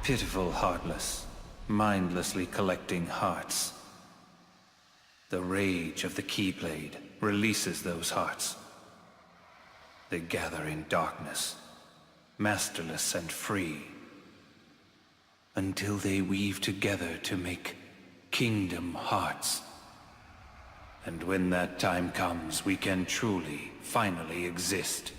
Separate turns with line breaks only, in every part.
Pitiful heartless, mindlessly collecting hearts. The rage of the Keyblade releases those hearts. They gather in darkness, masterless and free, until they weave together to make kingdom hearts. And when that time comes, we can truly, finally exist.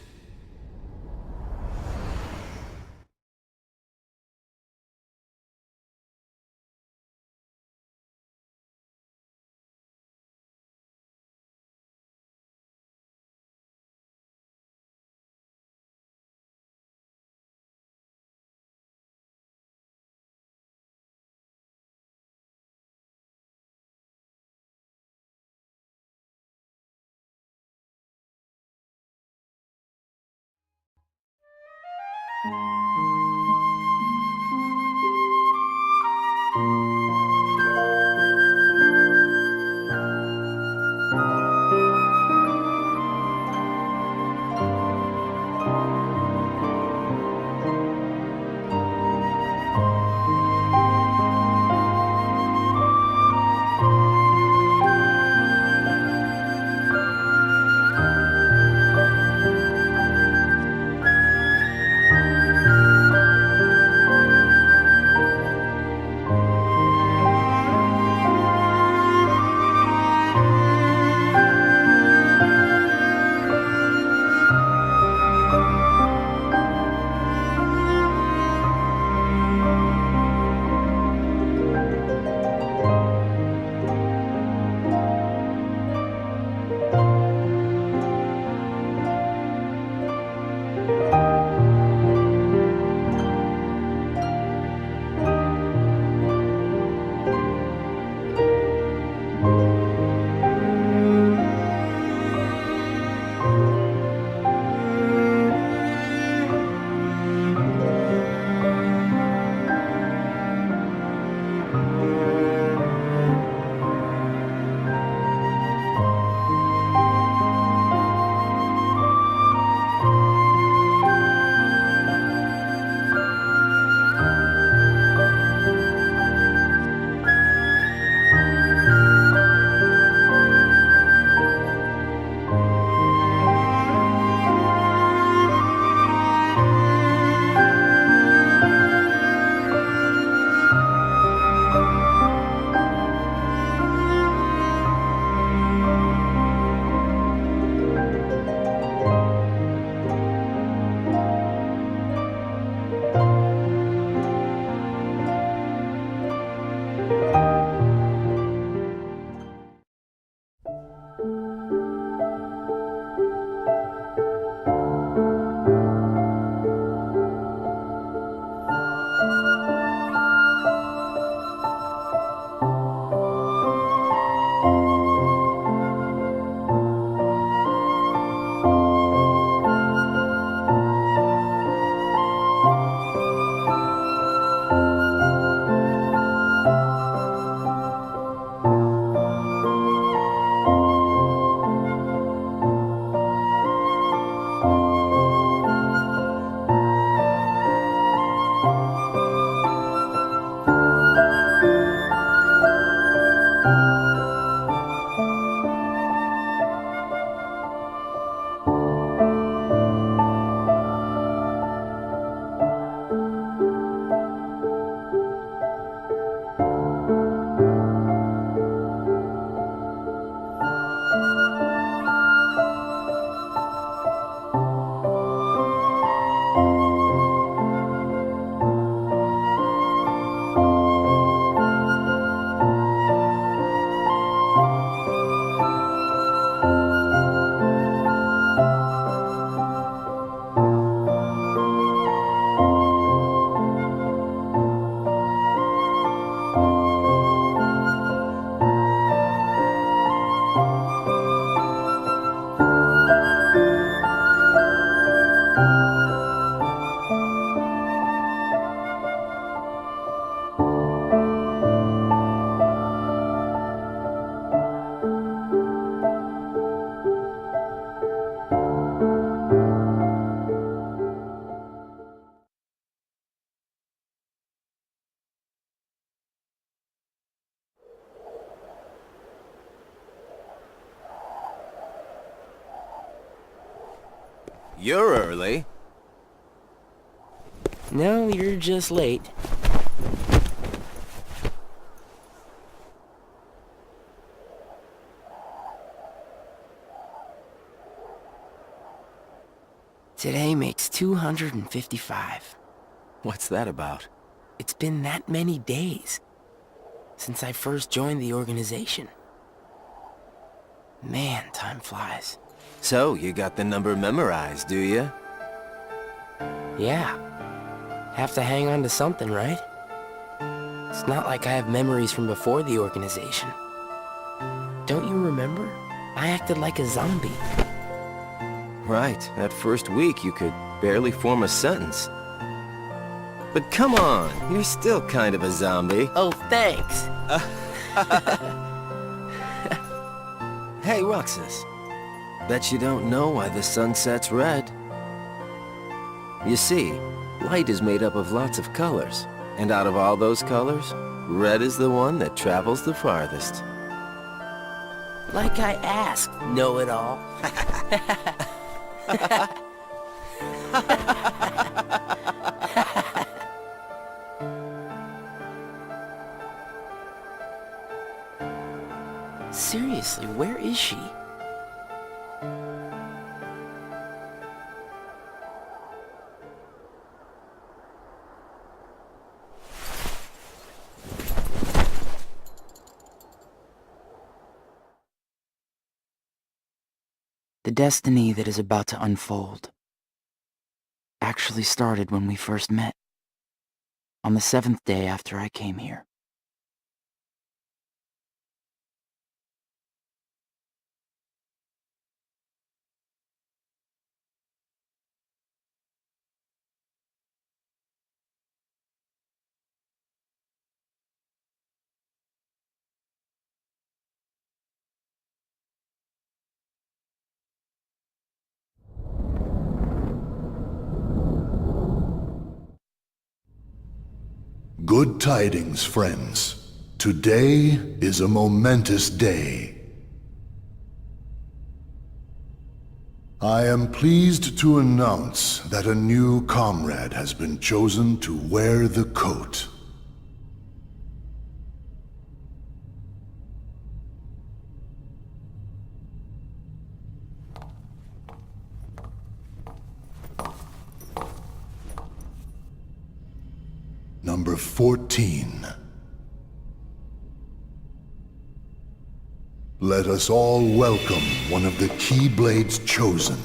you're early.
No, you're just late. Today makes 255.
What's that about?
It's been that many days since I first joined the organization. Man, time flies.
So, you got the number memorized, do you?
Yeah. Have to hang on to something, right? It's not like I have memories from before the organization. Don't you remember? I acted like a zombie.
Right, that first week you could barely form a sentence. But come on, you're still kind of a zombie.
Oh, thanks.
Hey, Roxas. Bet you don't know why the sun sets red. You see, light is made up of lots of colors. And out of all those colors, red is the one that travels the farthest.
Like I asked, know-it-all. Seriously, where is she? The destiny that is about to unfold actually started when we first met, on the 7th day after I came here.
Good tidings, friends. Today is a momentous day. I am pleased to announce that a new comrade has been chosen to wear the coat. Number 14. Let us all welcome one of the Keyblades chosen.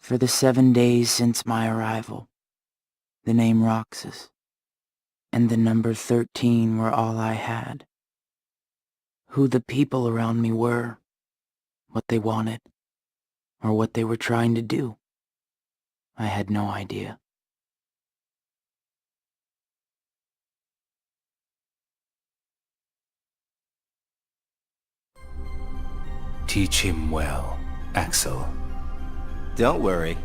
For the 7 days since my arrival, the name Roxas and the number 13 were all I had. Who the people around me were, what they wanted, or what they were trying to do, I had no idea.
Teach him well, Axel.
Don't worry.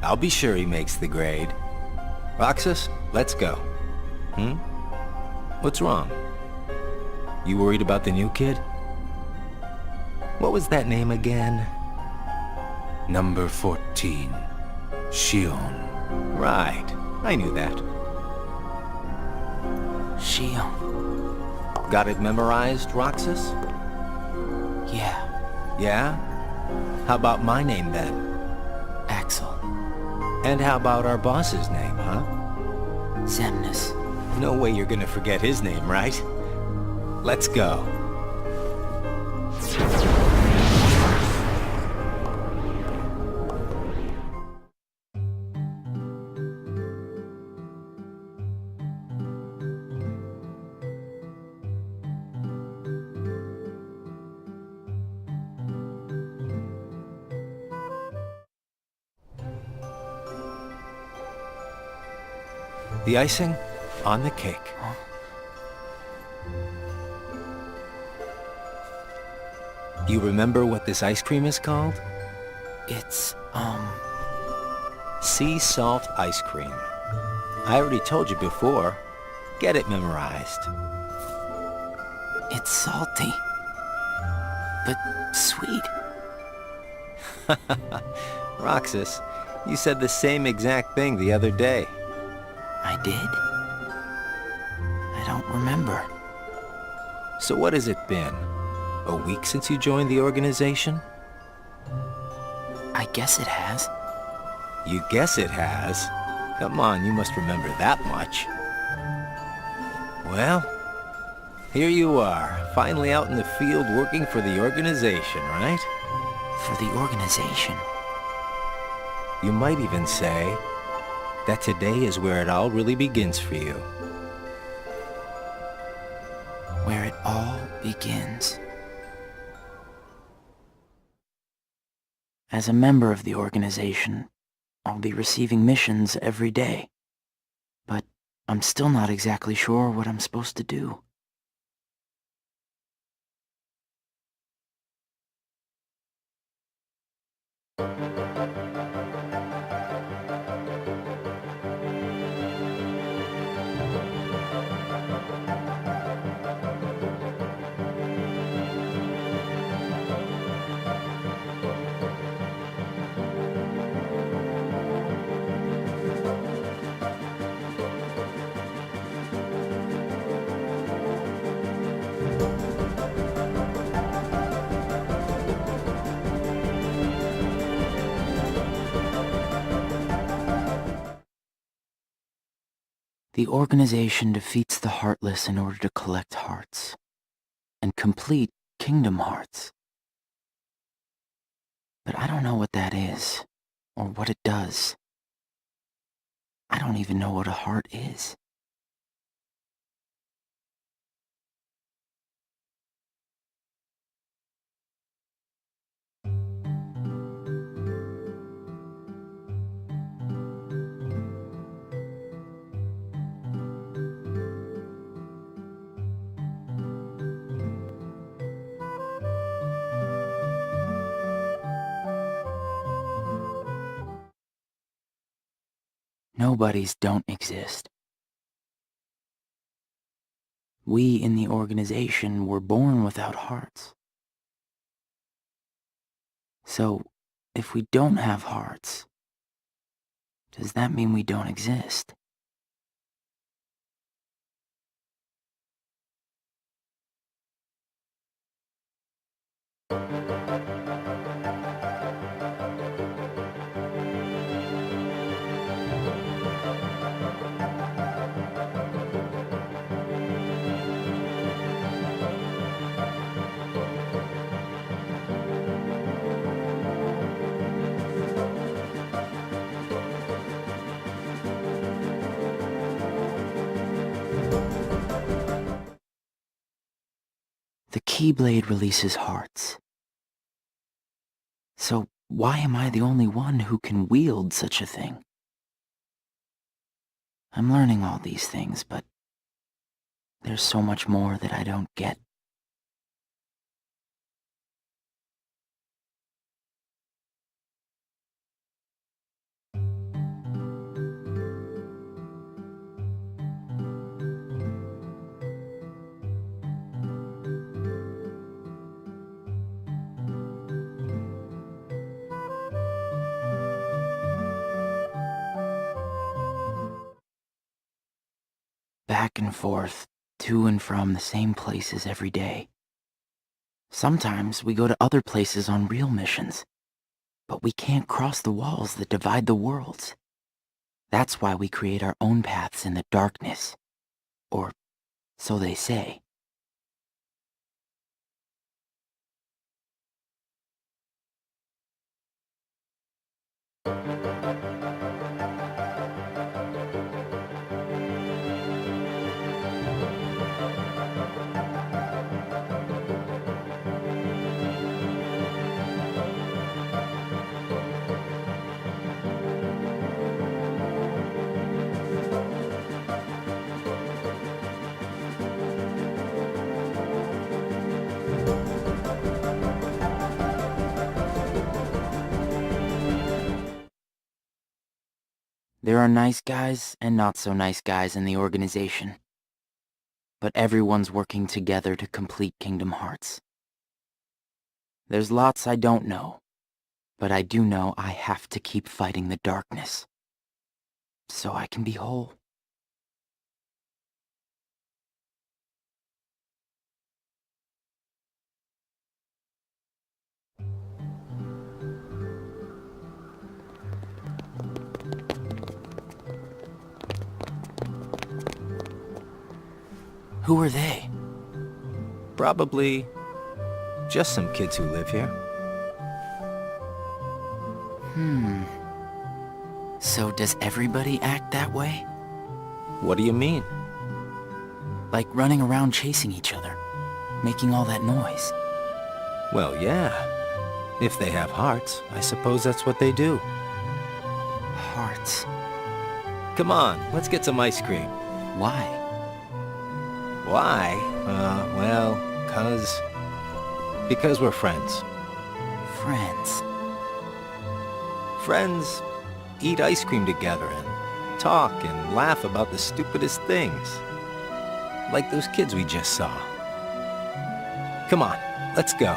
I'll be sure he makes the grade. Roxas, let's go. What's wrong? You worried about the new kid? What was that name again?
Number 14, Shion.
Right. I knew that.
Shion.
Got it memorized, Roxas?
Yeah,
Yeah? How about my name then?
Axel.
And how about our boss's name, huh?
Zemnis.
No way you're gonna forget his name, right? Let's go. The icing on the cake. You remember what this ice cream is called?
It's
Sea salt ice cream. I already told you before. Get it memorized.
It's salty, but sweet.
Roxas, you said the same exact thing the other day.
I did? I don't remember.
So what has it been? A week since you joined the organization?
I guess it has.
You guess it has? Come on, you must remember that much. Well, here you are, finally out in the field working for the organization, right?
For the organization?
You might even say that today is where it all really begins for you.
Where it all begins. As a member of the organization, I'll be receiving missions every day. But I'm still not exactly sure what I'm supposed to do. The organization defeats the Heartless in order to collect hearts and complete Kingdom Hearts. But I don't know what that is, or what it does. I don't even know what a heart is. Nobodies don't exist. We in the organization were born without hearts. So, if we don't have hearts, does that mean we don't exist? The Keyblade releases hearts. So why am I the only one who can wield such a thing? I'm learning all these things, but there's so much more that I don't get. Back and forth, to and from the same places every day. Sometimes we go to other places on real missions, but we can't cross the walls that divide the worlds. That's why we create our own paths in the darkness. Or so they say. There are nice guys and not so nice guys in the organization. But everyone's working together to complete Kingdom Hearts. There's lots I don't know, but I do know I have to keep fighting the darkness, so I can be whole. Who are they?
Probably just some kids who live here.
So does everybody act that way?
What do you mean?
Like running around chasing each other, making all that noise?
Well, yeah. If they have hearts, I suppose that's what they do.
Hearts.
Come on, let's get some ice cream.
Why?
Why? Well, because we're friends.
Friends.
Friends eat ice cream together and talk and laugh about the stupidest things. Like those kids we just saw. Come on, let's go.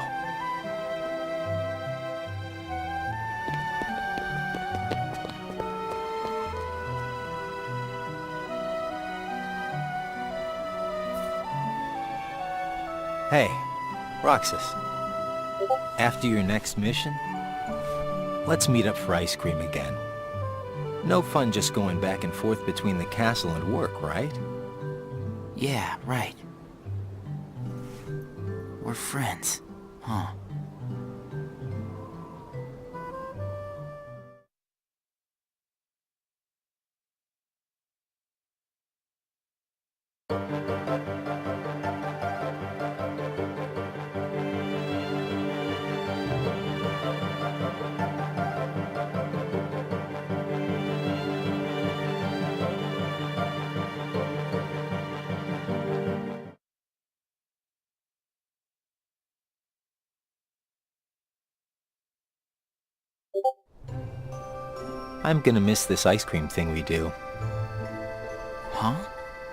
Hey, Roxas. After your next mission, let's meet up for ice cream again. No fun just going back and forth between the castle and work, right?
Yeah, right. We're friends, huh?
I'm gonna miss this ice cream thing we do.
Huh?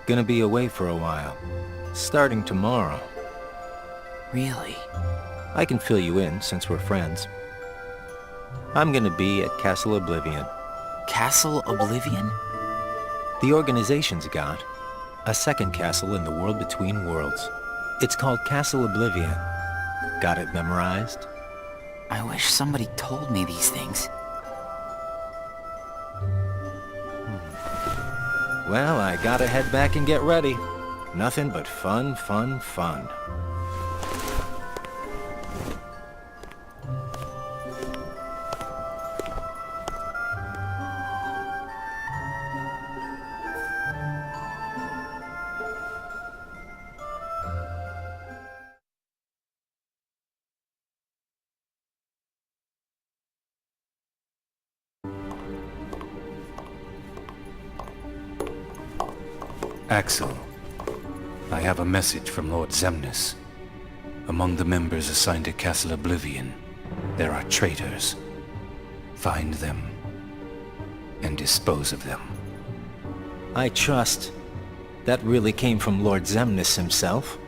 Gonna be away for a while. Starting tomorrow.
Really?
I can fill you in since we're friends. I'm gonna be at Castle Oblivion.
Castle Oblivion?
The organization's got a second castle in the world between worlds. It's called Castle Oblivion. Got it memorized?
I wish somebody told me these things.
Well, I gotta head back and get ready. Nothing but fun, fun, fun.
Axel, I have a message from Lord Xemnas. Among the members assigned to Castle Oblivion, there are traitors. Find them and dispose of them.
I trust that really came from Lord Xemnas himself.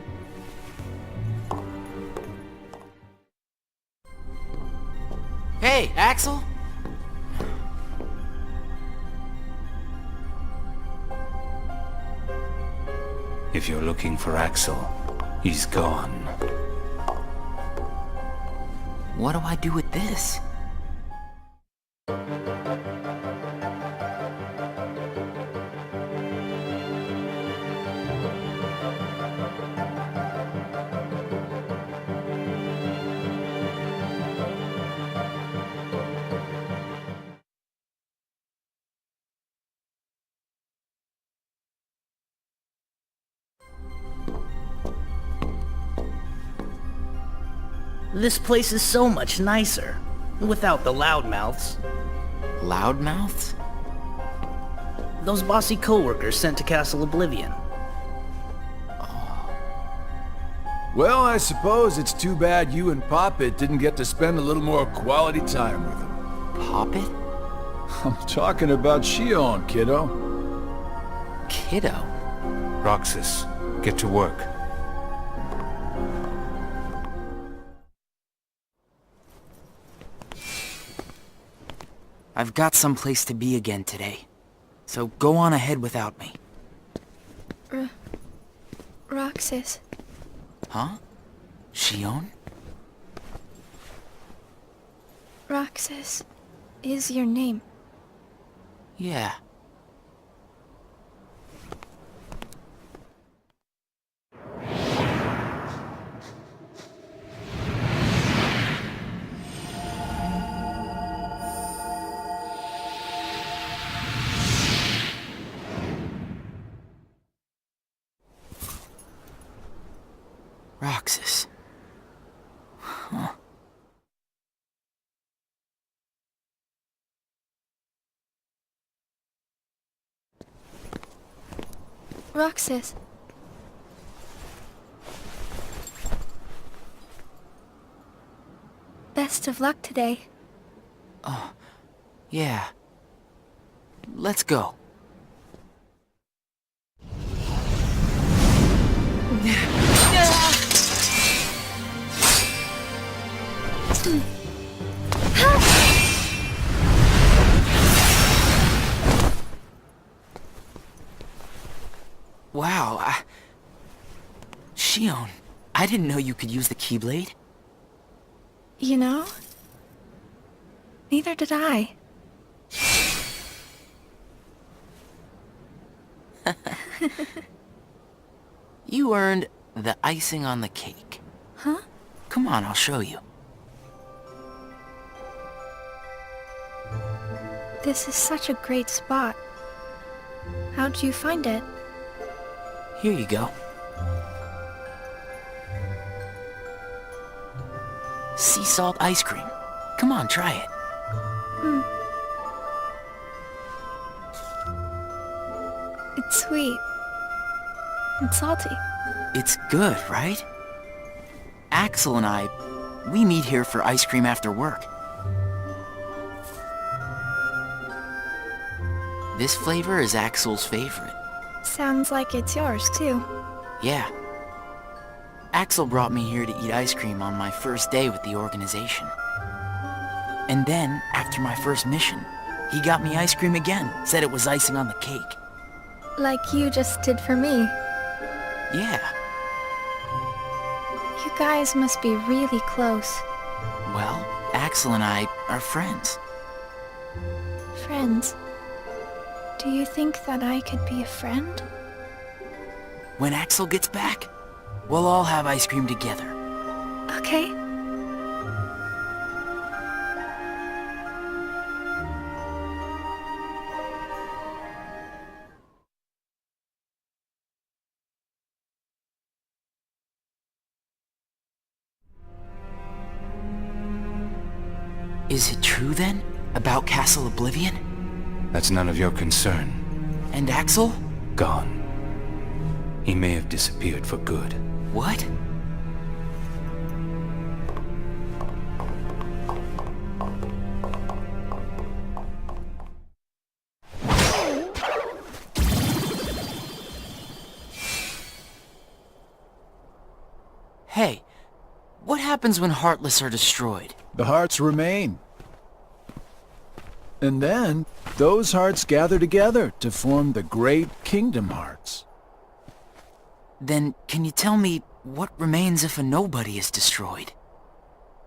Hey, Axel?
If you're looking for Axel, he's gone.
What do I do with this?
This place is so much nicer, without the loudmouths.
Loudmouths?
Those bossy coworkers sent to Castle Oblivion.
Well, I suppose it's too bad you and Poppet didn't get to spend a little more quality time with him.
Poppet?
I'm talking about Shion, kiddo.
Kiddo?
Roxas, get to work.
I've got someplace to be again today, so go on ahead without me.
Roxas.
Huh? Shion?
Roxas is your name.
Yeah. Roxas. Huh.
Roxas. Best of luck today.
Yeah. Let's go. Wow, Shion, I didn't know you could use the Keyblade.
You know? Neither did I.
You earned the icing on the cake.
Huh?
Come on, I'll show you.
This is such a great spot. How'd you find it?
Here you go. Sea salt ice cream. Come on, try it.
It's sweet. And salty.
It's good, right? Axel and I, we meet here for ice cream after work. This flavor is Axel's favorite.
Sounds like it's yours, too.
Yeah. Axel brought me here to eat ice cream on my first day with the organization. And then, after my first mission, he got me ice cream again, said it was icing on the cake.
Like you just did for me.
Yeah.
You guys must be really close.
Well, Axel and I are friends.
Friends. Do you think that I could be a friend?
When Axel gets back, we'll all have ice cream together.
Okay.
Is it true then? About Castle Oblivion?
That's none of your concern.
And Axel?
Gone. He may have disappeared for good.
What? Hey, what happens when Heartless are destroyed?
The hearts remain. And then, those hearts gather together to form the great Kingdom Hearts.
Then, can you tell me what remains if a nobody is destroyed?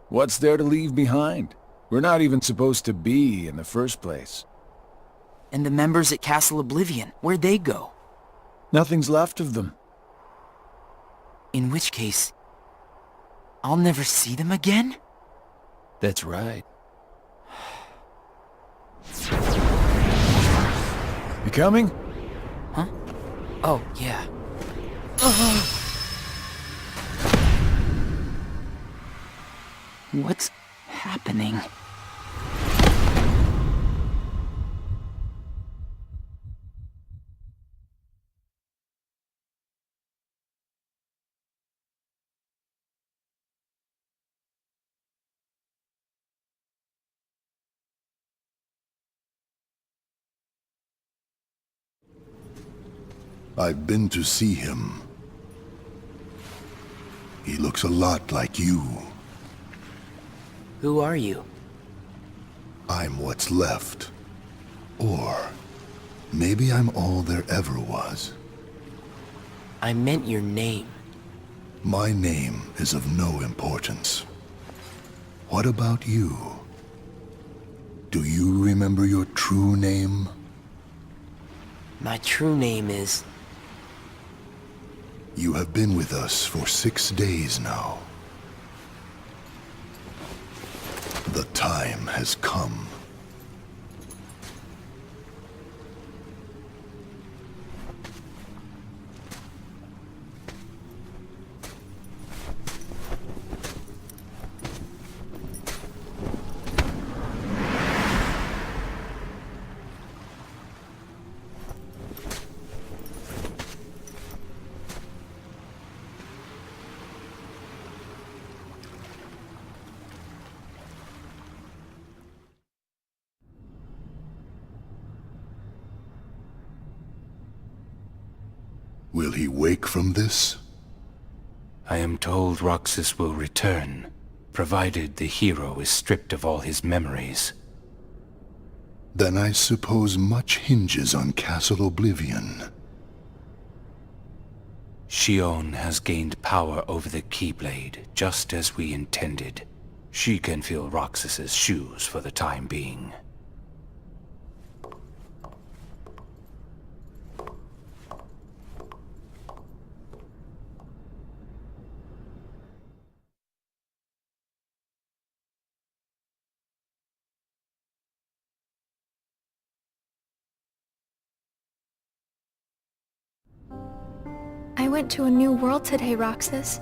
What's there to leave behind? We're not even supposed to be in the first place.
And the members at Castle Oblivion, where'd they go?
Nothing's left of them.
In which case, I'll never see them again?
That's right. You coming?
Huh? Oh, yeah. What's happening?
I've been to see him. He looks a lot like you.
Who are you?
I'm what's left. Or maybe I'm all there ever was.
I meant your name.
My name is of no importance. What about you? Do you remember your true name?
My true name is...
You have been with us for 6 days now. The time has come. Will he wake from this?
I am told Roxas will return, provided the hero is stripped of all his memories.
Then I suppose much hinges on Castle Oblivion.
Shion has gained power over the Keyblade, just as we intended. She can fill Roxas's shoes for the time being.
I went to a new world today, Roxas.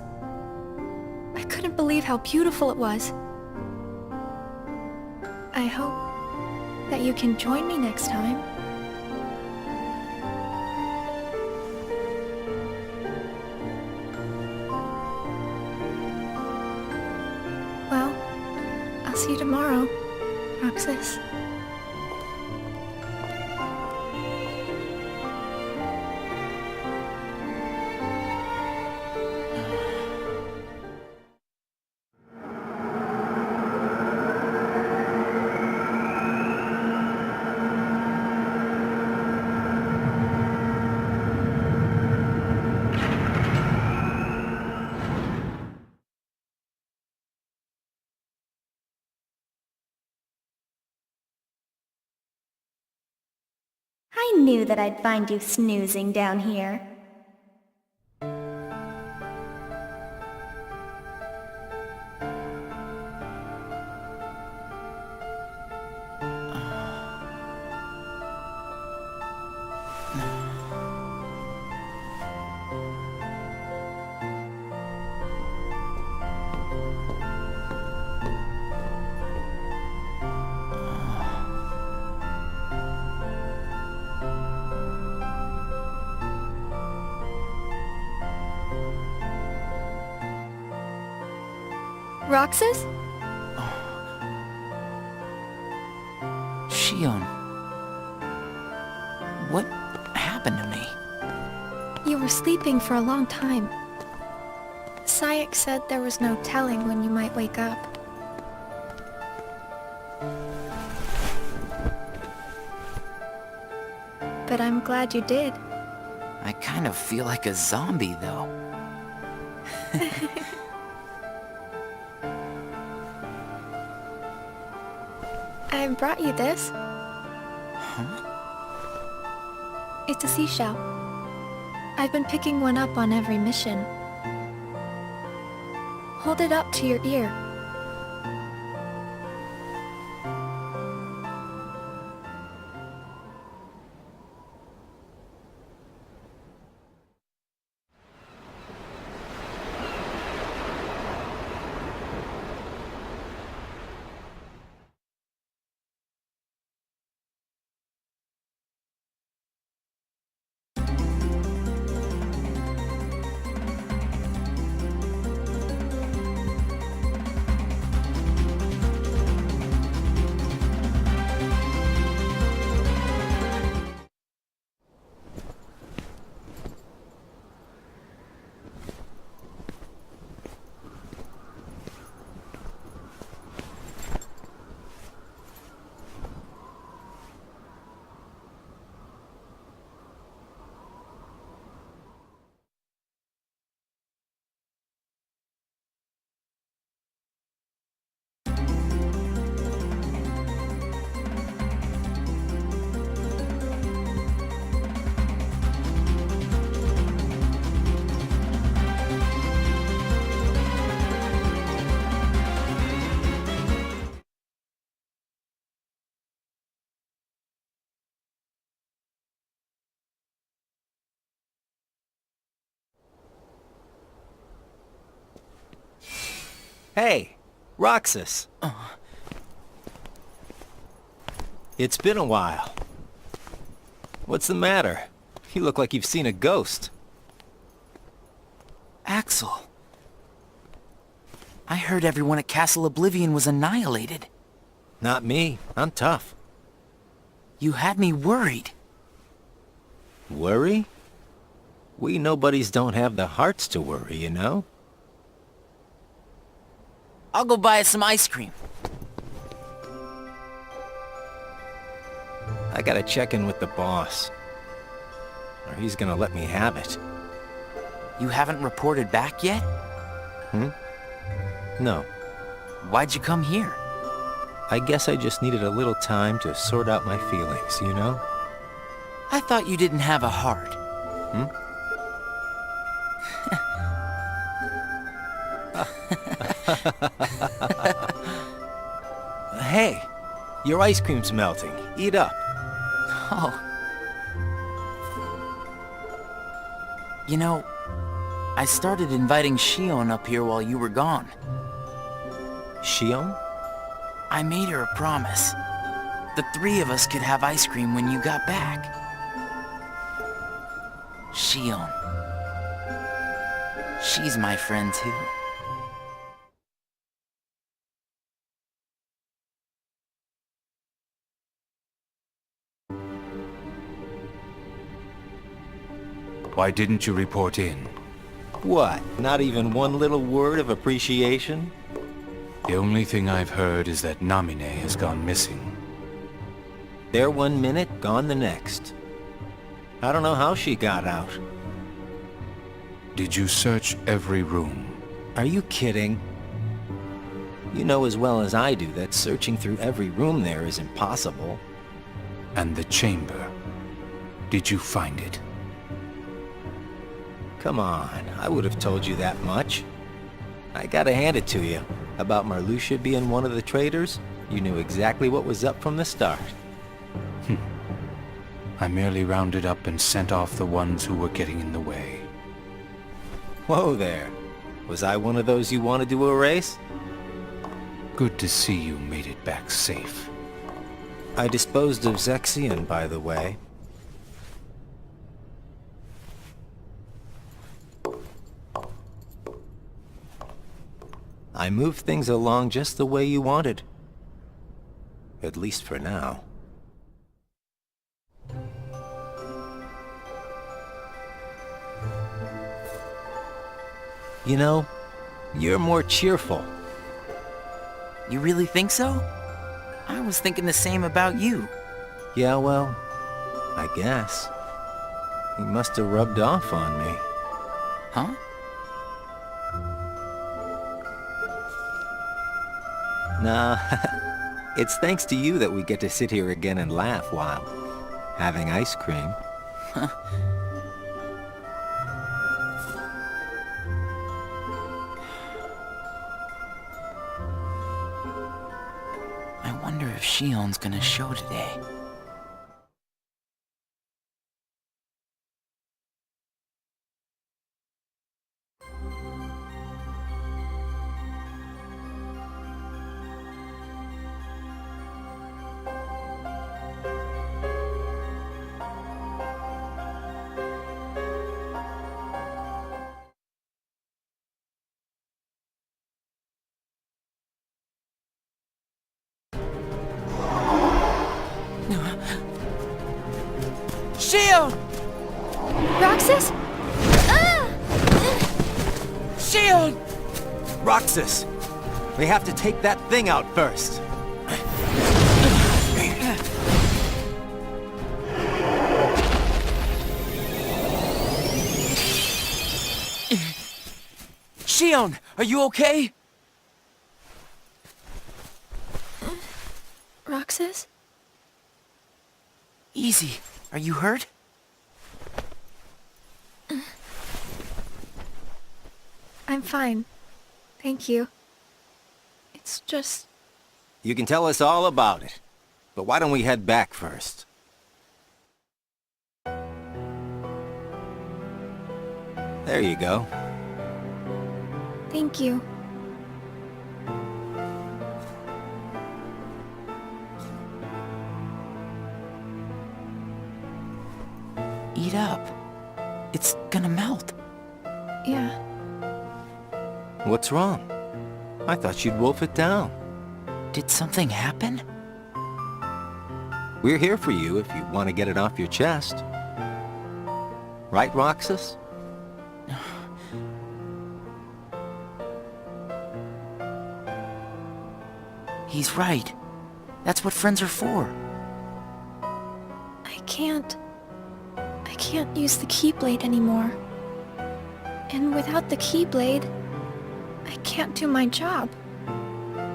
I couldn't believe how beautiful it was. I hope that you can join me next time. Well, I'll see you tomorrow, Roxas.
I knew that I'd find you snoozing down here.
Roxas?
Shion. What happened to me?
You were sleeping for a long time. Sayek said there was no telling when you might wake up. But I'm glad you did.
I kind of feel like a zombie, though.
I brought you this.
Huh?
It's a seashell. I've been picking one up on every mission. Hold it up to your ear.
Hey, Roxas. It's been a while. What's the matter? You look like you've seen a ghost.
Axel. I heard everyone at Castle Oblivion was annihilated.
Not me. I'm tough.
You had me worried.
Worry? We nobodies don't have the hearts to worry, you know?
I'll go buy us some ice cream.
I gotta check in with the boss. Or he's gonna let me have it.
You haven't reported back yet?
No.
Why'd you come here?
I guess I just needed a little time to sort out my feelings, you know?
I thought you didn't have a heart.
Hey, your ice cream's melting. Eat up.
Oh. You know, I started inviting Shion up here while you were gone.
Shion?
I made her a promise. The three of us could have ice cream when you got back. Shion. She's my friend too.
Why didn't you report in?
What? Not even one little word of appreciation?
The only thing I've heard is that Namine has gone missing.
There 1 minute, gone the next. I don't know how she got out.
Did you search every room?
Are you kidding? You know as well as I do that searching through every room there is impossible.
And the chamber? Did you find it?
Come on, I would have told you that much. I gotta hand it to you. About Marluxia being one of the traitors, you knew exactly what was up from the start.
I merely rounded up and sent off the ones who were getting in the way.
Whoa there. Was I one of those you wanted to erase?
Good to see you made it back safe.
I disposed of Zexion, by the way. I moved things along just the way you wanted. At least for now. You know, you're more cheerful.
You really think so? I was thinking the same about you.
Yeah, well, I guess. He must have rubbed off on me.
Huh?
Nah, it's thanks to you that we get to sit here again and laugh while having ice cream.
I wonder if Shion's gonna show today. Shion!
Roxas?
Shion!
Roxas! We have to take that thing out first.
Shion, are you okay?
Roxas?
Easy. Are you hurt?
I'm fine. Thank you. It's just...
You can tell us all about it. But why don't we head back first? There you go.
Thank you.
eat up. It's gonna melt.
Yeah.
What's wrong? I thought you'd wolf it down.
Did something happen?
We're here for you if you want to get it off your chest. Right, Roxas?
He's right. That's what friends are for.
I can't use the Keyblade anymore. And without the Keyblade, I can't do my job.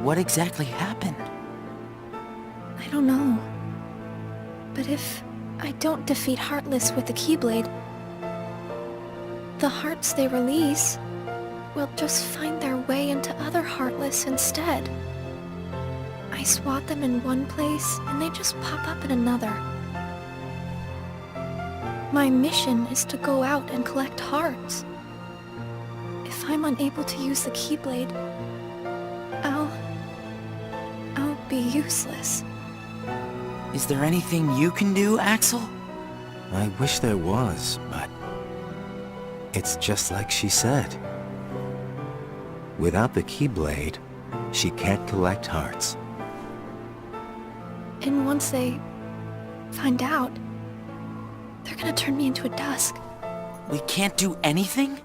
What exactly happened?
I don't know. But if I don't defeat Heartless with the Keyblade, the hearts they release will just find their way into other Heartless instead. I swat them in one place, and they just pop up in another. My mission is to go out and collect hearts. If I'm unable to use the Keyblade, I'll be useless.
Is there anything you can do, Axel?
I wish there was, but it's just like she said. Without the Keyblade, she can't collect hearts.
And once they find out, they're gonna turn me into a dusk.
We can't do anything?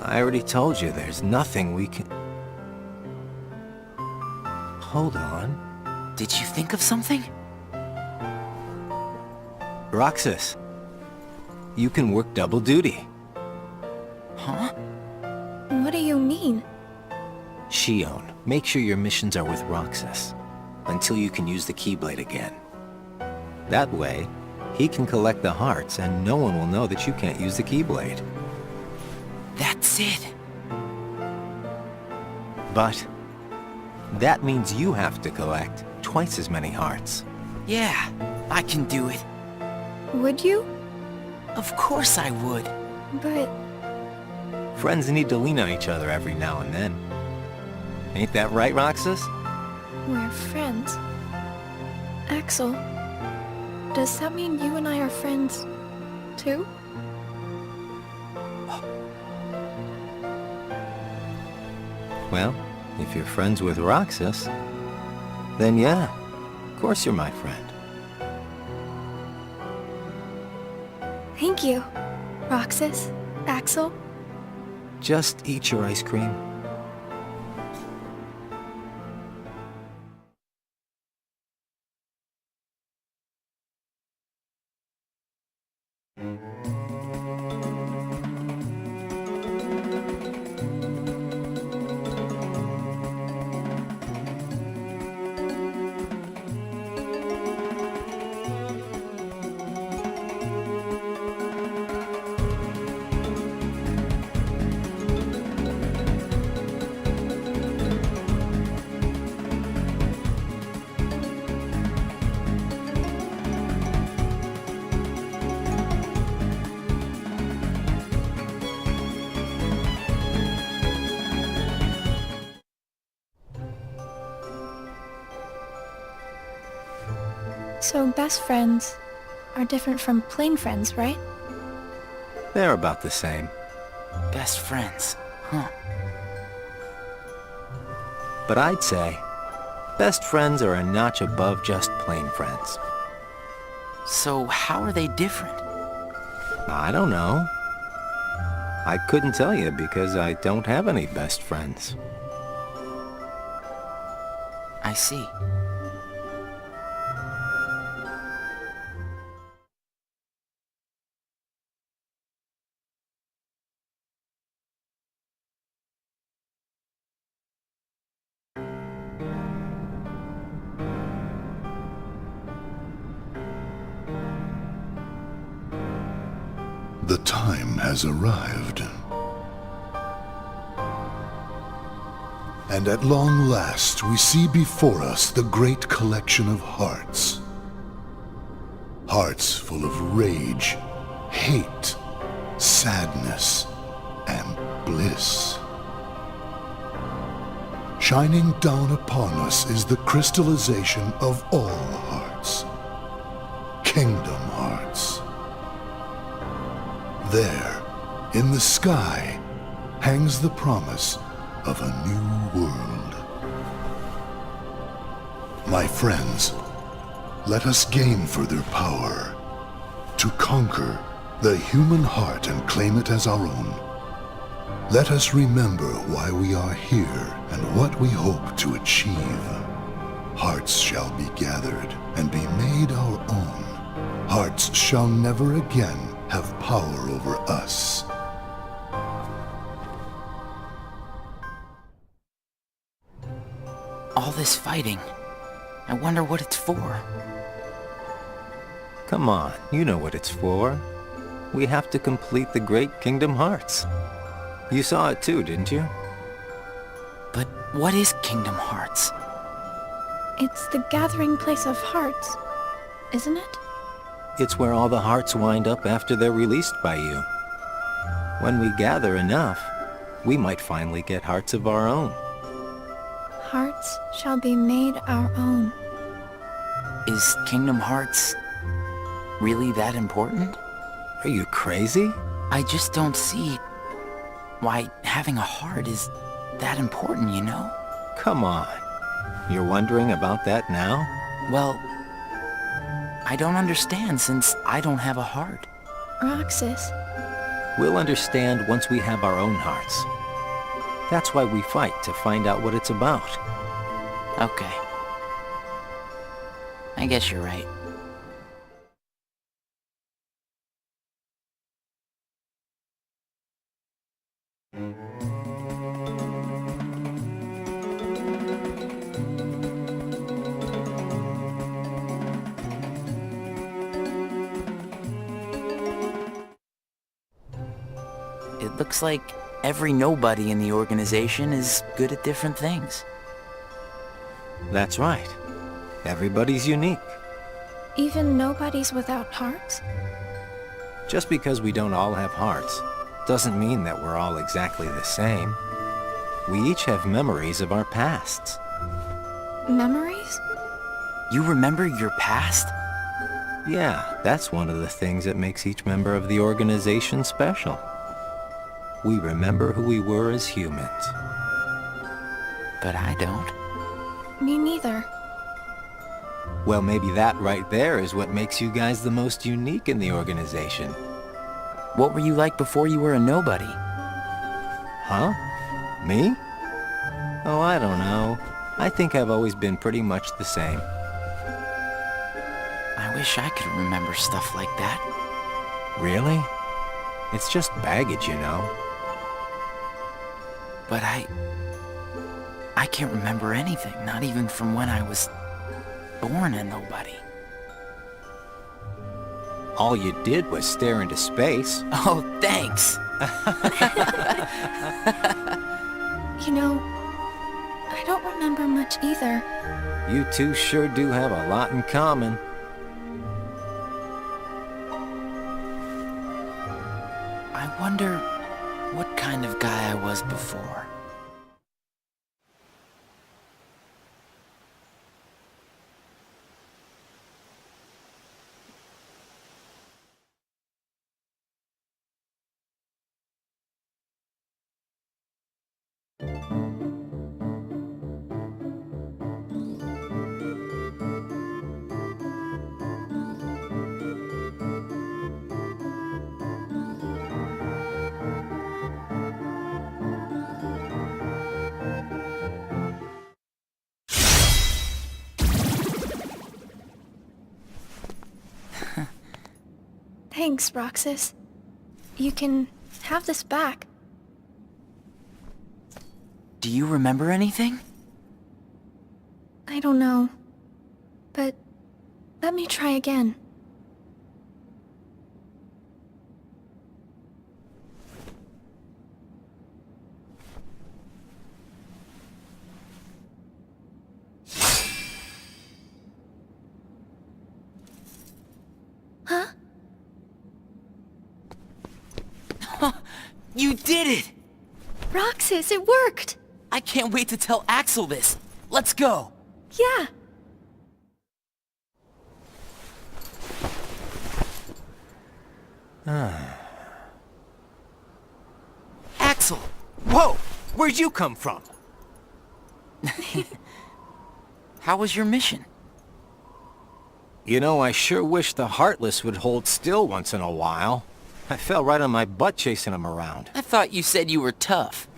I already told you there's nothing we can... Hold on.
Did you think of something?
Roxas, you can work double duty.
Huh?
What do you mean?
Shion, make sure your missions are with Roxas until you can use the Keyblade again. That way, he can collect the hearts and no one will know that you can't use the Keyblade.
That's it.
But that means you have to collect twice as many hearts.
Yeah, I can do it.
Would you?
Of course I would.
But
Friends need to lean on each other every now and then. Ain't that right, Roxas?
we're friends. Axel, does that mean you and I are friends, too?
Well, if you're friends with Roxas, then yeah, of course you're my friend.
Thank you, Roxas, Axel.
Just eat your ice cream.
So best friends are different from plain friends, right?
They're about the same.
Best friends, huh?
But I'd say, best friends are a notch above just plain friends.
So how are they different?
I don't know. I couldn't tell you because I don't have any best friends.
I see.
The time has arrived. And at long last we see before us the great collection of hearts. Hearts full of rage, hate, sadness, and bliss. Shining down upon us is the crystallization of all hearts. the sky hangs the promise of a new world. My friends, let us gain further power to conquer the human heart and claim it as our own. Let us remember why we are here and what we hope to achieve. Hearts shall be gathered and be made our own. Hearts shall never again have power over us.
All this fighting. I wonder what it's for.
Come on, you know what it's for. We have to complete the Great Kingdom Hearts. You saw it too, didn't you?
But what is Kingdom Hearts?
It's the gathering place of hearts, isn't it?
It's where all the hearts wind up after they're released by you. When we gather enough, we might finally get hearts of our own.
Hearts shall be made our own.
Is Kingdom Hearts really that important?
Are you crazy?
I just don't see why having a heart is that important, you know?
Come on. You're wondering about that now?
Well, I don't understand since I don't have a heart.
Roxas,
We'll understand once we have our own hearts. That's why we fight, to find out what it's about.
Okay. I guess you're right. It looks like every nobody in the organization is good at different things.
That's right. Everybody's unique.
even nobodies without hearts?
Just because we don't all have hearts doesn't mean that we're all exactly the same. We each have memories of our pasts.
Memories?
You remember your past?
Yeah, that's one of the things that makes each member of the organization special. We remember who we were as humans.
But I don't.
Me neither.
Well, maybe that right there is what makes you guys the most unique in the organization.
What were you like before you were a nobody?
Huh? Me? Oh, I don't know. I think I've always been pretty much the same.
I wish I could remember stuff like that.
Really? It's just baggage, you know.
But I can't remember anything, not even from when I was born a nobody.
All you did was stare into space.
Oh, thanks!
You know, I don't remember much either.
You two sure do have a lot in common.
I wonder what kind of guy I was before.
Thanks, Roxas. You can have this back.
Do you remember anything?
I don't know. But let me try again. Huh?
You did it!
Roxas, it worked!
I can't wait to tell Axel this. Let's go!
Yeah!
Whoa! Where'd you come from?
How was your mission?
You know, I sure wish the Heartless would hold still once in a while. I fell right on my butt chasing them around.
I thought you said you were tough.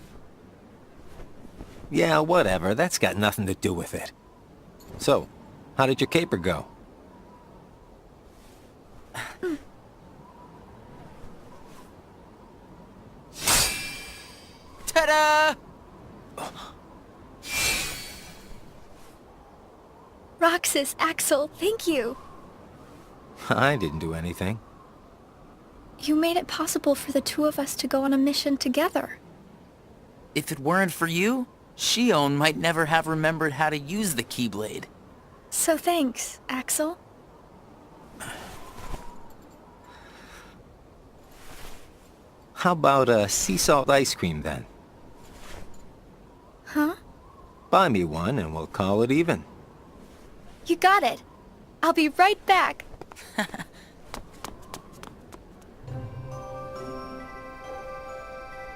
Yeah, whatever. That's got nothing to do with it. So, how did your caper go?
Ta-da!
Roxas, Axel, thank you.
I didn't do anything.
You made it possible for the two of us to go on a mission together.
If it weren't for you, Shion might never have remembered how to use the Keyblade.
So thanks, Axel.
How about a sea salt ice cream then?
Huh?
Buy me one and we'll call it even.
You got it. I'll be right back.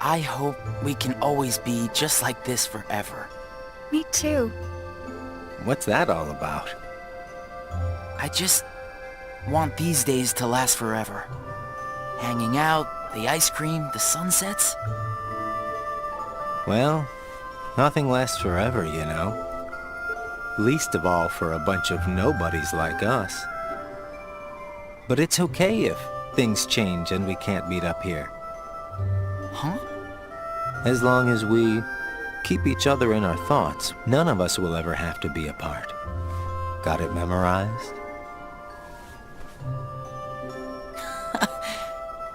I hope we can always be just like this forever.
Me too.
What's that all about?
I just want these days to last forever. Hanging out, the ice cream, the sunsets.
Well, nothing lasts forever, you know. Least of all for a bunch of nobodies like us. But it's okay if things change and we can't meet up here.
Huh?
As long as we keep each other in our thoughts, none of us will ever have to be apart. Got it memorized?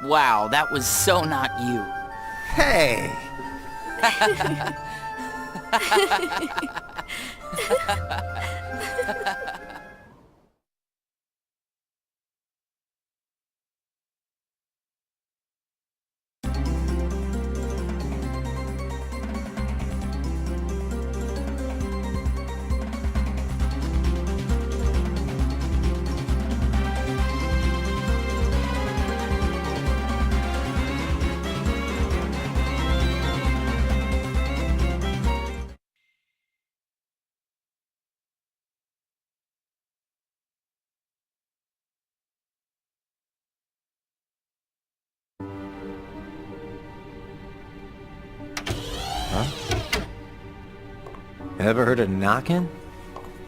Wow, that was so not you.
Hey! Ever heard of knocking?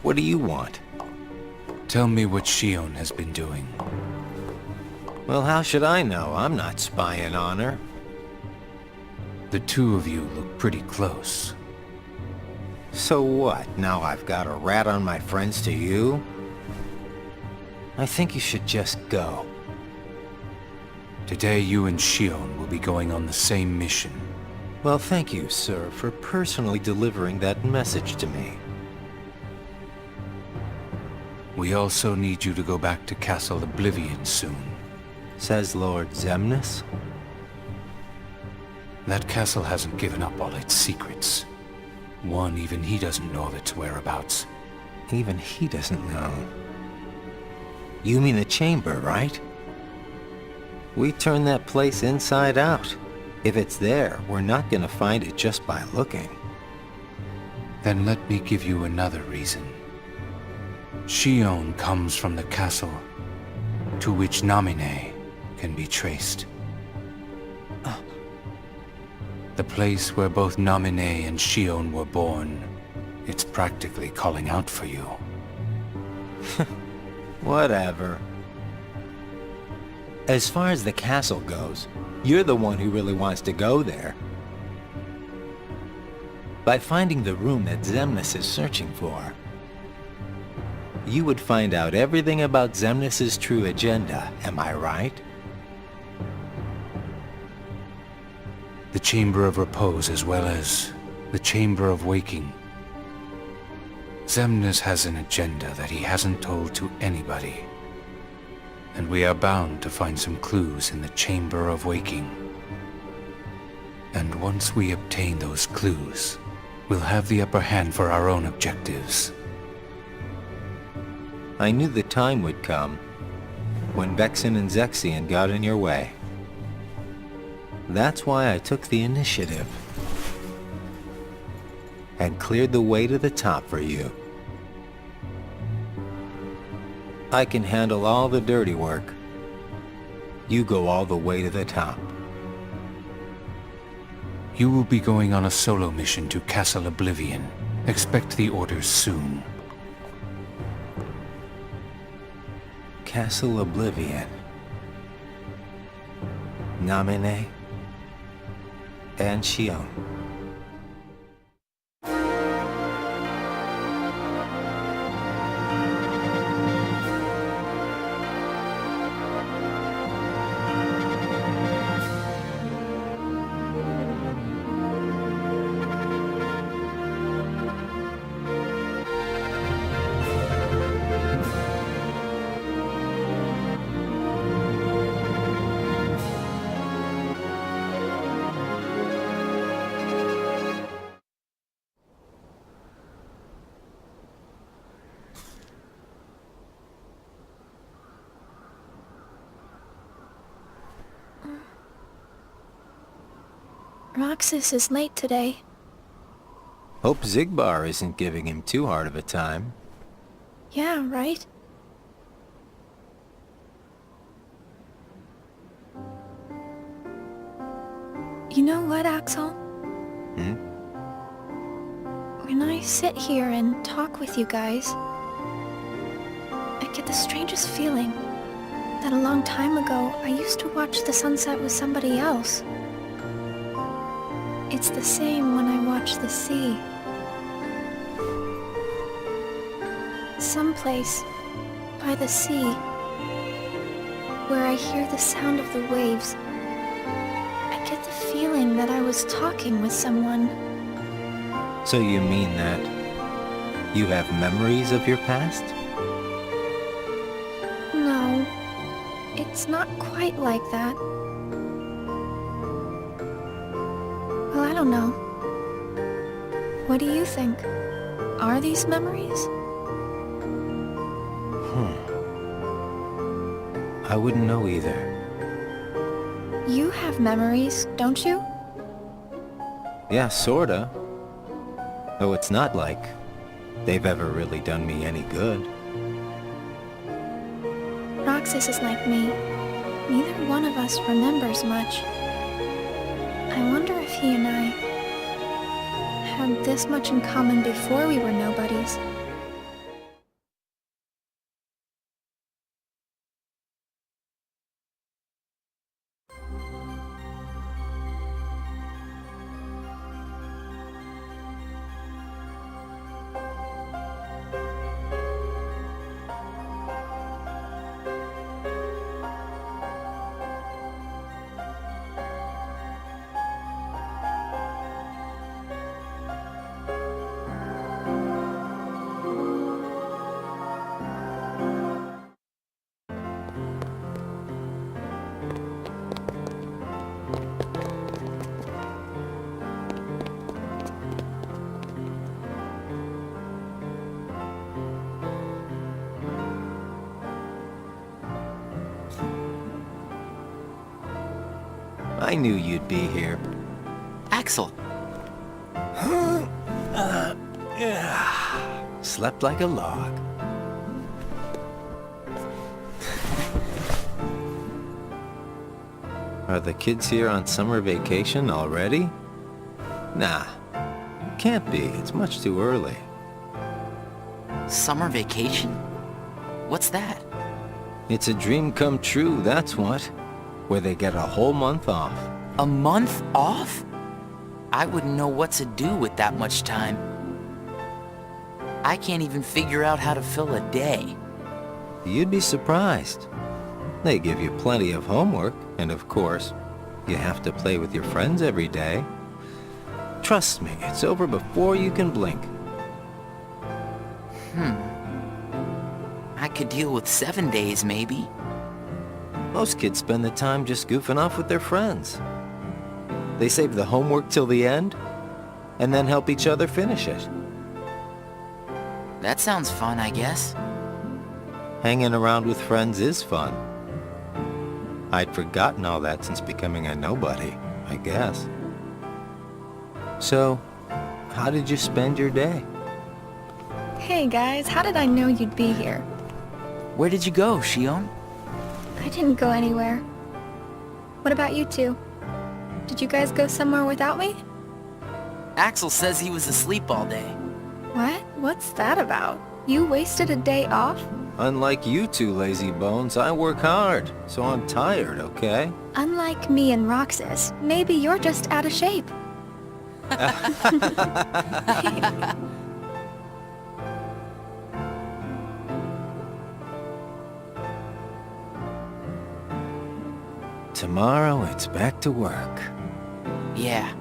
What do you want?
Tell me what Shion has been doing.
Well, how should I know? I'm not spying on her.
The two of you look pretty close.
So what? Now I've got a rat on my friends to you? I think you should just go.
Today you and Shion will be going on the same mission.
Well, thank you, sir, for personally delivering that message to me.
We also need you to go back to Castle Oblivion soon.
Says Lord Zemnis?
That castle hasn't given up all its secrets. One, even he doesn't know of its whereabouts.
Even he doesn't know. You mean the chamber, right? We turned that place inside out. If it's there, we're not gonna find it just by looking.
Then let me give you another reason. Shion comes from the castle to which Namine can be traced. The place where both Namine and Shion were born. It's practically calling out for you.
Whatever. As far as the castle goes, you're the one who really wants to go there. By finding the room that Zemnis is searching for, you would find out everything about Zemnis's true agenda, am I right?
The Chamber of Repose as well as the Chamber of Waking. Zemnis has an agenda that he hasn't told to anybody. And we are bound to find some clues in the Chamber of Waking. And once we obtain those clues, we'll have the upper hand for our own objectives.
I knew the time would come when Vexen and Zexion got in your way. That's why I took the initiative. and cleared the way to the top for you. I can handle all the dirty work. You go all the way to the top.
You will be going on a solo mission to Castle Oblivion. Expect the orders soon.
Castle Oblivion. Namine and Shion.
Roxas is late today.
Hope Zigbar isn't giving him too hard of a time.
Yeah, right? You know what, Axel? When I sit here and talk with you guys, I get the strangest feeling that a long time ago I used to watch the sunset with somebody else. It's the same when I watch the sea. Someplace by the sea where I hear the sound of the waves, I get the feeling that I was talking with someone.
So you mean that you have memories of your past?
No, it's not quite like that. Well, I don't know. What do you think? Are these memories?
I wouldn't know either.
You have memories, don't you?
Yeah, sorta. Though it's not like they've ever really done me any good.
Roxas is like me. Neither one of us remembers much. I wonder if he and I had this much in common before we were nobodies.
I knew you'd be here.
Axel,
Slept like a log. Are the kids here on summer vacation already? Nah, can't be. It's much too early.
summer vacation? What's that?
It's a dream come true, that's what. Where they get a whole month off.
A month off? I wouldn't know what to do with that much time. I can't even figure out how to fill a day.
You'd be surprised. They give you plenty of homework, and of course, you have to play with your friends every day. Trust me, it's over before you can blink.
I could deal with 7 days, maybe.
Most kids spend the time just goofing off with their friends. They save the homework till the end, and then help each other finish it.
That sounds fun, I guess.
Hanging around with friends is fun. I'd forgotten all that since becoming a nobody, I guess. So, how did you spend your day?
Hey guys, how did I know you'd be here?
Where did you go, Shion?
I didn't go anywhere. What about you two? Did you guys go somewhere without me?
Axel says he was asleep all day.
What? What's that about? You wasted a day off?
Unlike you two lazy bones, I work hard, so I'm tired, okay?
Unlike me and Roxas, maybe you're just out of shape.
Tomorrow, it's back to work.
Yeah.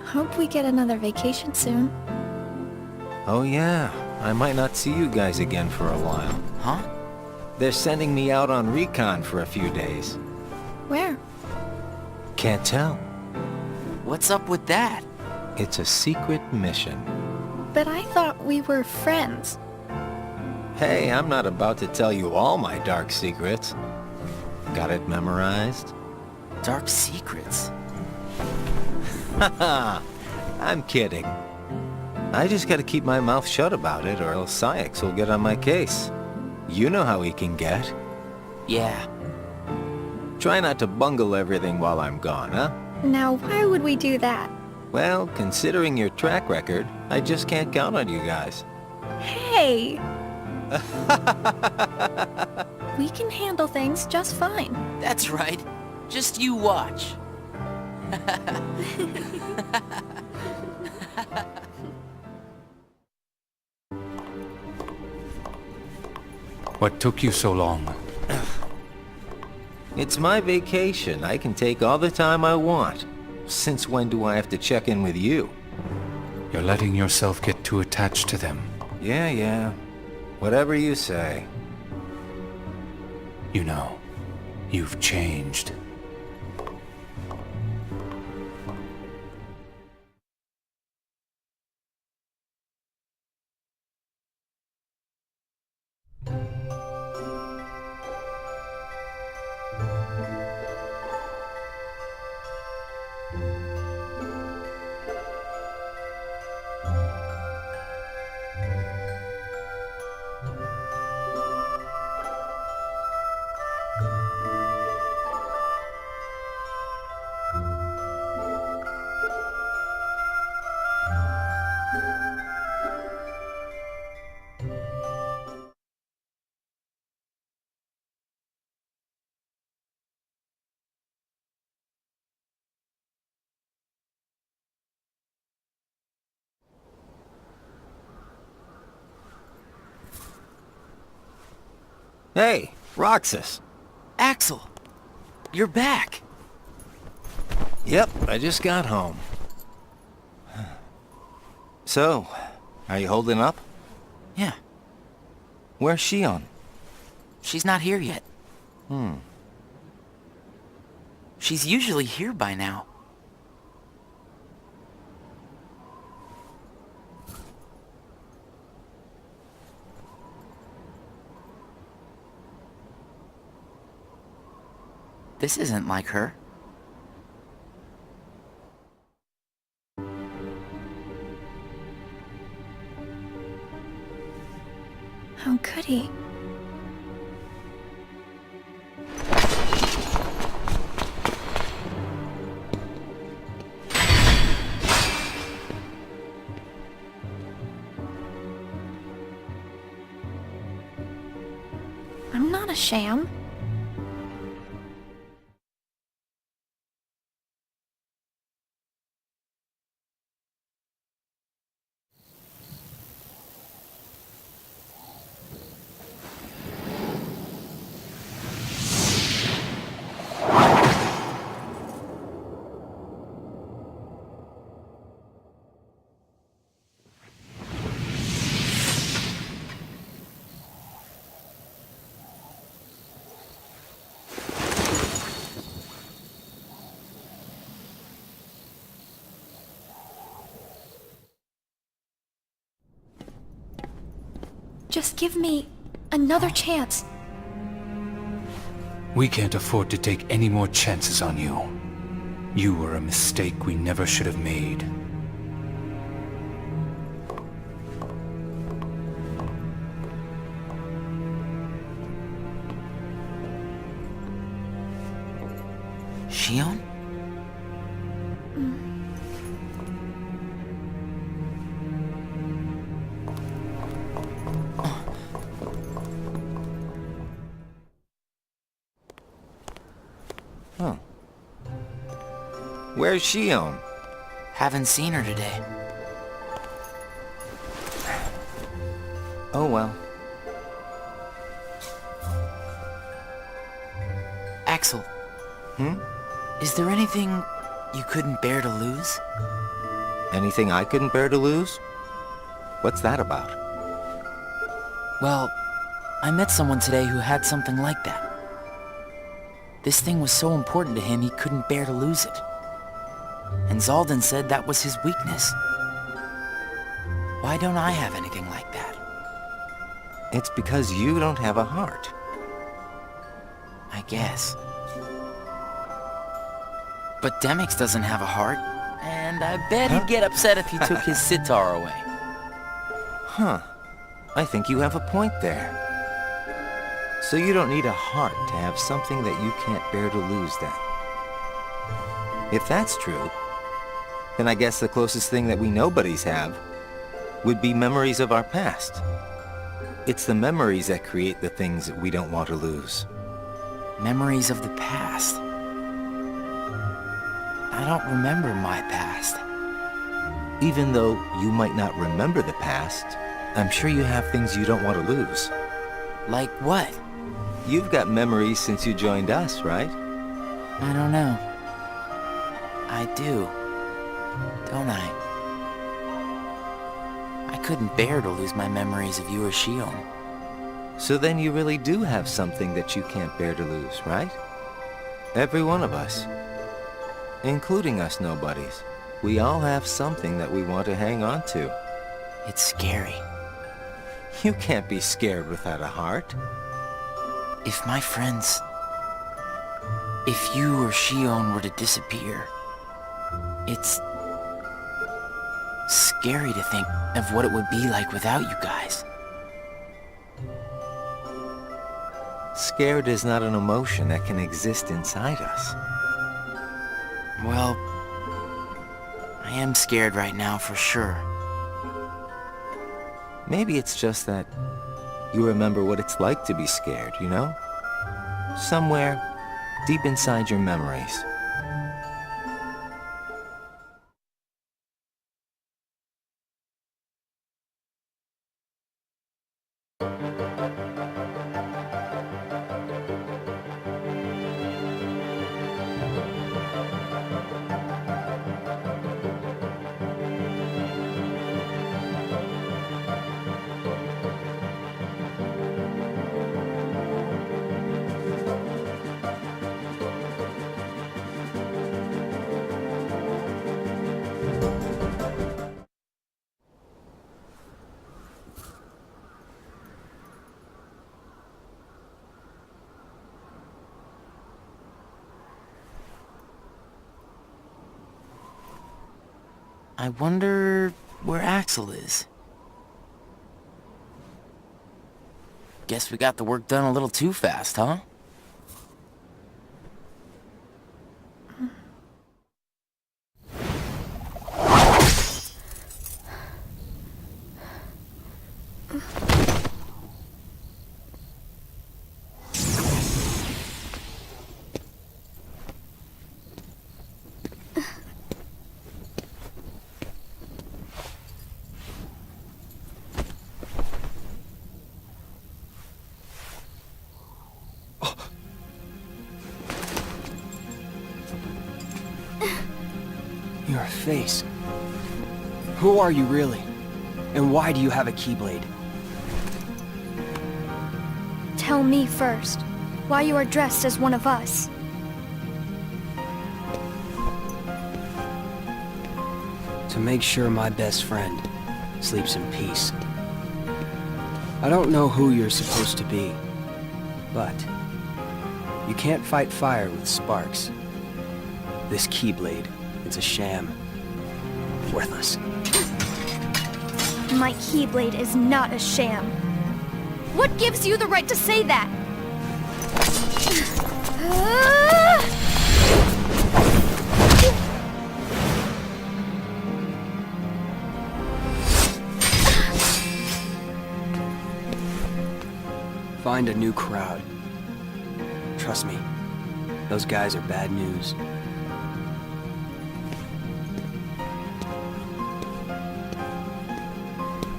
Hope we get another vacation soon.
Oh yeah, I might not see you guys again for a while.
Huh?
They're sending me out on recon for a few days.
Where?
Can't tell.
What's up with that?
It's a secret mission.
But I thought we were friends.
Hey, I'm not about to tell you all my dark secrets. Got it memorized?
Dark secrets.
Haha, I'm kidding. I just gotta keep my mouth shut about it or else Sykes will get on my case. You know how he can get.
Yeah.
Try not to bungle everything while I'm gone, huh?
Now, why would we do that?
Well, considering your track record, I just can't count on you guys.
Hey! We can handle things just fine.
That's right. Just you watch.
What took you so long?
It's my vacation. I can take all the time I want. Since when do I have to check in with you?
You're letting yourself get too attached to them.
Yeah. Whatever you say.
You know, you've changed.
Hey, Roxas.
Axel! You're back!
Yep, I just got home. So, are you holding up?
Yeah.
Where's Shion?
She's not here yet. She's usually here by now. This isn't like her.
How could he? I'm not a sham. Just give me another chance.
We can't afford to take any more chances on you. You were a mistake we never should have made.
Shion?
Oh. Where's Shion?
Haven't seen her today.
Oh well.
Axel.
Hmm?
Is there anything you couldn't bear to lose?
Anything I couldn't bear to lose? What's that about?
Well, I met someone today who had something like that. This thing was so important to him he couldn't bear to lose it. And Zaldan said that was his weakness. Why don't I have anything like that?
It's because you don't have a heart.
I guess. But Demix doesn't have a heart, and I bet he'd get upset if you took his sitar away.
Huh. I think you have a point there. So you don't need a heart to have something that you can't bear to lose then. If that's true, then I guess the closest thing that we nobodies have would be memories of our past. It's the memories that create the things that we don't want to lose.
Memories of the past. I don't remember my past.
Even though you might not remember the past, I'm sure you have things you don't want to lose.
Like what?
You've got memories since you joined us, right?
I don't know. I do. Don't I? I couldn't bear to lose my memories of you or Shion.
So then you really do have something that you can't bear to lose, right? Every one of us. Including us nobodies. We all have something that we want to hang on to.
It's scary.
You can't be scared without a heart.
If my friends... If you or Shion were to disappear... It's... scary to think of what it would be like without you guys.
Scared is not an emotion that can exist inside us.
Well... I am scared right now for sure.
Maybe it's just that you remember what it's like to be scared, you know? Somewhere deep inside your memories.
I wonder where Axel is. Guess we got the work done a little too fast, huh?
Your face. Who are you really? And why do you have a Keyblade?
Tell me first, why you are dressed as one of us.
To make sure my best friend sleeps in peace. I don't know who you're supposed to be, but you can't fight fire with sparks. This Keyblade, it's a sham. Worthless.
My Keyblade is not a sham. What gives you the right to say that?
find a new crowd. Trust me, those guys are bad news.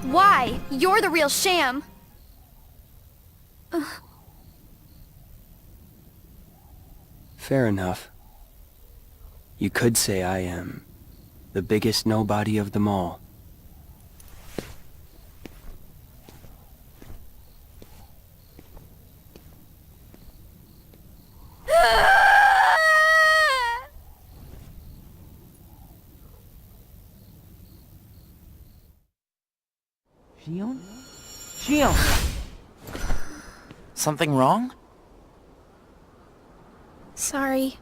Why? You're the real sham!
Fair enough. You could say I am the biggest nobody of them all.
Shion? Shion! Something wrong?
Sorry.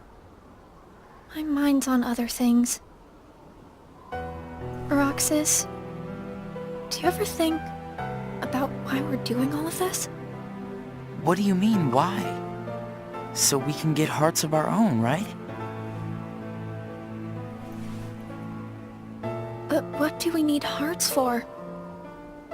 My mind's on other things. Roxas, do you ever think about why we're doing all of this?
What do you mean, why? So we can get hearts of our own, right?
But what do we need hearts for?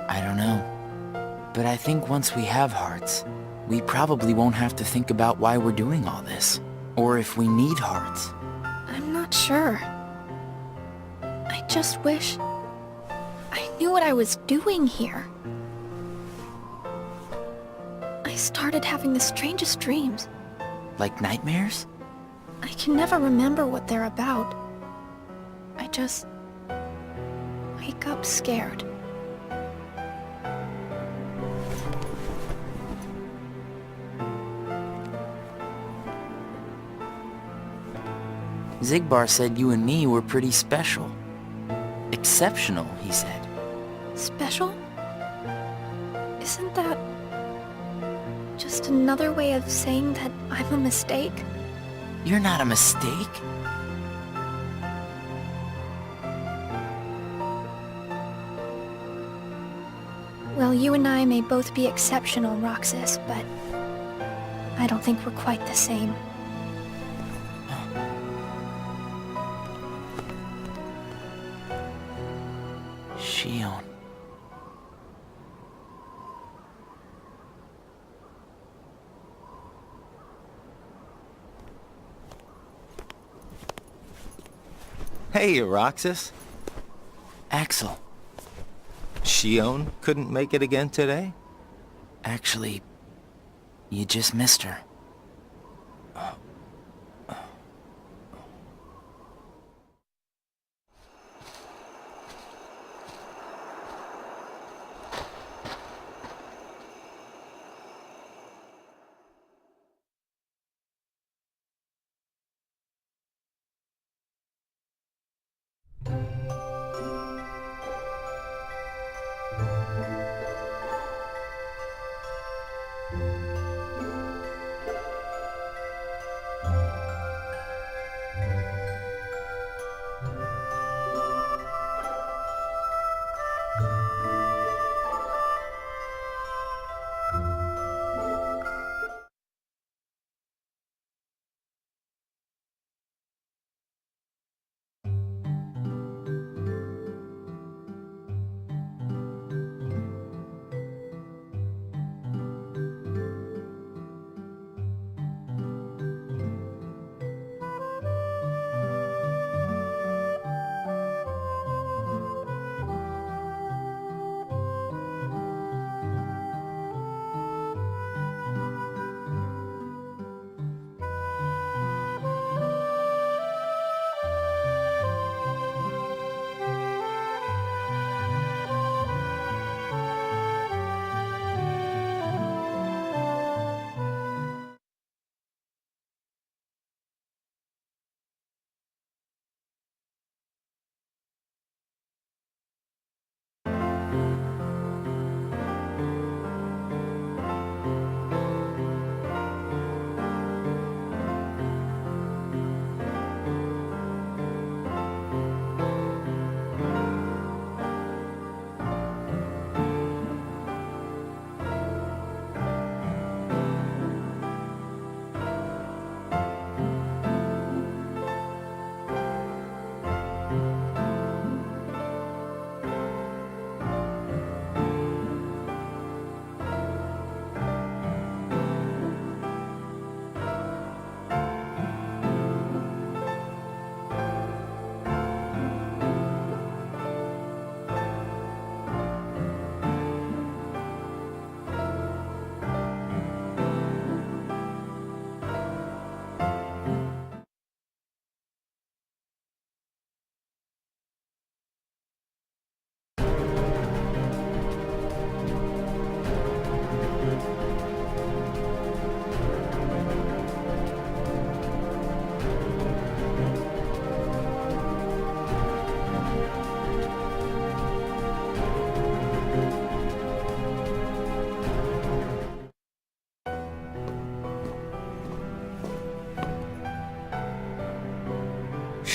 I don't know. But I think once we have hearts, we probably won't have to think about why we're doing all this. Or if we need hearts.
I'm not sure. I just wish I knew what I was doing here. I started having the strangest dreams.
Like nightmares?
I can never remember what they're about. I just wake up scared.
Zigbar said you and me were pretty special. Exceptional, he said.
Special? Isn't that just another way of saying that I'm a mistake?
You're not a mistake.
Well, you and I may both be exceptional, Roxas, but I don't think we're quite the same.
Shion.
Hey, Roxas.
Axel.
Shion couldn't make it again today?
Actually, you just missed her.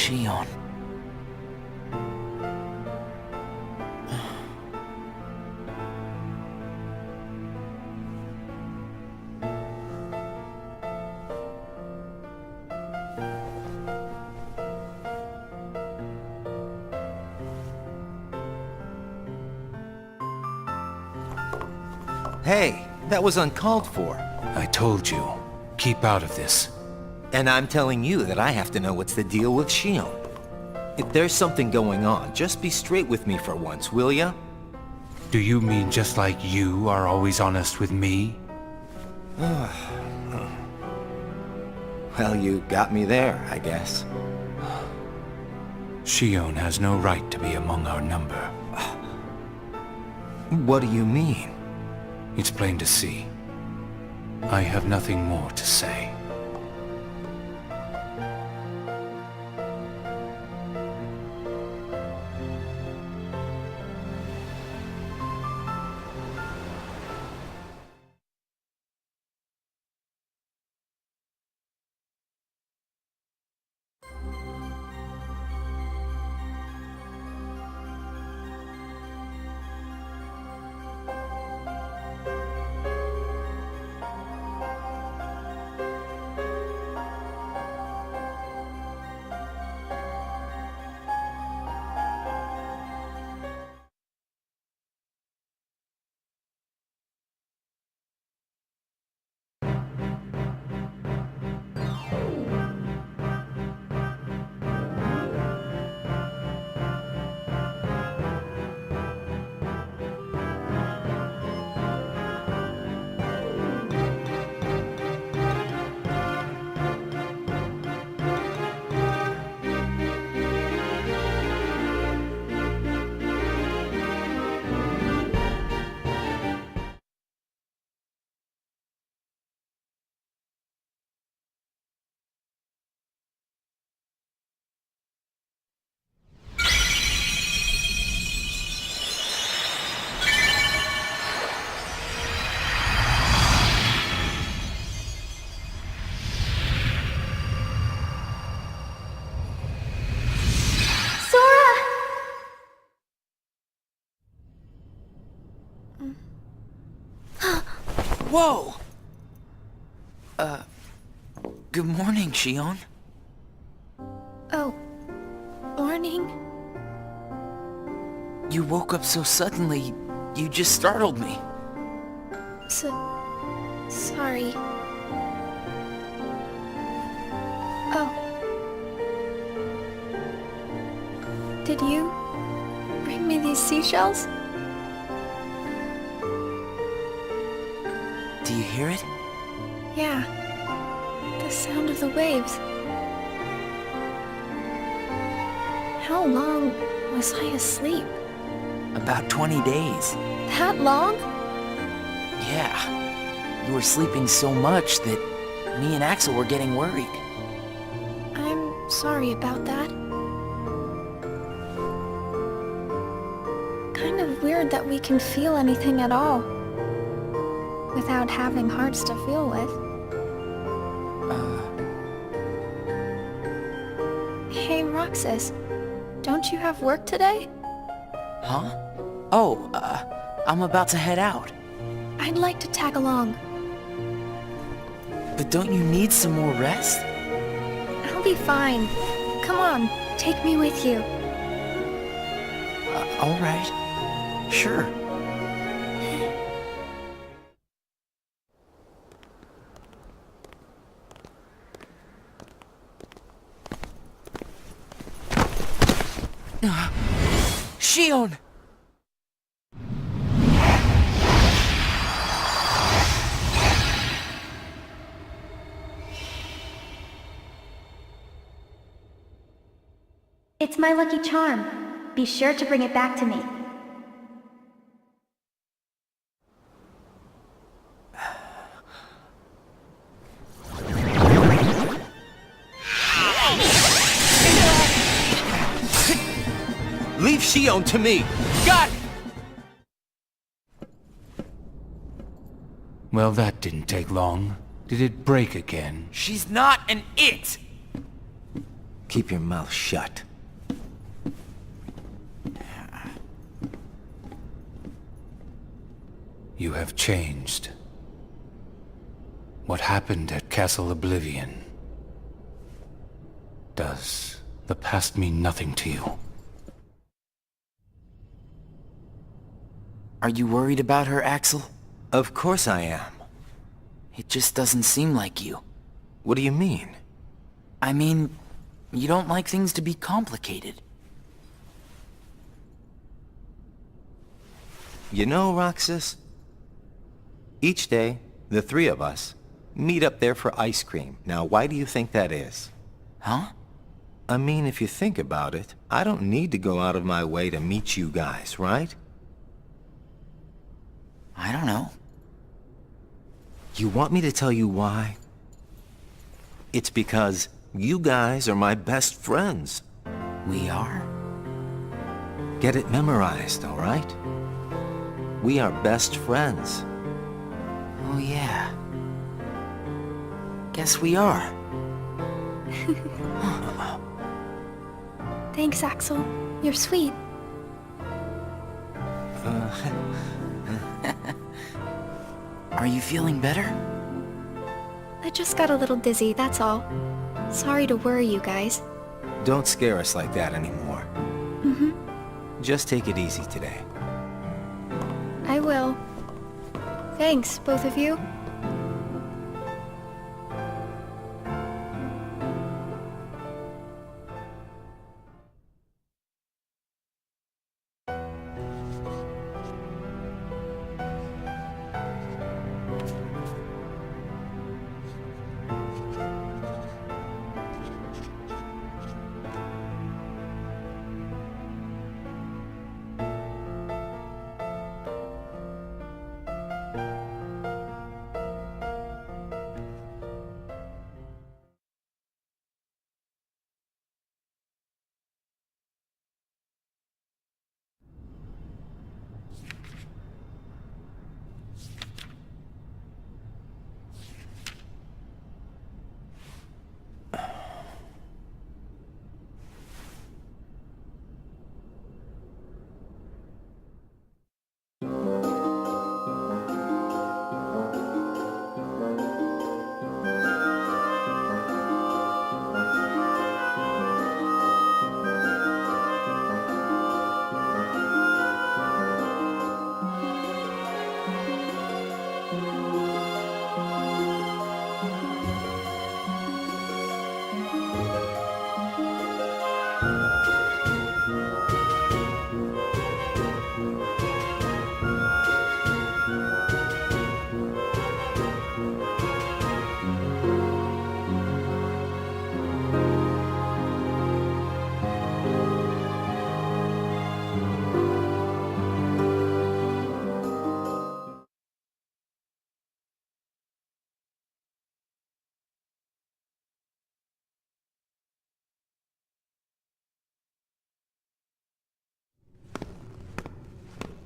Shion.
Hey, that was uncalled for.
I told you, keep out of this.
And I'm telling you that I have to know what's the deal with Shion. If there's something going on, just be straight with me for once, will ya?
Do you mean just like you are always honest with me?
Well, you got me there, I guess.
Shion has no right to be among our number.
What do you mean?
It's plain to see. I have nothing more to say.
Whoa! Good morning, Shion.
Oh, morning?
You woke up so suddenly, you just startled me.
Sorry. Oh. Did you bring me these seashells?
Do you hear it?
Yeah. The sound of the waves. How long was I asleep?
About 20 days.
That long?
Yeah. You were sleeping so much that me and Axel were getting worried.
I'm sorry about that. Kind of weird that we can feel anything at all without having hearts to feel with. Hey, Roxas, don't you have work today?
Huh? Oh, I'm about to head out.
I'd like to tag along.
But don't you need some more rest?
I'll be fine. Come on, take me with you.
All right. Sure. Shion!
It's my lucky charm. Be sure to bring it back to me.
Leave Shion to me! Got it!
Well, that didn't take long. Did it break again?
She's not an it!
Keep your mouth shut.
You have changed. What happened at Castle Oblivion? Does the past mean nothing to you?
Are you worried about her, Axel?
Of course I am.
It just doesn't seem like you.
What do you mean?
I mean, you don't like things to be complicated.
You know, Roxas, each day, the three of us meet up there for ice cream. Now, why do you think that is?
Huh?
I mean, if you think about it, I don't need to go out of my way to meet you guys, right?
I don't know.
You want me to tell you why? It's because you guys are my best friends.
We are?
Get it memorized, all right? We are best friends.
Oh yeah. Guess we are.
Thanks, Axel. You're sweet.
Are you feeling better?
I just got a little dizzy, that's all. Sorry to worry you guys.
Don't scare us like that anymore.
Mm-hmm.
Just take it easy today.
I will. Thanks, both of you.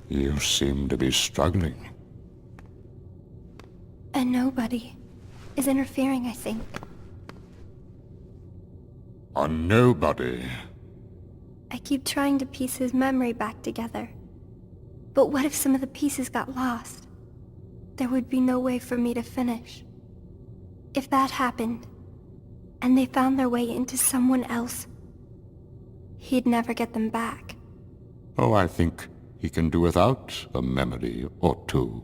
You seem to be struggling.
And nobody is interfering, I think.
A nobody.
I keep trying to piece his memory back together. But what if some of the pieces got lost? There would be no way for me to finish. If that happened, and they found their way into someone else, he'd never get them back.
Oh, I think he can do without a memory or two.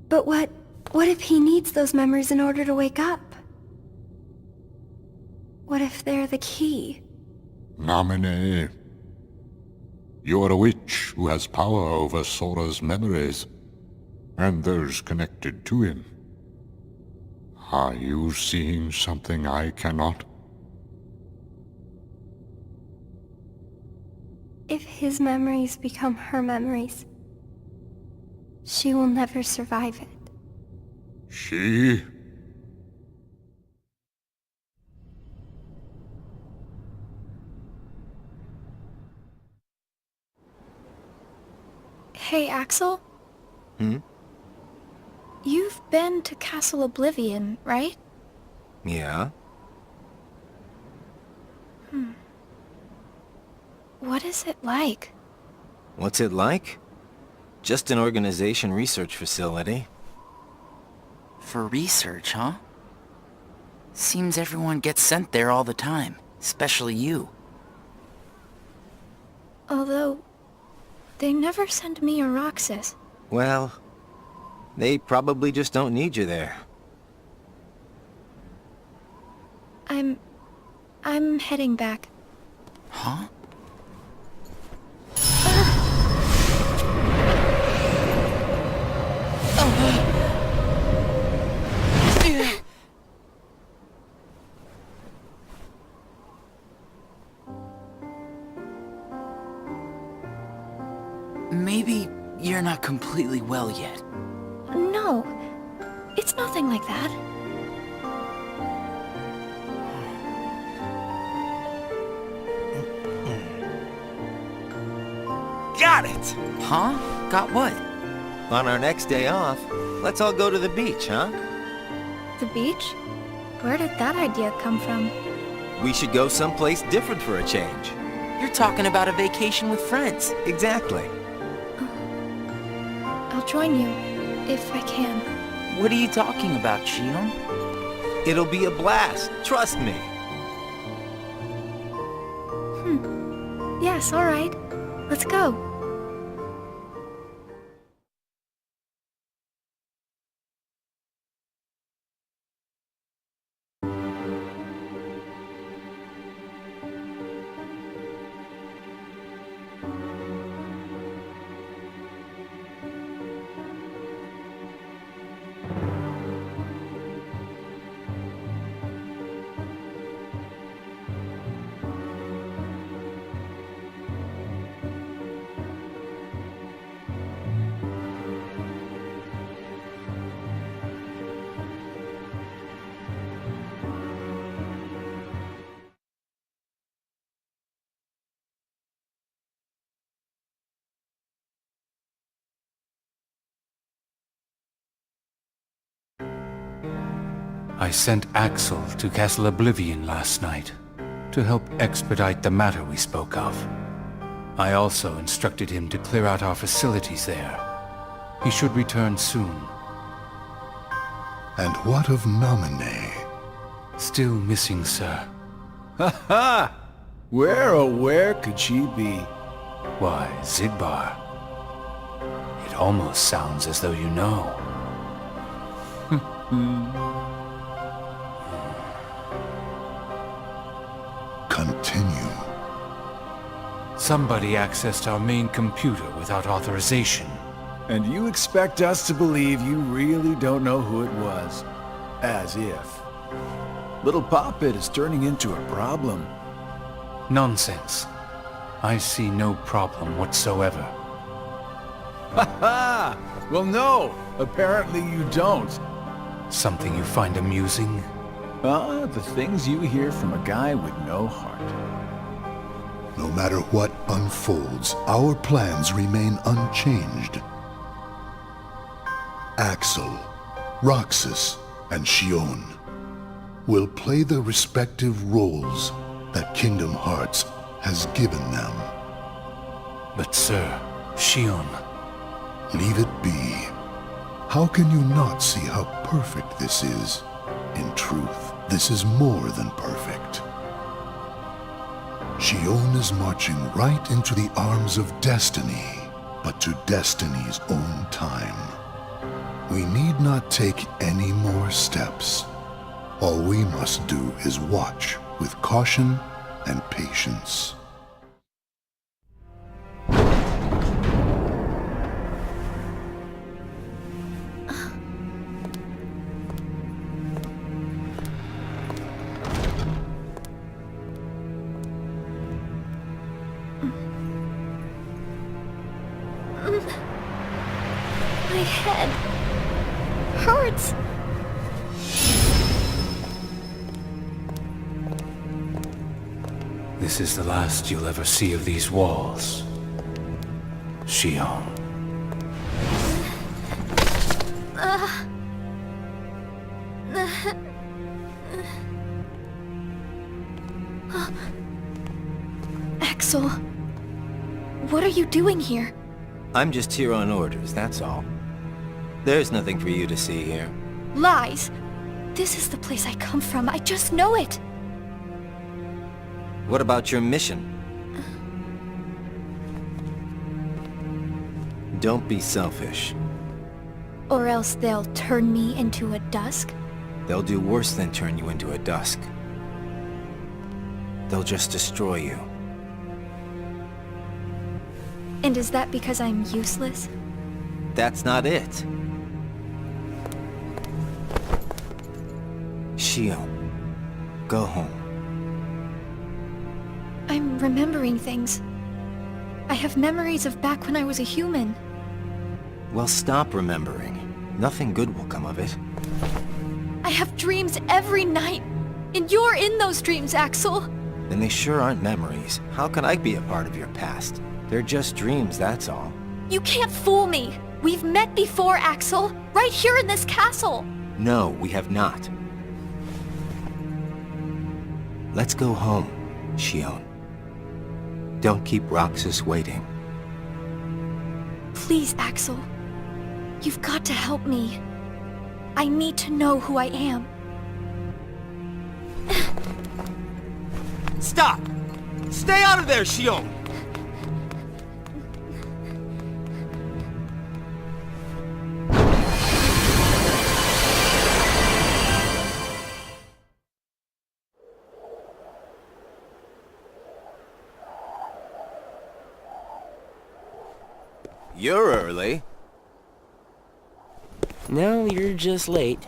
But what if he needs those memories in order to wake up? What if they're the key?
Namine. You are a witch who has power over Sora's memories, and those connected to him. Are you seeing something I cannot?
If his memories become her memories, she will never survive it.
She?
Hey, Axel?
Hmm?
You've been to Castle Oblivion, right?
Yeah?
What is it like?
What's it like? Just an organization research facility.
For research, huh? Seems everyone gets sent there all the time, especially you.
Although, they never send me or Roxas.
Well, they probably just don't need you there.
I'm heading back.
Huh? Maybe you're not completely well yet.
No, it's nothing like that.
Got it!
Huh? Got what?
On our next day off, let's all go to the beach, huh?
The beach? Where did that idea come from?
We should go someplace different for a change.
You're talking about a vacation with friends.
Exactly.
I'll join you, if I can.
What are you talking about, Shion?
It'll be a blast, trust me.
Yes, alright. Let's go.
I sent Axel to Castle Oblivion last night to help expedite the matter we spoke of. I also instructed him to clear out our facilities there. He should return soon.
And what of Naminé?
Still missing, sir.
Ha ha! Where, oh where could she be?
Why, Zidbar. It almost sounds as though you know.
Continue.
Somebody accessed our main computer without authorization.
And you expect us to believe you really don't know who it was? As if. Little Poppet is turning into a problem.
Nonsense. I see no problem whatsoever.
Ha ha! Well, no! Apparently you don't.
Something you find amusing?
The things you hear from a guy with no heart.
No matter what unfolds, our plans remain unchanged. Axel, Roxas, and Shion will play the respective roles that Kingdom Hearts has given them.
But sir, Shion...
Leave it be. How can you not see how perfect this is? In truth, this is more than perfect. Shion is marching right into the arms of destiny, but to destiny's own time. We need not take any more steps. All we must do is watch with caution and patience.
My head hurts.
This is the last you'll ever see of these walls. Shion.
Axel, What are you doing here?
I'm just here on orders, that's all. There's nothing for you to see here.
Lies! This is the place I come from. I just know it!
What about your mission? Don't be selfish.
Or else they'll turn me into a dusk?
They'll do worse than turn you into a dusk. They'll just destroy you.
And is that because I'm useless?
That's not it. Shio, go home.
I'm remembering things. I have memories of back when I was a human.
Well, stop remembering. Nothing good will come of it.
I have dreams every night. And you're in those dreams, Axel.
And they sure aren't memories. How can I be a part of your past? They're just dreams, that's all.
You can't fool me. We've met before, Axel. Right here in this castle.
No, we have not. Let's go home, Shion. Don't keep Roxas waiting.
Please, Axel. You've got to help me. I need to know who I am.
Stop! Stay out of there, Shion! You're early.
No, you're just late.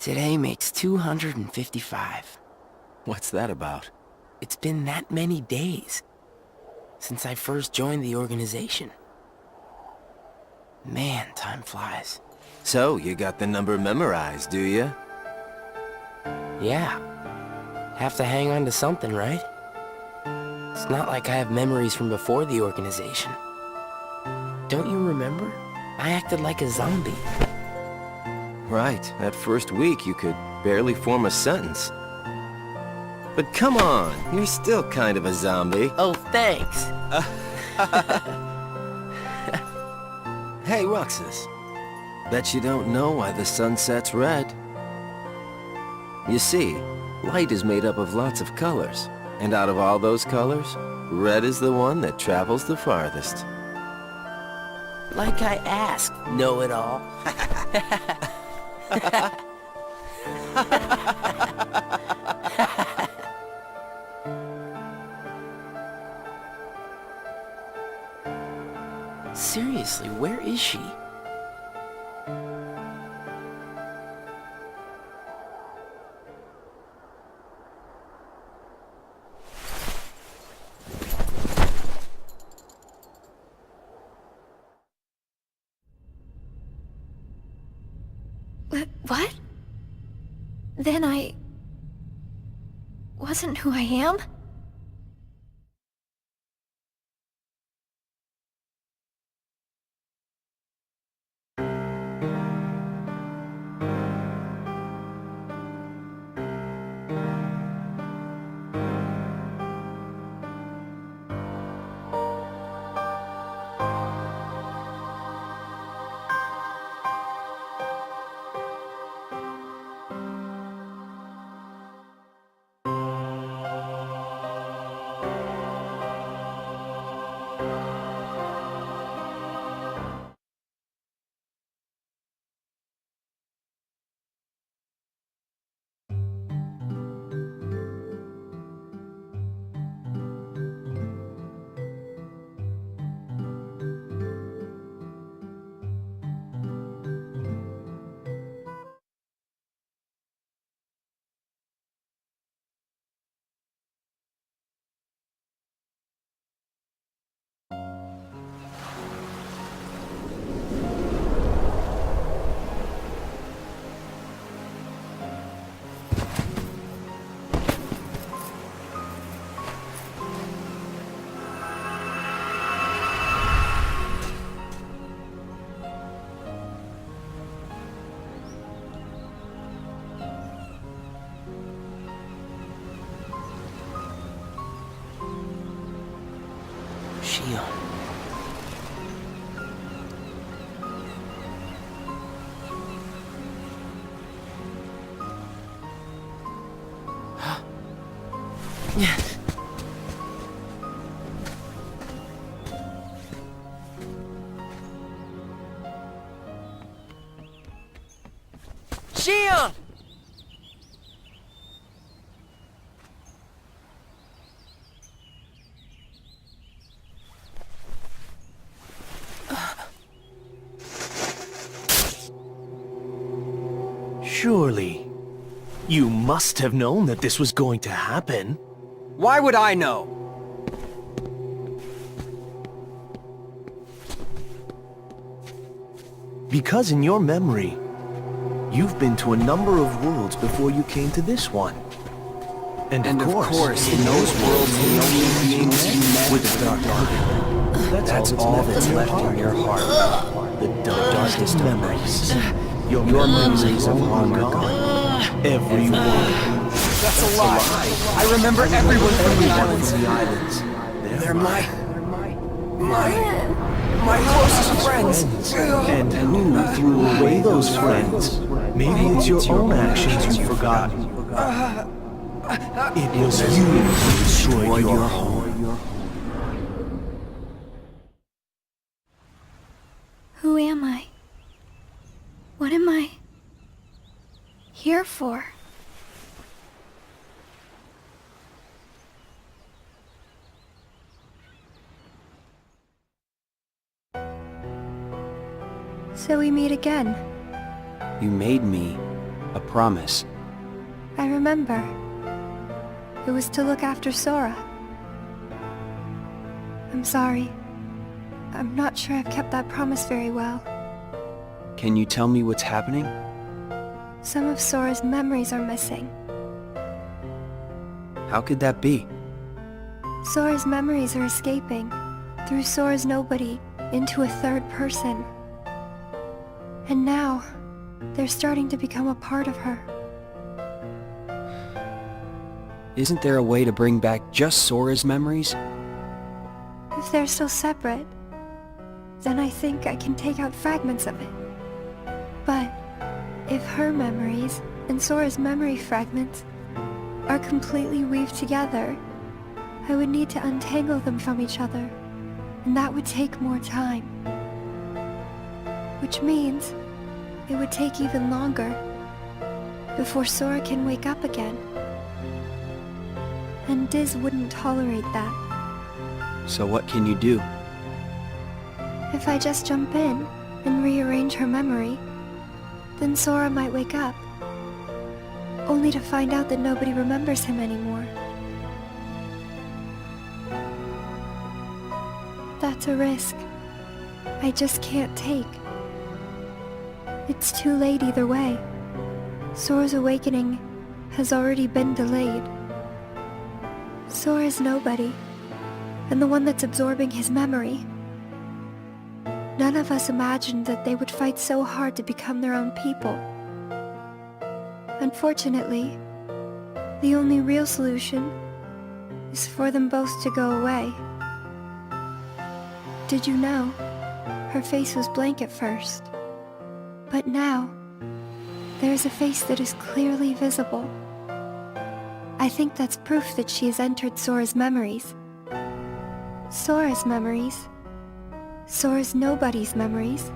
Today makes 255.
What's that about?
It's been that many days since I first joined the organization. Man, time flies.
So, you got the number memorized, do you?
Yeah. Have to hang on to something, right? It's not like I have memories from before the organization. Don't you remember? I acted like a zombie.
Right. That first week, you could barely form a sentence. But come on, you're still kind of a zombie.
Oh, thanks.
Hey, Roxas. Bet you don't know why the sun sets red. You see, light is made up of lots of colors. And out of all those colors, red is the one that travels the farthest.
Like I asked, know-it-all. Seriously, where is she?
What? Then I... wasn't who I am?
Shion.
Shion!
Surely, you must have known that this was going to happen.
Why would I know?
Because in your memory, you've been to a number of worlds before you came to this one. And of course,
in those worlds, the only beings you met
with the Dark Heart. That's all that's left in your heart. The darkest memories. Your memories of long gone. Everyone.
That's a lie. I remember everyone from the islands. They're my closest friends.
And who threw away those friends? Maybe it's your own actions you've forgotten. It was you who destroyed your home.
Who am I? What am I here for? So we meet again.
You made me a promise.
I remember. It was to look after Sora. I'm sorry. I'm not sure I've kept that promise very well.
Can you tell me what's happening?
Some of Sora's memories are missing.
How could that be?
Sora's memories are escaping through Sora's nobody into a third person. And now, they're starting to become a part of her.
Isn't there a way to bring back just Sora's memories?
If they're still separate, then I think I can take out fragments of it. But if her memories and Sora's memory fragments are completely weaved together, I would need to untangle them from each other, and that would take more time. Which means it would take even longer before Sora can wake up again. And Diz wouldn't tolerate that.
So what can you do?
If I just jump in and rearrange her memory, then Sora might wake up, only to find out that nobody remembers him anymore. That's a risk I just can't take. It's too late either way. Sora's awakening has already been delayed. Sora's nobody, and the one that's absorbing his memory. None of us imagined that they would fight so hard to become their own people. Unfortunately, the only real solution is for them both to go away. Did you know? Her face was blank at first. But now, there is a face that is clearly visible. I think that's proof that she has entered Sora's memories. Sora's memories. Sora's nobody's memories.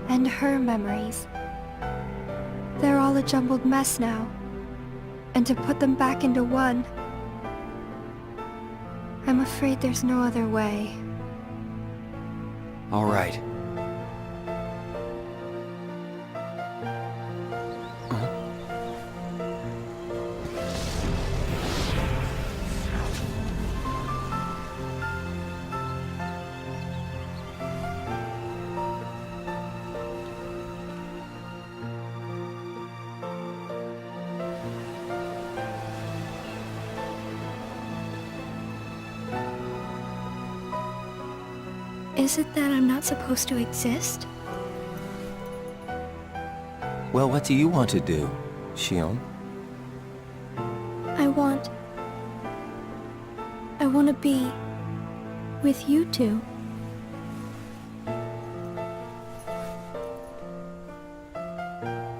And her memories. They're all a jumbled mess now. And to put them back into one, I'm afraid there's no other way.
All right.
Is it that I'm not supposed to exist?
Well, what do you want to do, Shion?
I want to be with you two.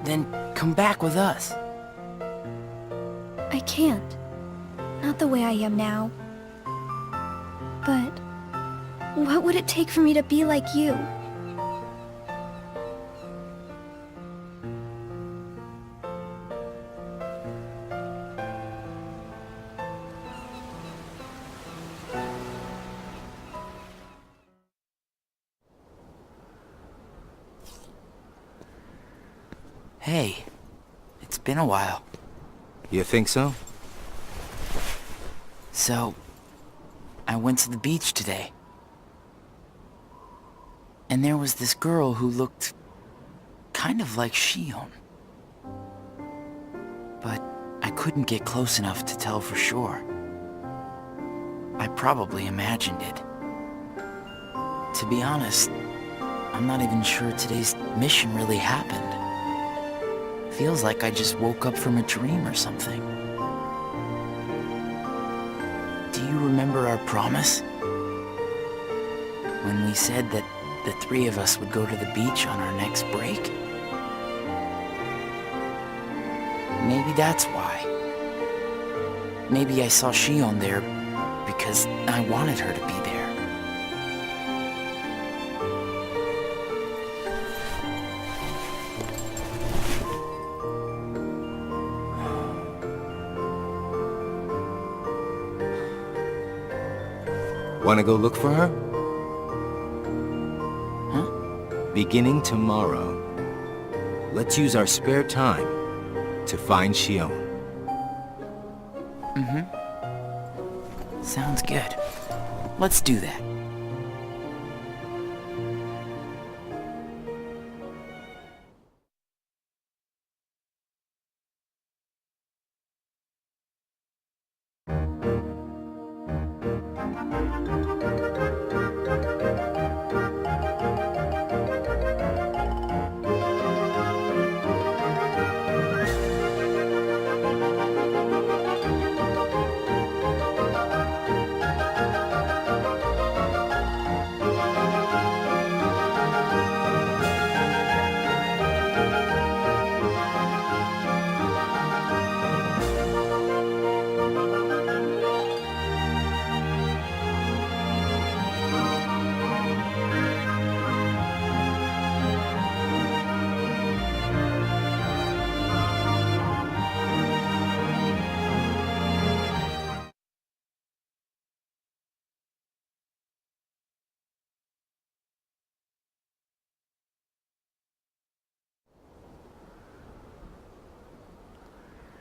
Then come back with us.
I can't. Not the way I am now. But what would it take for me to be like you?
Hey, it's been a while.
You think so?
So, I went to the beach today. And there was this girl who looked kind of like Shion. But I couldn't get close enough to tell for sure. I probably imagined it. To be honest, I'm not even sure today's mission really happened. Feels like I just woke up from a dream or something. Do you remember our promise? When we said that the three of us would go to the beach on our next break? Maybe that's why. Maybe I saw Shion there because I wanted her to be there.
Wanna go look for her?
Huh?
Beginning tomorrow, let's use our spare time to find Shion.
Sounds good. Let's do that.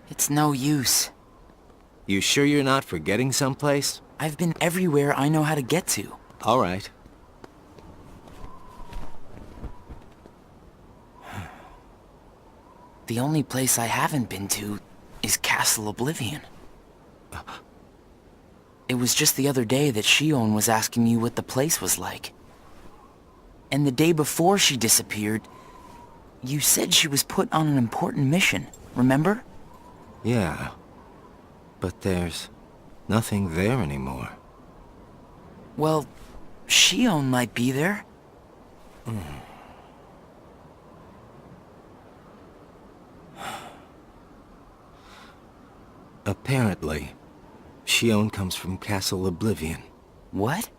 It's no use.
You sure you're not forgetting someplace?
I've been everywhere I know how to get to.
All right.
The only place I haven't been to is Castle Oblivion. It was just the other day that Shion was asking me what the place was like. And the day before she disappeared, you said she was put on an important mission, remember?
Yeah. But there's nothing there anymore.
Well, Shion might be there.
Apparently, Shion comes from Castle Oblivion.
What?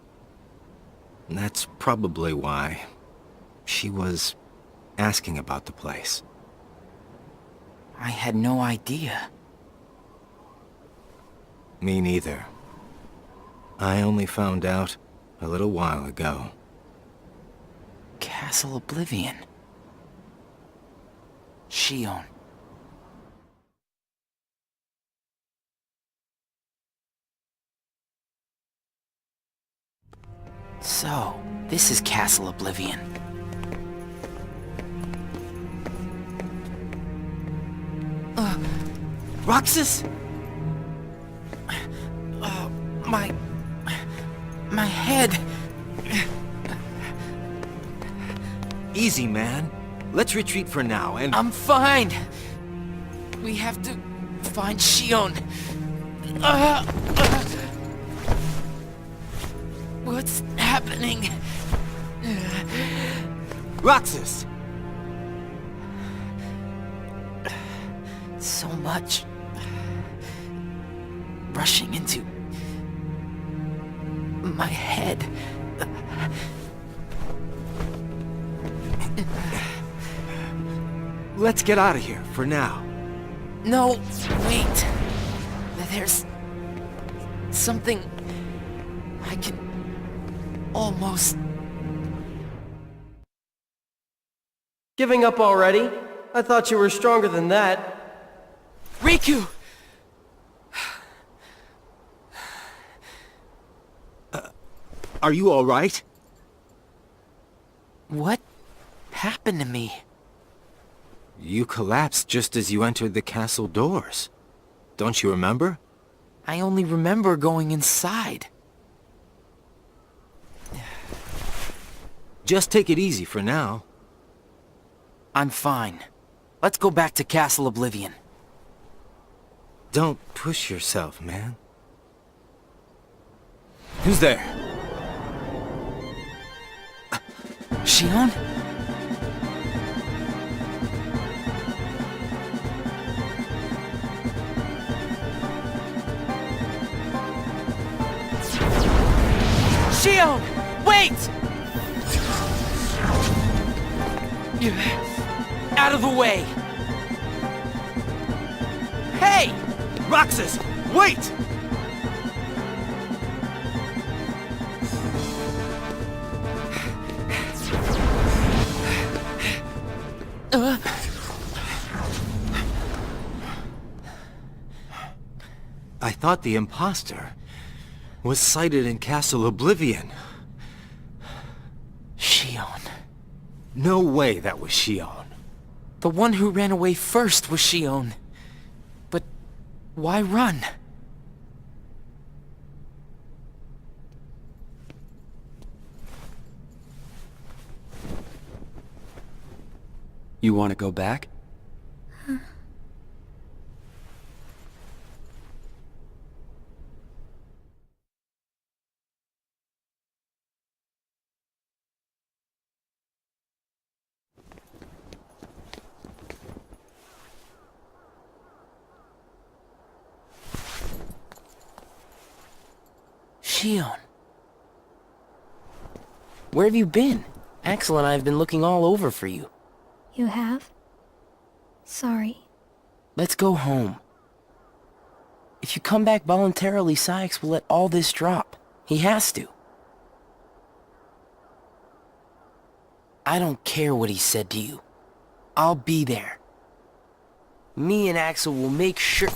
That's probably why she was asking about the place.
I had no idea.
Me neither. I only found out a little while ago.
Castle Oblivion. Shion. So, this is Castle Oblivion. Roxas? My head.
Easy, man. Let's retreat for now and...
I'm fine. We have to find What's happening?
Roxas!
So much rushing into my head.
Let's get out of here, for now.
No, wait. There's something I can almost...
Giving up already? I thought you were stronger than that.
Riku!
Are you alright?
What happened to me?
You collapsed just as you entered the castle doors. Don't you remember?
I only remember going inside.
Just take it easy for now.
I'm fine. Let's go back to Castle Oblivion.
Don't push yourself, man. Who's there?
Shion? Shion! Wait! Out of the way! Hey!
Roxas! Wait! I thought the imposter was sighted in Castle Oblivion.
Shion.
No way that was Shion.
The one who ran away first was Shion. But why run?
You want to go back?
Shion. Where have you been? Axel and I have been looking all over for you.
You have? Sorry.
Let's go home. If you come back voluntarily, Sykes will let all this drop. He has to. I don't care what he said to you. I'll be there. Me and Axel will make sure...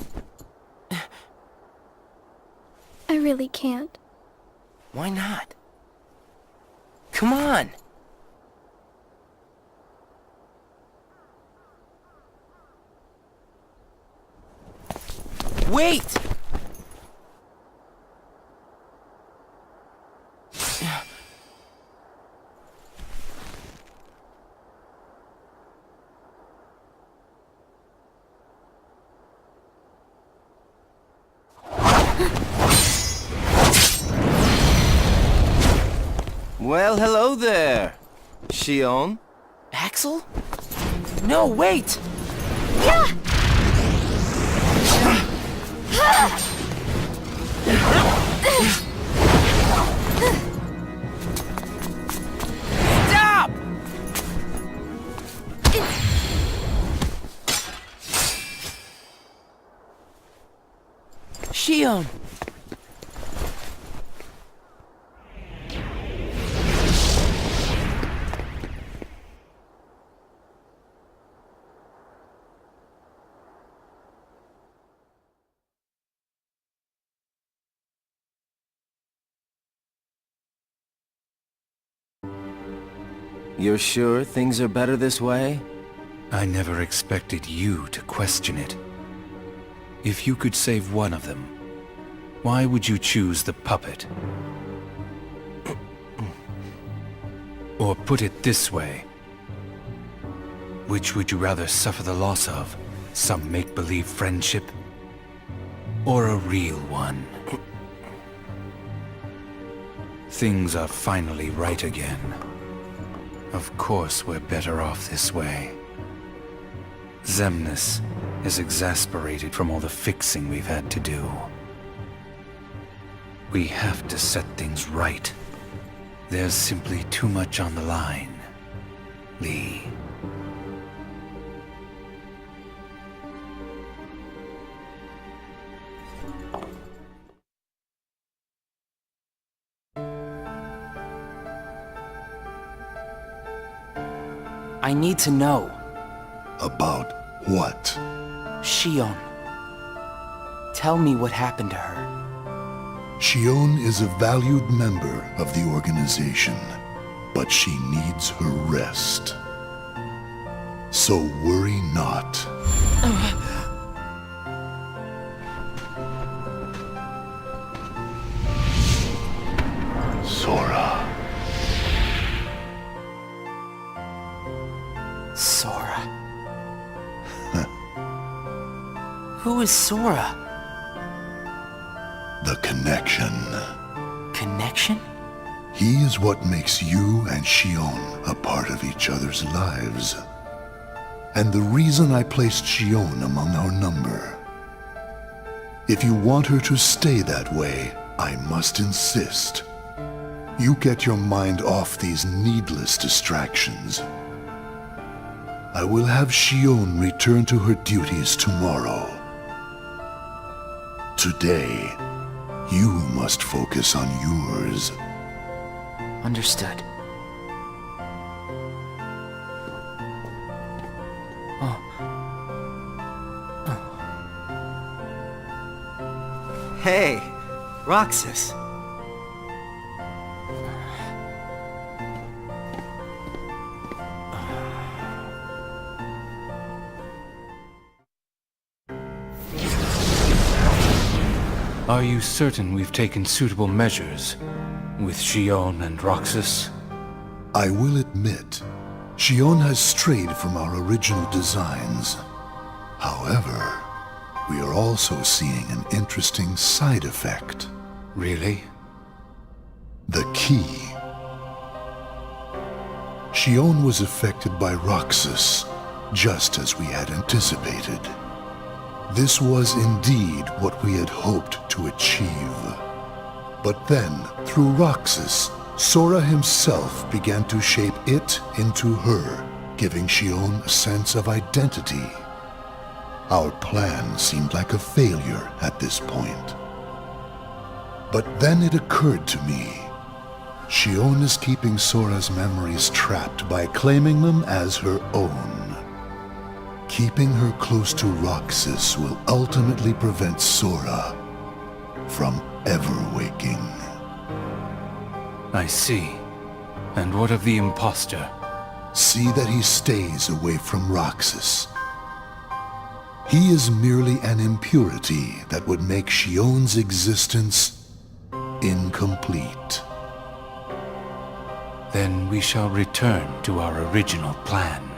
I really can't.
Why not? Come on! Wait!
Well, hello there, Shion.
Axel? No, wait! Stop! Shion!
You're sure things are better this way?
I never expected you to question it. If you could save one of them, why would you choose the puppet? Or put it this way, which would you rather suffer the loss of? Some make-believe friendship? Or a real one? things are finally right again. Of course we're better off this way. Xemnas is exasperated from all the fixing we've had to do. We have to set things right. There's simply too much on the line, Lee.
I need to know.
About what?
Shion. Tell me what happened to her.
Shion is a valued member of the organization, but she needs her rest. So worry not. Sora.
Sora. Who is Sora?
The connection.
Connection?
He is what makes you and Shion a part of each other's lives. And the reason I placed Shion among our number. If you want her to stay that way, I must insist. You get your mind off these needless distractions. I will have Shion return to her duties tomorrow. Today, you must focus on yours.
Understood.
Hey, Roxas.
Are you certain we've taken suitable measures with Shion and Roxas?
I will admit, Shion has strayed from our original designs. However, we are also seeing an interesting side effect.
Really?
The key. Shion was affected by Roxas, just as we had anticipated. This was indeed what we had hoped to achieve. But then, through Roxas, Sora himself began to shape it into her, giving Shion a sense of identity. Our plan seemed like a failure at this point. But then it occurred to me. Shion is keeping Sora's memories trapped by claiming them as her own. Keeping her close to Roxas will ultimately prevent Sora from ever waking.
I see. And what of the imposter?
See that he stays away from Roxas. He is merely an impurity that would make Shion's existence incomplete.
Then we shall return to our original plan.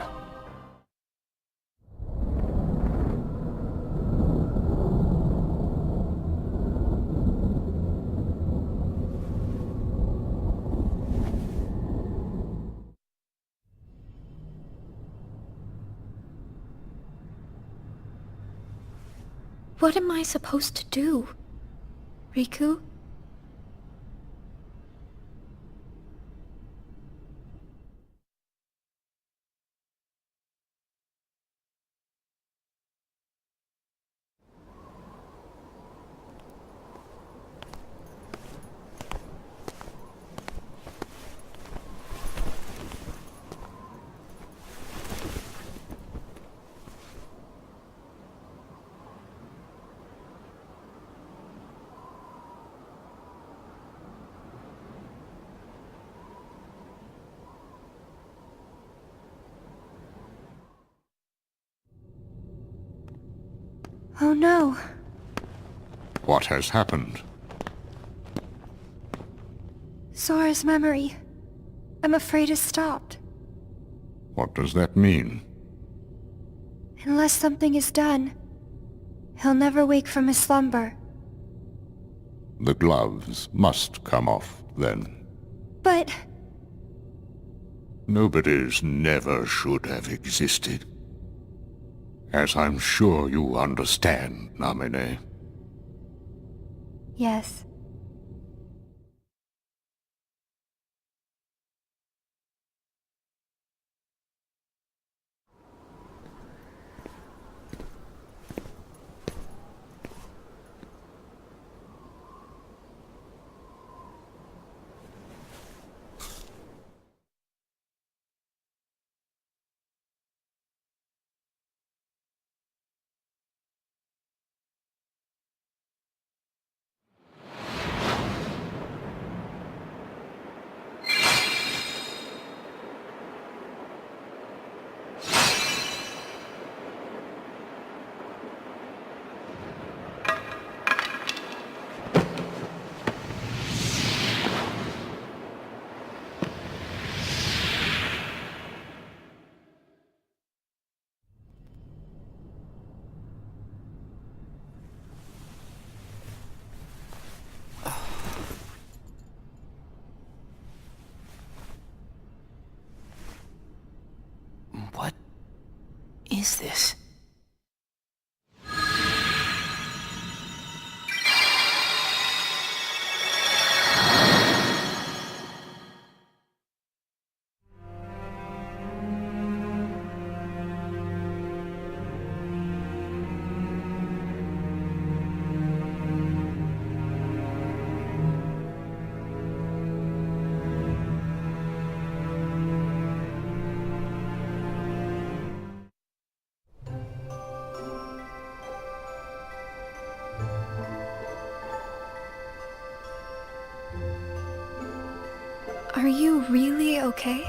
What am I supposed to do? Riku?
Oh no.
What has happened?
Sora's memory. I'm afraid it's stopped.
What does that mean?
Unless something is done, he'll never wake from his slumber.
The gloves must come off, then.
But...
Nobody's never should have existed. As I'm sure you understand, Namine.
Yes.
What is this?
Are you really okay?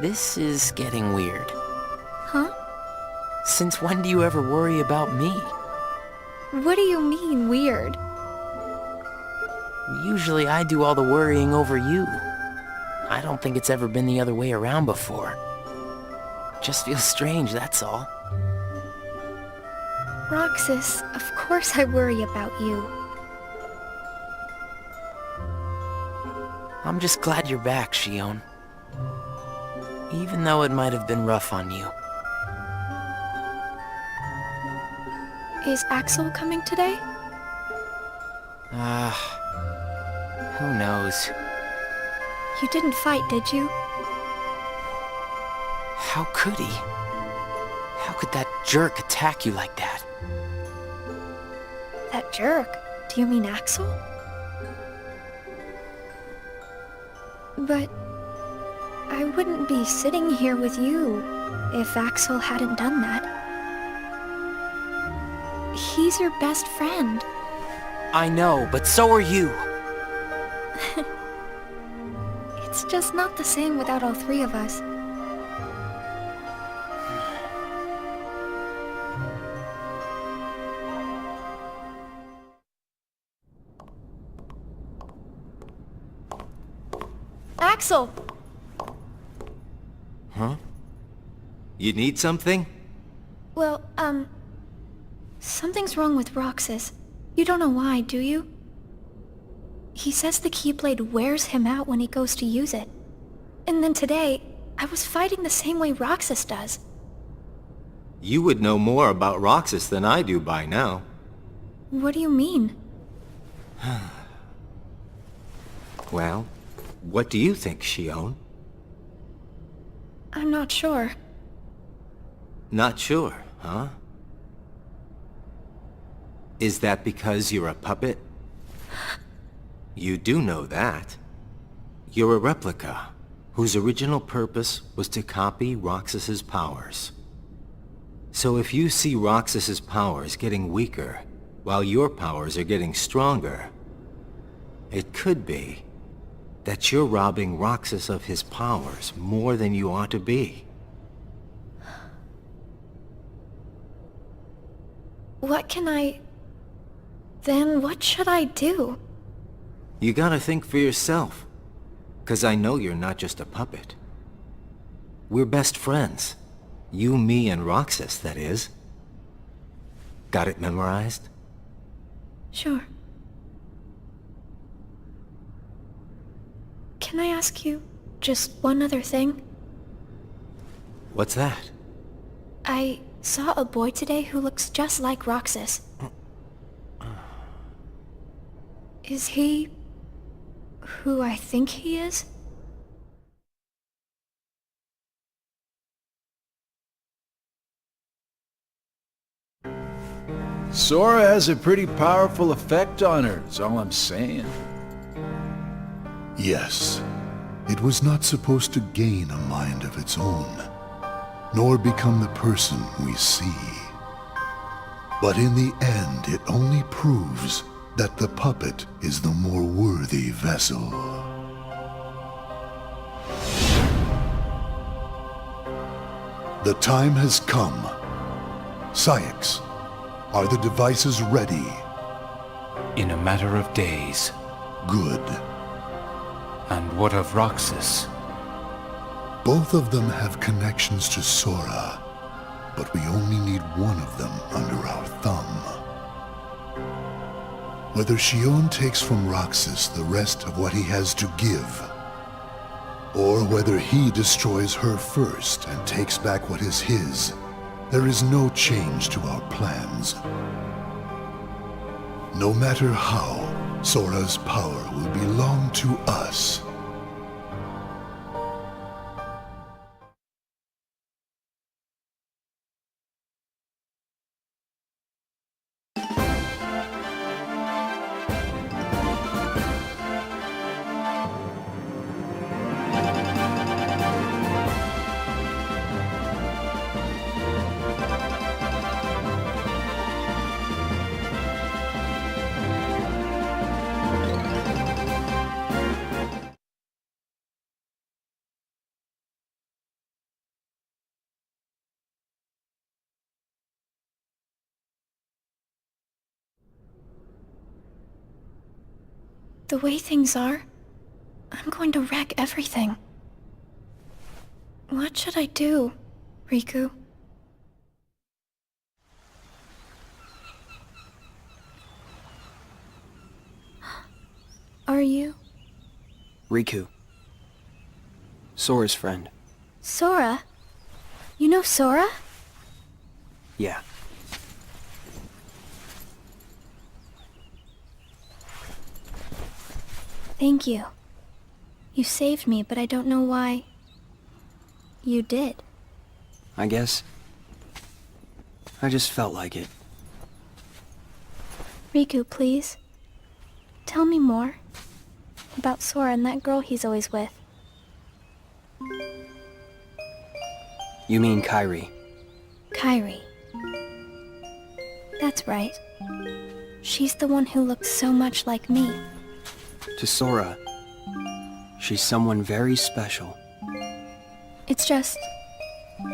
This is getting weird.
Huh?
Since when do you ever worry about me?
What do you mean, weird?
Usually I do all the worrying over you. I don't think it's ever been the other way around before. Just feels strange, that's all.
Roxas, of course I worry about you.
I'm just glad you're back, Shion. Even though it might have been rough on you.
Is Axel coming today?
Who knows?
You didn't fight, did you?
How could he? How could that jerk attack you like that?
That jerk? Do you mean Axel? But I wouldn't be sitting here with you if Axel hadn't done that. He's your best friend.
I know, but so are you.
It's just not the same without all three of us. Axel!
Huh? You need something?
Well, something's wrong with Roxas. You don't know why, do you? He says the Keyblade wears him out when he goes to use it. And then today, I was fighting the same way Roxas does.
You would know more about Roxas than I do by now.
What do you mean?
Well, what do you think, Shion?
I'm not sure.
Not sure, huh? Is that because you're a puppet? You do know that. You're a replica, whose original purpose was to copy Roxas's powers. So if you see Roxas's powers getting weaker, while your powers are getting stronger, it could be that you're robbing Roxas of his powers more than you ought to be.
What can I... Then what should I do?
You gotta think for yourself, 'cause I know you're not just a puppet. We're best friends. You, me, and Roxas, that is. Got it memorized?
Sure. Can I ask you just one other thing?
What's that?
I saw a boy today who looks just like Roxas. Is he who I think he is?
Sora has a pretty powerful effect on her, is all I'm saying.
Yes, it was not supposed to gain a mind of its own, nor become the person we see. But in the end, it only proves that the puppet is the more worthy vessel. The time has come. Syx, are the devices ready?
In a matter of days.
Good.
And what of Roxas?
Both of them have connections to Sora, but we only need one of them under our thumb. Whether Xion takes from Roxas the rest of what he has to give, or whether he destroys her first and takes back what is his, there is no change to our plans. No matter how, Sora's power will belong to us.
The way things are, I'm going to wreck everything. What should I do, Riku? Are you?
Riku. Sora's friend.
Sora? You know Sora?
Yeah.
Thank you. You saved me, but I don't know why you did.
I guess I just felt like it.
Riku, please. Tell me more about Sora and that girl he's always with.
You mean Kairi?
Kairi. That's right. She's the one who looks so much like me.
To Sora, she's someone very special.
It's just,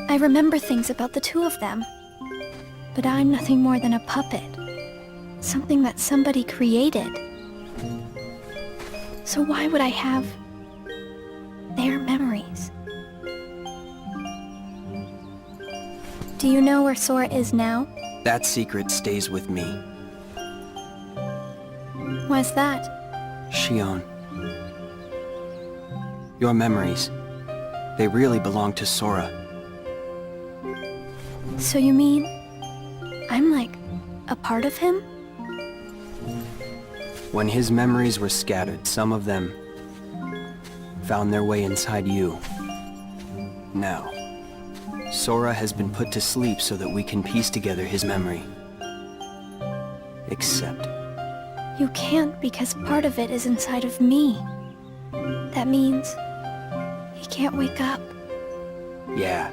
I remember things about the two of them. But I'm nothing more than a puppet. Something that somebody created. So why would I have their memories? Do you know where Sora is now?
That secret stays with me.
Why's that?
Xion. Your memories, they really belong to Sora.
So you mean, I'm like, a part of him?
When his memories were scattered, some of them found their way inside you. Now, Sora has been put to sleep so that we can piece together his memory. Except...
You can't because part of it is inside of me. That means he can't wake up.
Yeah.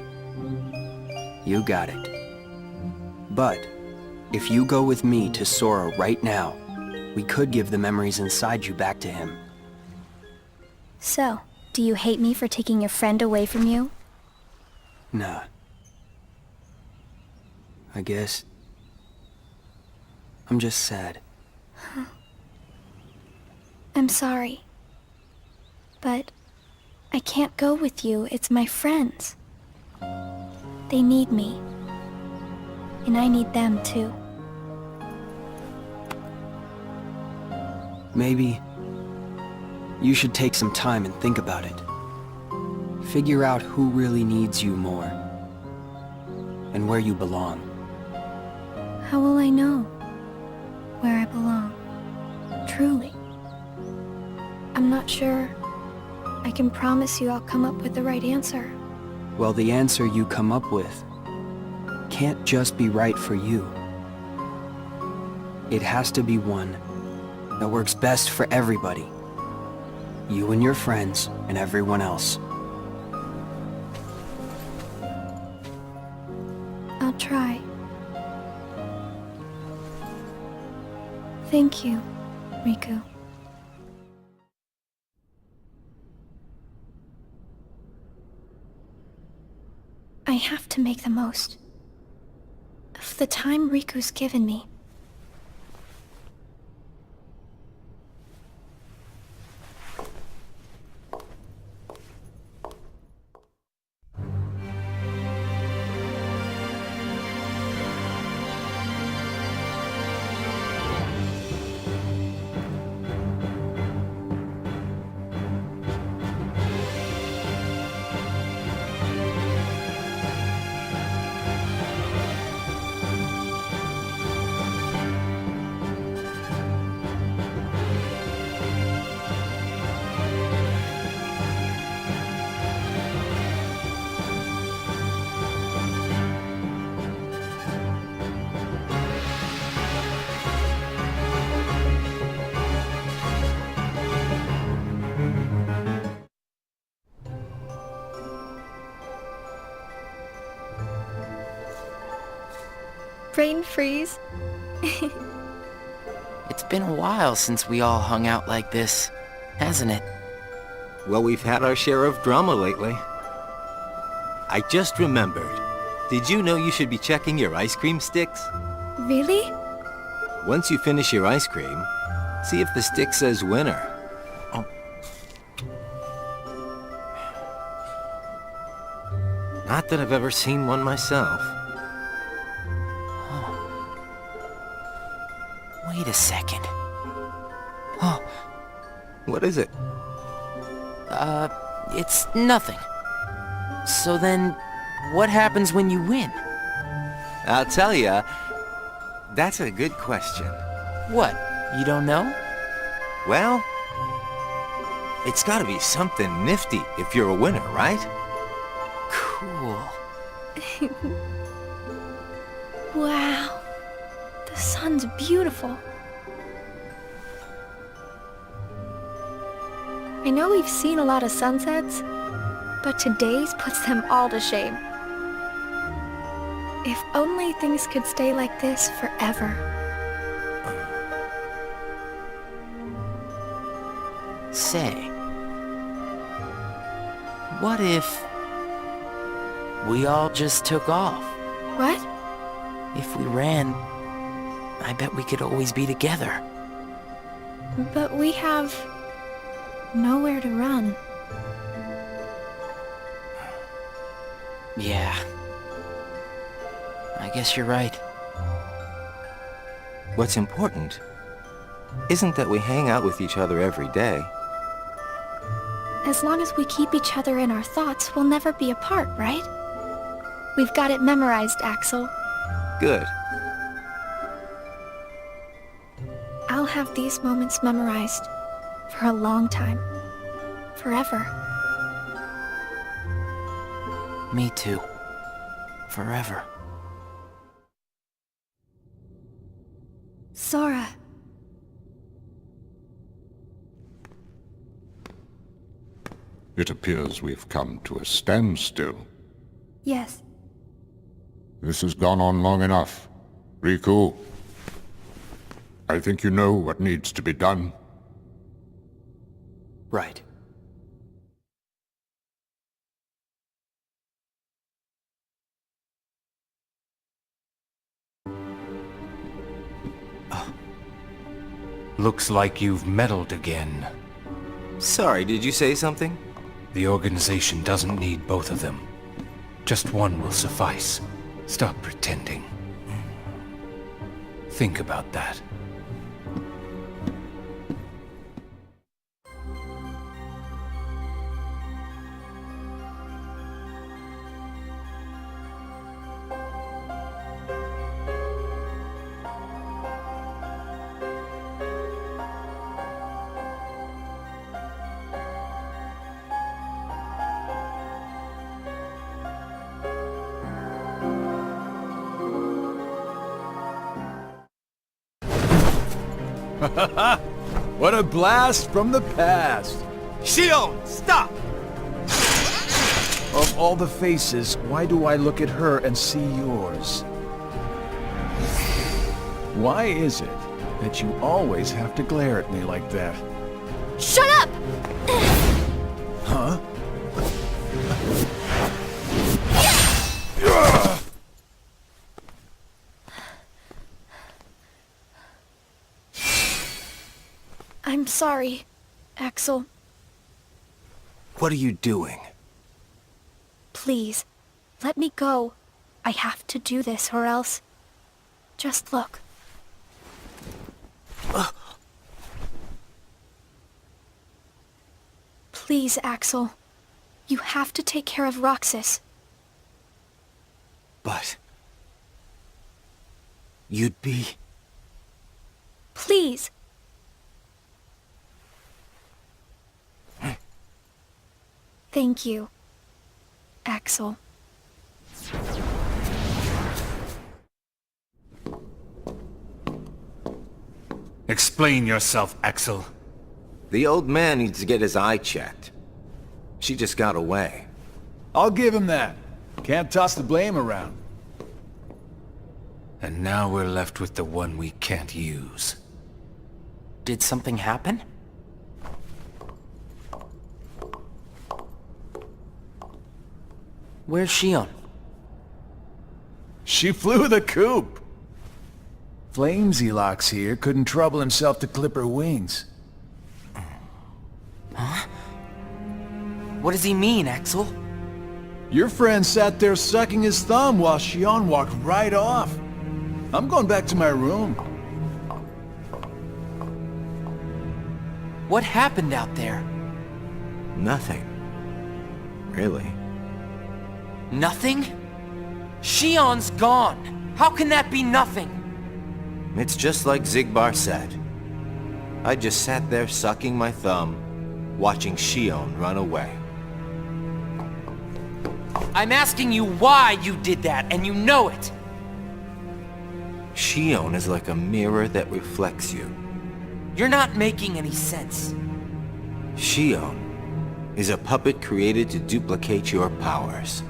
You got it. But, if you go with me to Sora right now, we could give the memories inside you back to him.
So, do you hate me for taking your friend away from you?
Nah. I guess... I'm just sad.
I'm sorry. But I can't go with you. It's my friends. They need me. And I need them too.
Maybe You should take some time and think about it. Figure out who really needs you more, and where you belong.
How will I know where I belong? Truly. I'm not sure I can promise you I'll come up with the right answer.
Well, the answer you come up with can't just be right for you. It has to be one that works best for everybody. You and your friends and everyone else.
I'll try. Thank you, Riku. I have to make the most of the time Riku's given me. Brain freeze.
It's been a while since we all hung out like this, hasn't it?
Well, we've had our share of drama lately. I just remembered. Did you know you should be checking your ice cream sticks?
Really?
Once you finish your ice cream, see if the stick says winner. Oh. Not that I've ever seen one myself.
Wait a second. Oh.
What is it?
It's nothing. So then, what happens when you win?
I'll tell ya. That's a good question.
What? You don't know?
Well, it's gotta be something nifty if you're a winner, right?
Cool.
Wow. The sun's beautiful. I know we've seen a lot of sunsets, but today's puts them all to shame. If only things could stay like this forever.
Say, what if we all just took off?
What?
If we ran, I bet we could always be together.
But we have nowhere to run.
Yeah. I guess you're right.
What's important isn't that we hang out with each other every day.
As long as we keep each other in our thoughts, we'll never be apart, right? We've got it memorized, Axel.
Good.
I'll have these moments memorized for a long time. Forever.
Me too. Forever.
Sora.
It appears we've come to a standstill.
Yes.
This has gone on long enough. Riku, I think you know what needs to be done.
Right.
Looks like you've meddled again.
Sorry, did you say something?
The organization doesn't need both of them. Just one will suffice. Stop pretending. Think about that.
What a blast from the past!
Shion, stop!
Of all the faces, why do I look at her and see yours? Why is it that you always have to glare at me like that?
Shut up!
Huh?
I'm sorry, Axel.
What are you doing?
Please, let me go. I have to do this or else... Just look. Please, Axel. You have to take care of Roxas.
But... you'd be...
Please. Thank you, Axel.
Explain yourself, Axel.
The old man needs to get his eye checked. She just got away.
I'll give him that. Can't toss the blame around.
And now we're left with the one we can't use.
Did something happen? Where's Shion?
She flew the coop. Flamesy Locks here couldn't trouble himself to clip her wings.
Huh? What does he mean, Axel?
Your friend sat there sucking his thumb while Shion walked right off. I'm going back to my room.
What happened out there?
Nothing. Really.
Nothing? Shion's gone. How can that be nothing?
It's just like Zigbar said. I just sat there sucking my thumb, watching Shion run away.
I'm asking you why you did that, and you know it.
Shion is like a mirror that reflects you.
You're not making any sense.
Shion is a puppet created to duplicate your powers.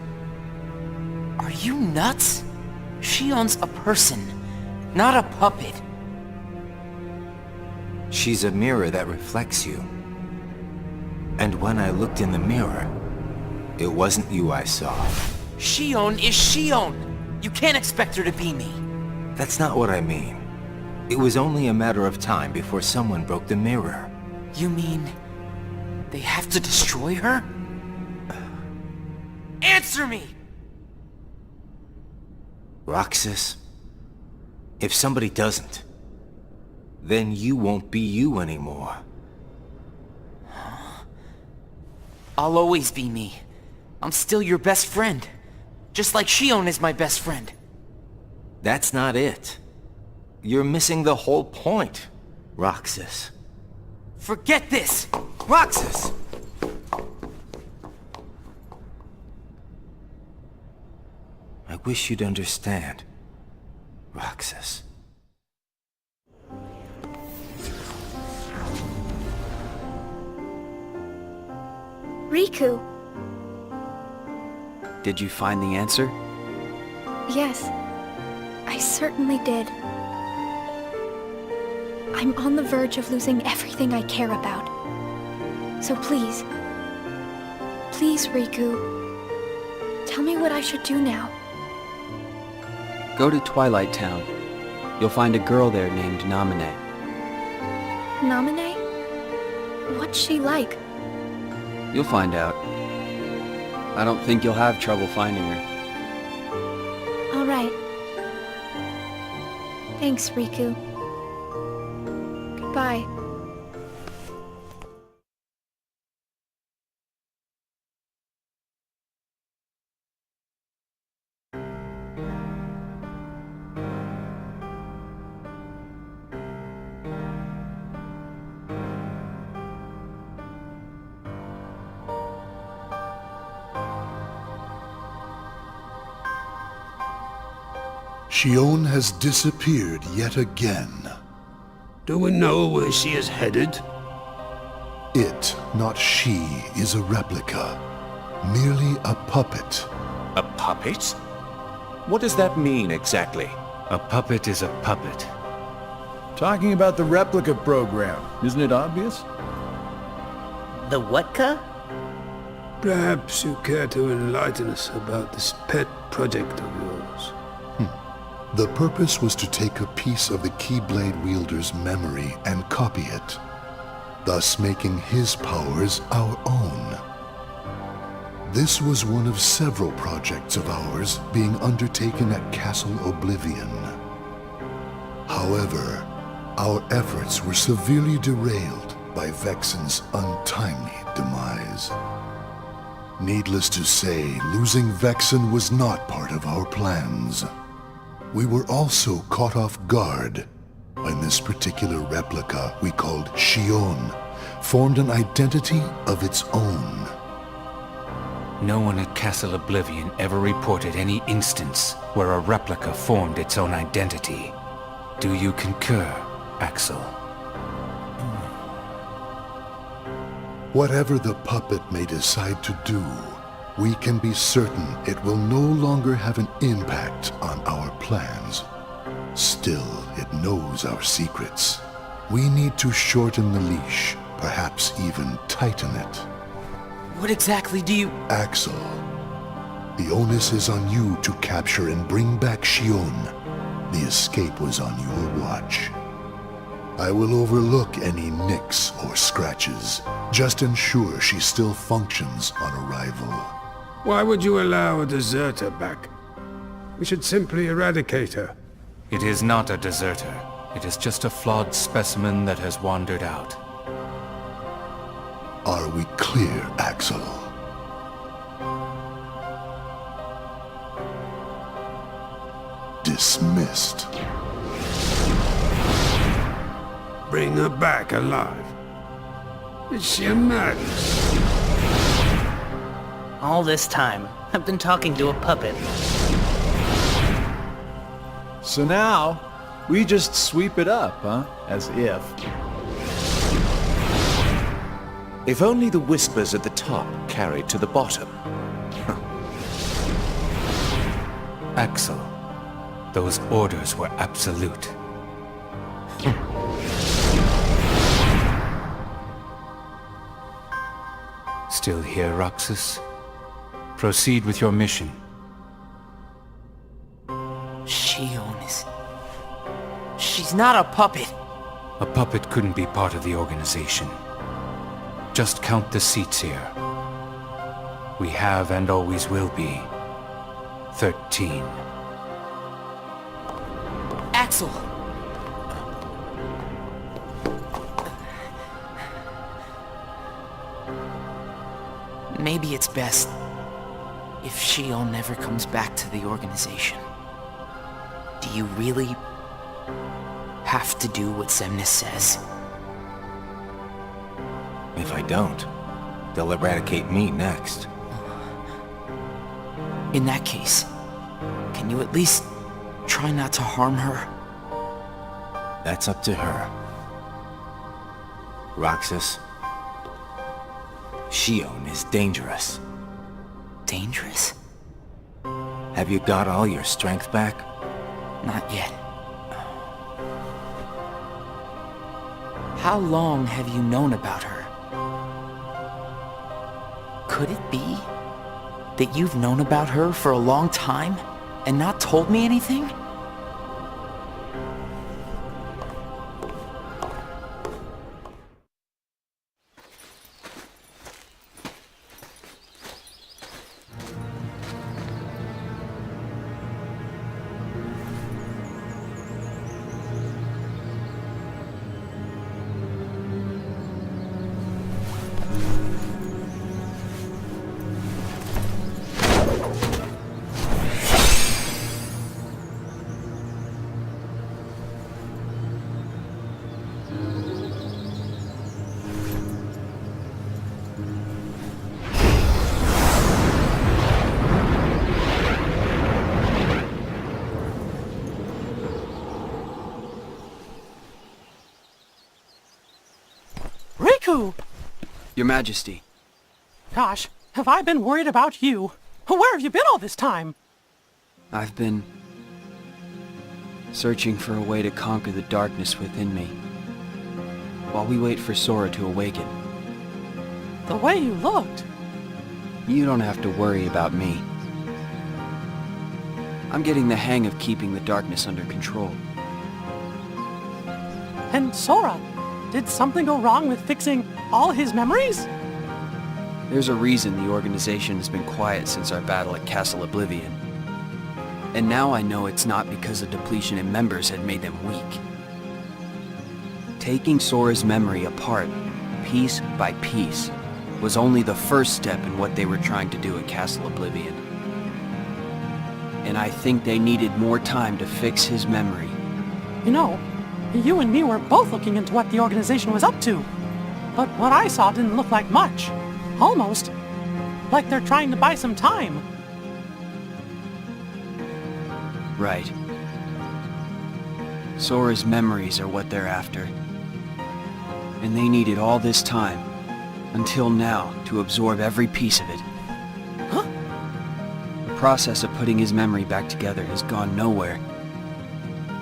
Are you nuts? Shion's a person, not a puppet.
She's a mirror that reflects you. And when I looked in the mirror, it wasn't you I saw.
Shion is Shion. You can't expect her to be me.
That's not what I mean. It was only a matter of time before someone broke the mirror.
You mean they have to destroy her? Answer me!
Roxas, if somebody doesn't, then you won't be you anymore.
I'll always be me. I'm still your best friend. Just like Shion is my best friend.
That's not it. You're missing the whole point, Roxas.
Forget this!
Roxas! I wish you'd understand, Roxas.
Riku.
Did you find the answer?
Yes, I certainly did. I'm on the verge of losing everything I care about. So please, Riku, tell me what I should do now.
Go to Twilight Town. You'll find a girl there named Namine.
Namine? What's she like?
You'll find out. I don't think you'll have trouble finding her.
All right. Thanks, Riku. Goodbye.
Shion has disappeared yet again.
Do we know where she is headed?
It, not she, is a replica. Merely a puppet.
A puppet? What does that mean exactly?
A puppet is a puppet.
Talking about the replica program, isn't it obvious?
The what-ca?
Perhaps you care to enlighten us about this pet project of yours.
The purpose was to take a piece of the Keyblade wielder's memory and copy it, thus making his powers our own. This was one of several projects of ours being undertaken at Castle Oblivion. However, our efforts were severely derailed by Vexen's untimely demise. Needless to say, losing Vexen was not part of our plans. We were also caught off guard when this particular replica we called Shion formed an identity of its own.
No one at Castle Oblivion ever reported any instance where a replica formed its own identity. Do you concur, Axel?
Whatever the puppet may decide to do, we can be certain it will no longer have an impact on our plans. Still, it knows our secrets. We need to shorten the leash, perhaps even tighten it.
What exactly do you...
Axel, the onus is on you to capture and bring back Shion. The escape was on your watch. I will overlook any nicks or scratches. Just ensure she still functions on arrival.
Why would you allow a deserter back? We should simply eradicate her.
It is not a deserter. It is just a flawed specimen that has wandered out.
Are we clear, Axel? Dismissed.
Bring her back alive. Is she a madness?
All this time, I've been talking to a puppet.
So now, we just sweep it up, huh? As if.
If only the whispers at the top carried to the bottom.
Axel, those orders were absolute. Still here, Roxas? Proceed with your mission.
Shion is... She's not a puppet.
A puppet couldn't be part of the organization. Just count the seats here. We have and always will be 13.
Axel! Maybe it's best if Shion never comes back to the organization. Do you really have to do what Xemnas says?
If I don't, they'll eradicate me next.
In that case, can you at least try not to harm her?
That's up to her. Roxas, Shion is dangerous.
Dangerous?
Have you got all your strength back?
Not yet. How long have you known about her? Could it be that you've known about her for a long time and not told me anything?
Your Majesty.
Gosh, have I been worried about you? Where have you been all this time?
I've been searching for a way to conquer the darkness within me, while we wait for Sora to awaken.
The way you looked.
You don't have to worry about me. I'm getting the hang of keeping the darkness under control.
And Sora, did something go wrong with fixing all his memories?
There's a reason the organization has been quiet since our battle at Castle Oblivion. And now I know it's not because a depletion in members had made them weak. Taking Sora's memory apart, piece by piece, was only the first step in what they were trying to do at Castle Oblivion. And I think they needed more time to fix his memory.
You know, you and me were both looking into what the organization was up to. But what I saw didn't look like much. Almost like they're trying to buy some time.
Right. Sora's memories are what they're after. And they needed all this time, until now, to absorb every piece of it.
Huh?
The process of putting his memory back together has gone nowhere.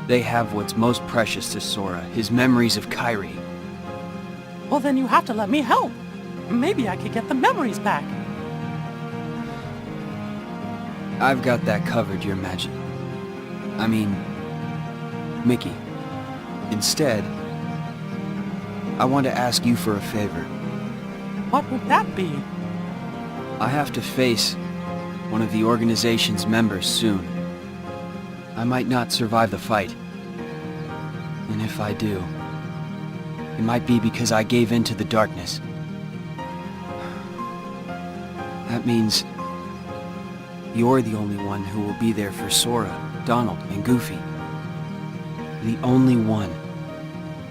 They have what's most precious to Sora, his memories of Kairi.
Well, then you have to let me help. Maybe I could get the memories back.
I've got that covered, Your Majesty. I mean, Mickey. Instead, I want to ask you for a favor.
What would that be?
I have to face one of the organization's members soon. I might not survive the fight. And if I do, it might be because I gave in to the darkness. That means you're the only one who will be there for Sora, Donald, and Goofy. The only one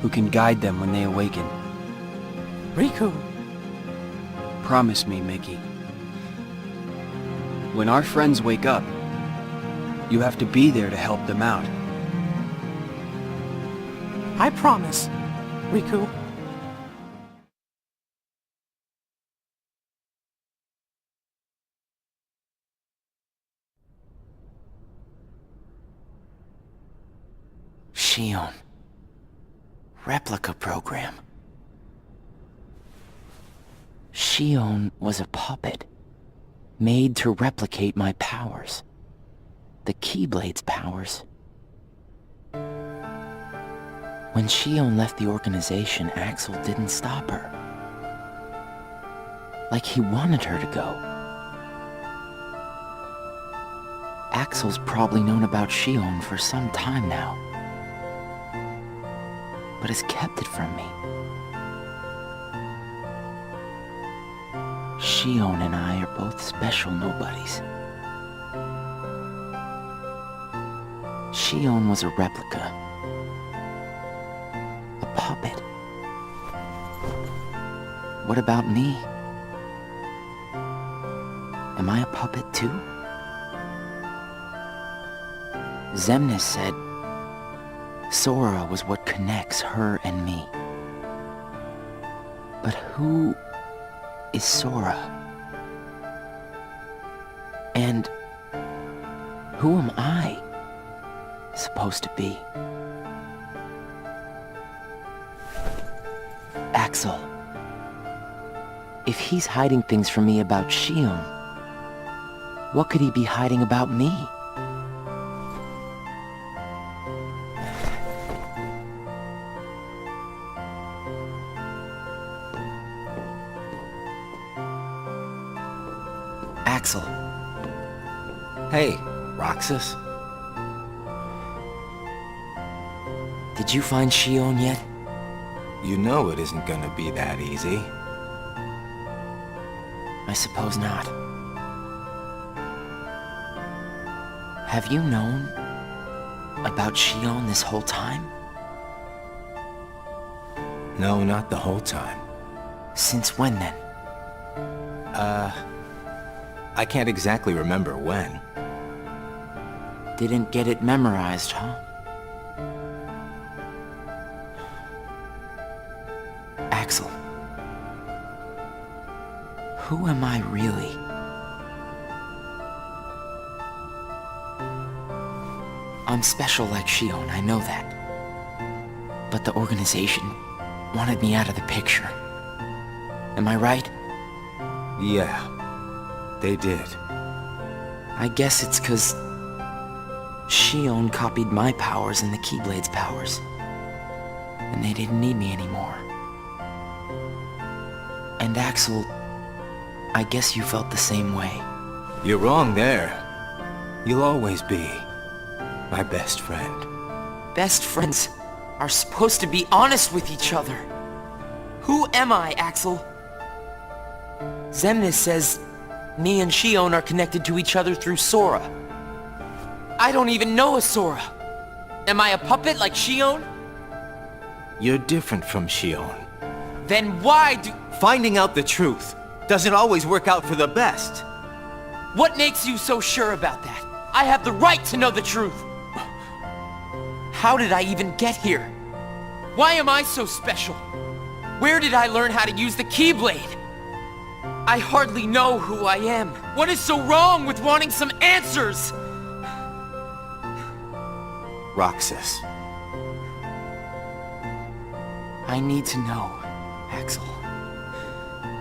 who can guide them when they awaken.
Riku.
Promise me, Mickey. When our friends wake up, you have to be there to help them out.
I promise, Riku.
Shion. Replica program. Shion was a puppet, made to replicate my powers. The Keyblade's powers. When Shion left the organization, Axel didn't stop her. Like he wanted her to go. Axel's probably known about Shion for some time now, but has kept it from me. Shion and I are both special nobodies. Shion was a replica. A puppet. What about me? Am I a puppet too? Xemnas said Sora was what connects her and me. But who is Sora? And who am I supposed to be? Axel. If he's hiding things from me about Shion, what could he be hiding about me? Axel.
Hey, Roxas.
Did you find Shion yet?
You know it isn't gonna be that easy.
I suppose not. Have you known about Shion this whole time?
No, not the whole time.
Since when then?
I can't exactly remember when.
Didn't get it memorized, huh? Axel. Who am I really? I'm special like Shion, I know that. But the organization wanted me out of the picture. Am I right?
Yeah, they did.
I guess it's 'cause Shion copied my powers and the Keyblade's powers. And they didn't need me anymore. And Axel, I guess you felt the same way.
You're wrong there. You'll always be my best friend.
Best friends are supposed to be honest with each other. Who am I, Axel? Xemnas says me and Shion are connected to each other through Sora. I don't even know a Sora. Am I a puppet like Shion?
You're different from Shion.
Then why do...
Finding out the truth doesn't always work out for the best.
What makes you so sure about that? I have the right to know the truth. How did I even get here? Why am I so special? Where did I learn how to use the Keyblade? I hardly know who I am. What is so wrong with wanting some answers?
Roxas.
I need to know, Axel.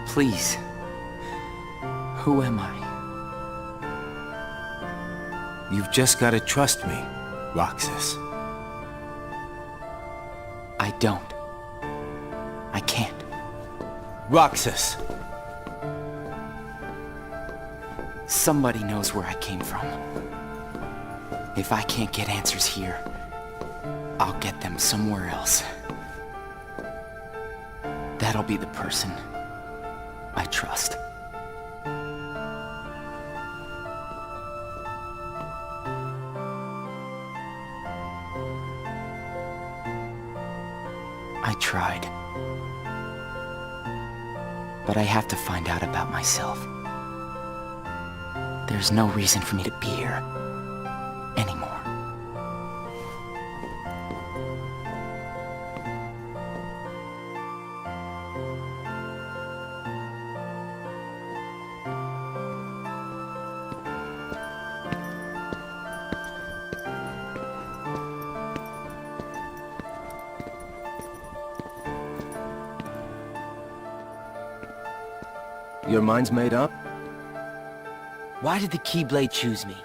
Please. Who am I?
You've just gotta trust me, Roxas.
I don't. I can't.
Roxas!
Somebody knows where I came from. If I can't get answers here, I'll get them somewhere else. That'll be the person I trust. I tried. But I have to find out about myself. There's no reason for me to be here anymore.
Your mind's made up?
Why did the Keyblade choose me?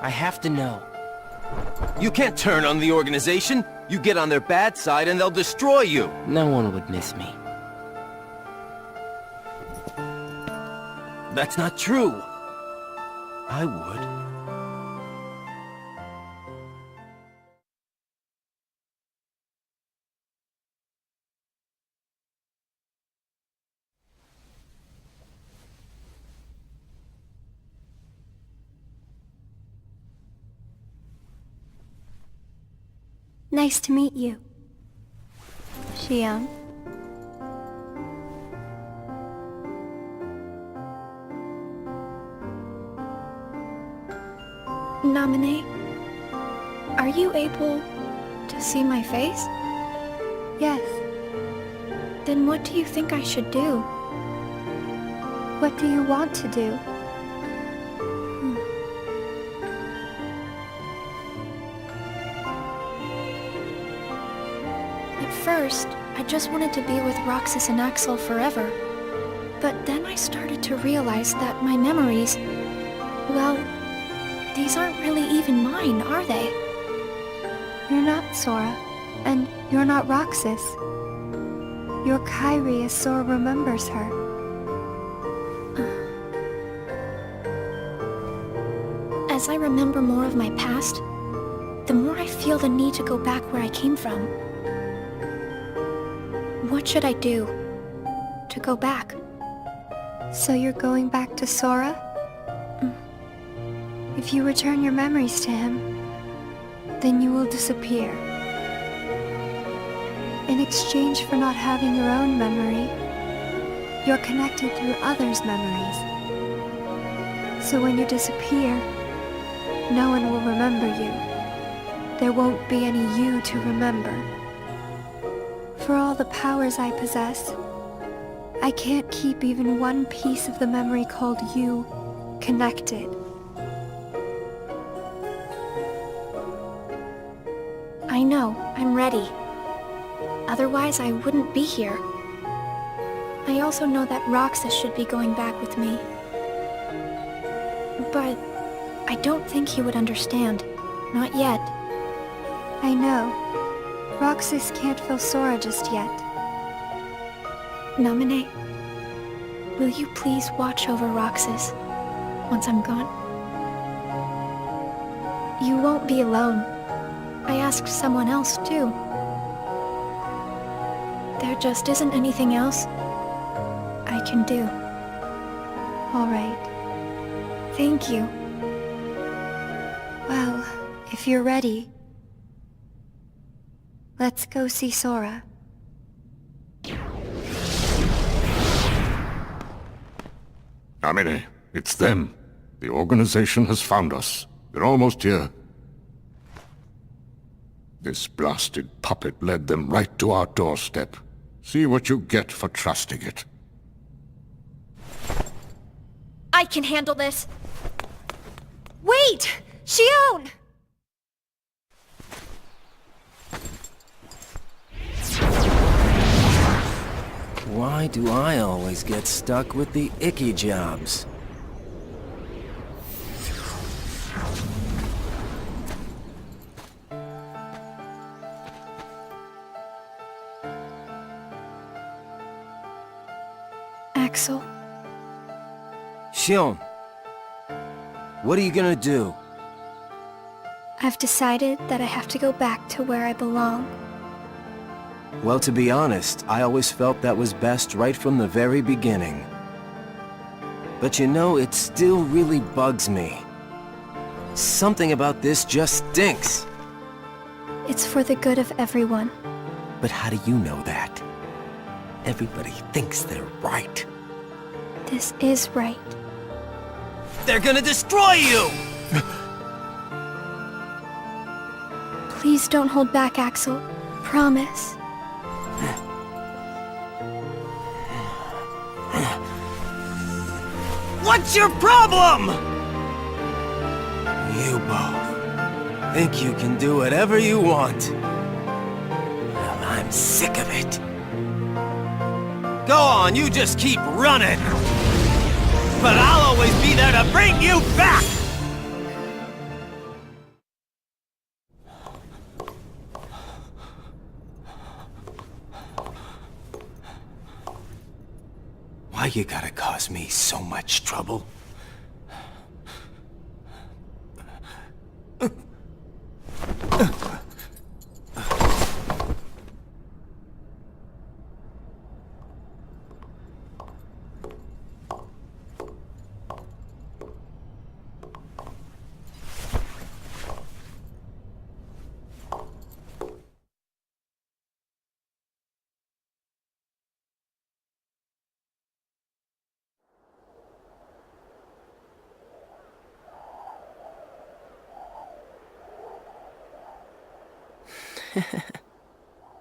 I have to know.
You can't turn on the organization! You get on their bad side and they'll destroy you!
No one would miss me.
That's not true! I would.
Nice to meet you, Shion.
Namine, are you able to see my face?
Yes.
Then what do you think I should do?
What do you want to do?
First, I just wanted to be with Roxas and Axel forever. But then I started to realize that my memories, well, these aren't really even mine, are they?
You're not Sora, and you're not Roxas. You're Kairi as Sora remembers her.
As I remember more of my past, the more I feel the need to go back where I came from. What should I do to go back?
So you're going back to Sora? If you return your memories to him, then you will disappear. In exchange for not having your own memory, you're connected through others' memories. So when you disappear, no one will remember you. There won't be any you to remember. For all the powers I possess, I can't keep even one piece of the memory called you connected.
I know, I'm ready. Otherwise, I wouldn't be here. I also know that Roxas should be going back with me. But I don't think he would understand. Not yet.
I know. Roxas can't feel Sora just yet.
Namine, will you please watch over Roxas once I'm gone? You won't be alone. I asked someone else, too. There just isn't anything else I can do.
All right.
Thank you.
Well, if you're ready, let's go see Sora.
Namine, it's them. The organization has found us. They're almost here. This blasted puppet led them right to our doorstep. See what you get for trusting it.
I can handle this. Wait! Xion!
Why do I always get stuck with the icky jobs?
Axel.
Xion, what are you gonna do?
I've decided that I have to go back to where I belong.
Well, to be honest, I always felt that was best right from the very beginning. But you know, it still really bugs me. Something about this just stinks.
It's for the good of everyone.
But how do you know that? Everybody thinks they're right.
This is right.
They're gonna destroy you!
Please don't hold back, Axel. Promise.
What's your problem? You both think you can do whatever you want. Well, I'm sick of it. Go on, you just keep running. But I'll always be there to bring you back! Why you gotta cause me so much trouble?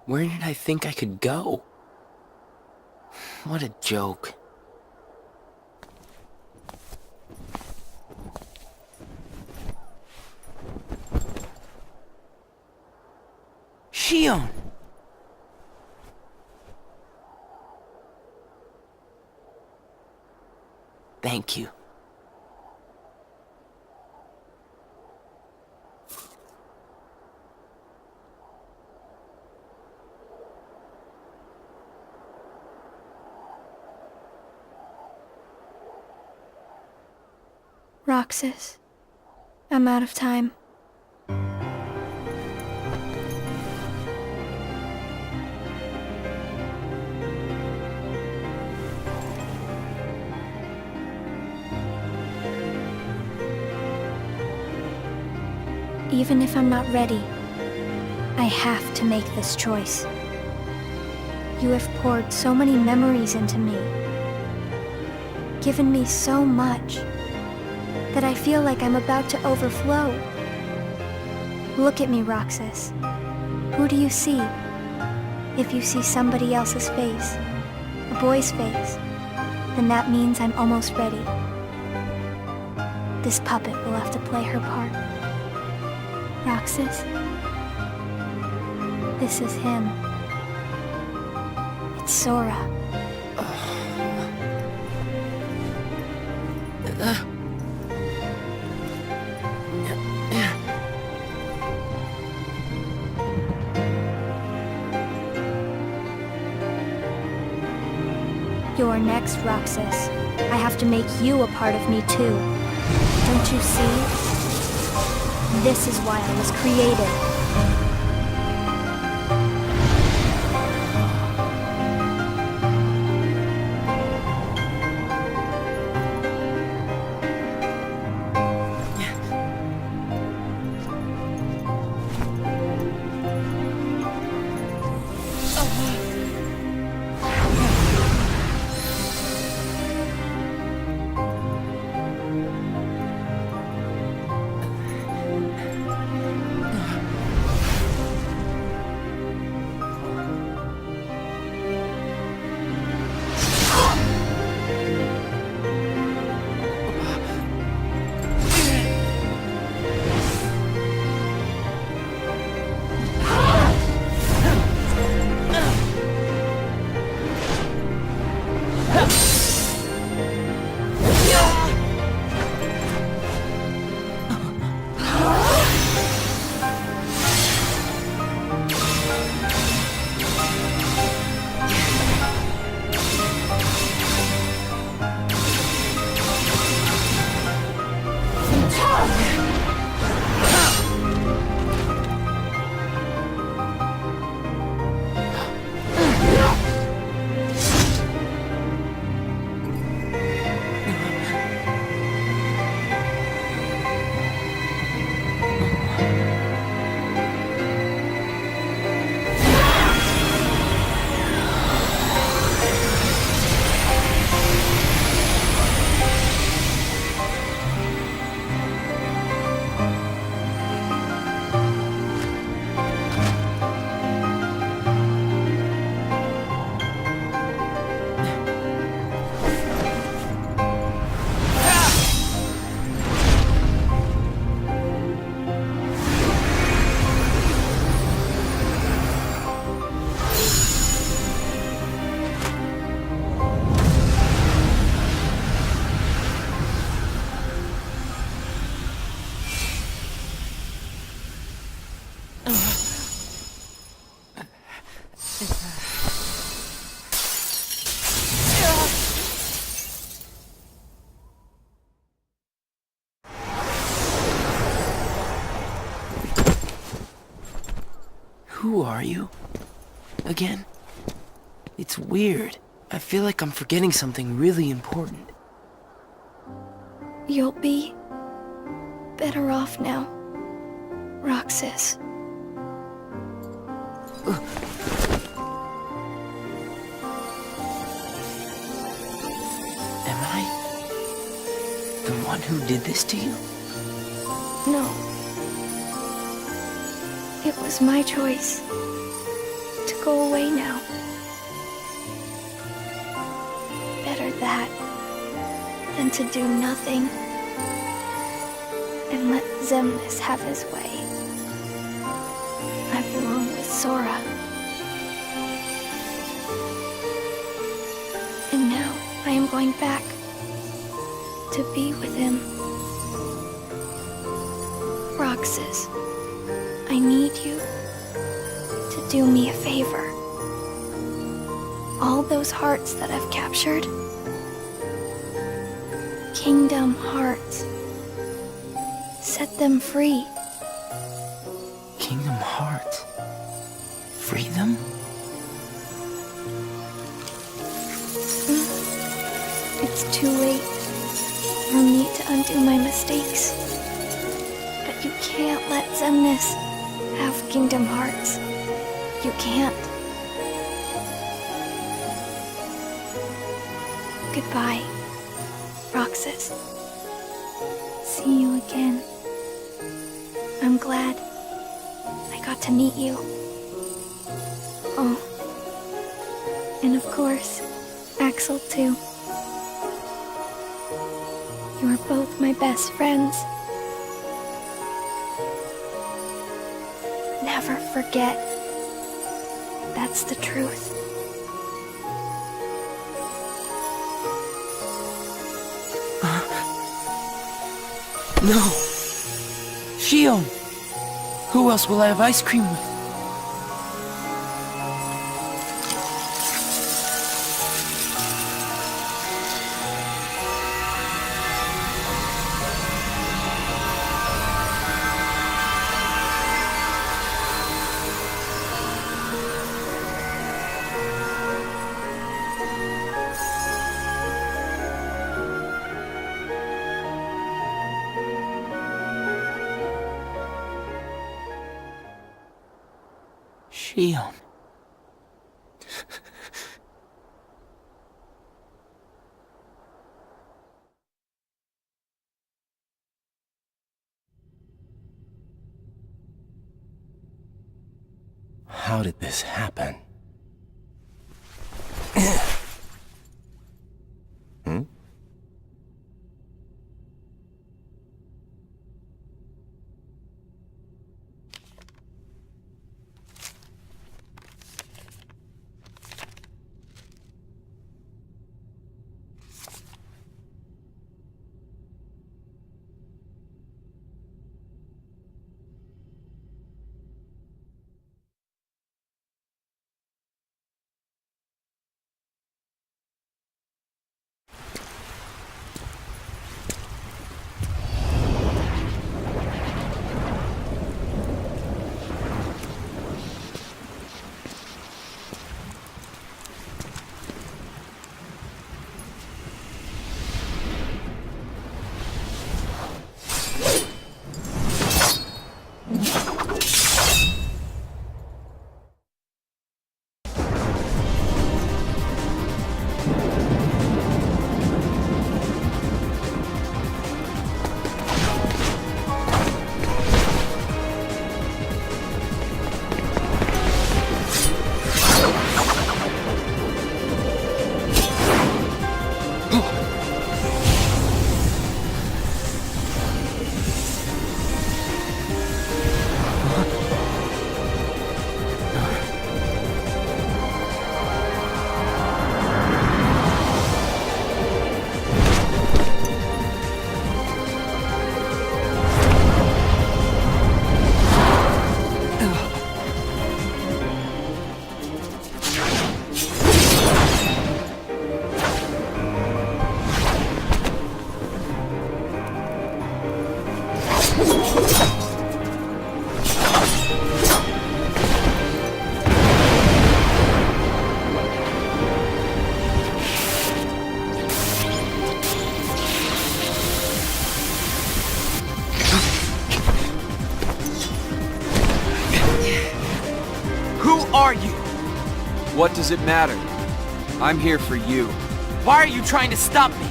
Where did I think I could go? What a joke. Xion! Thank you.
Roxas, I'm out of time. Even if I'm not ready, I have to make this choice. You have poured so many memories into me, given me so much, that I feel like I'm about to overflow. Look at me, Roxas. Who do you see? If you see somebody else's face,
A boy's face. Then that means I'm almost ready. This puppet will have to play her part. Roxas, this is him. It's Sora. You're next, Roxas. I have to make you a part of me too. Don't you see? This is why I was created.
Who are you? Again? It's weird. I feel like I'm forgetting something really important.
You'll be better off now, Roxas.
Am I the one who did this to you?
No. It was my choice to go away now. Better that than to do nothing and let Xemnas have his way. I belong with Sora. And now I am going back to be with him. Roxas, I need you to do me a favor. All those hearts that I've captured, Kingdom Hearts, set them free.
Kingdom Hearts? Free them?
It's too late for me to undo my mistakes. But you can't let Xemnas have Kingdom Hearts. You can't. Goodbye, Roxas. See you again. I'm glad I got to meet you. Oh, and of course, Axel, too. You are both my best friends. Never forget. That's the truth.
No! Shion! Who else will I have ice cream with? Shion.
How did this happen? Hmm?
What does it matter? I'm here for you.
Why are you trying to stop me?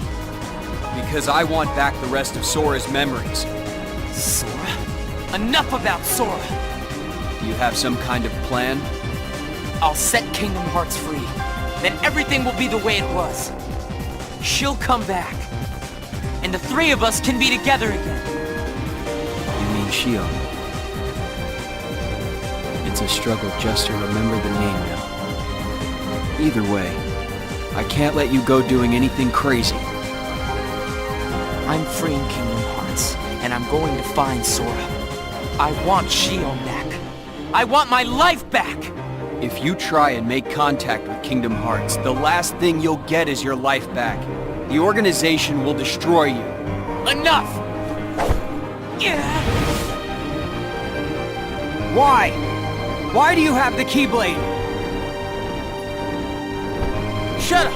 Because I want back the rest of Sora's memories.
Sora? Enough about Sora!
Do you have some kind of plan?
I'll set Kingdom Hearts free. Then everything will be the way it was. She'll come back. And the three of us can be together again.
You mean Shion? It's a struggle just to remember the name now. Either way, I can't let you go doing anything crazy.
I'm freeing Kingdom Hearts, and I'm going to find Sora. I want Shion back. I want my life back!
If you try and make contact with Kingdom Hearts, the last thing you'll get is your life back. The organization will destroy you.
Enough!
Why? Why do you have the Keyblade?
Shut up!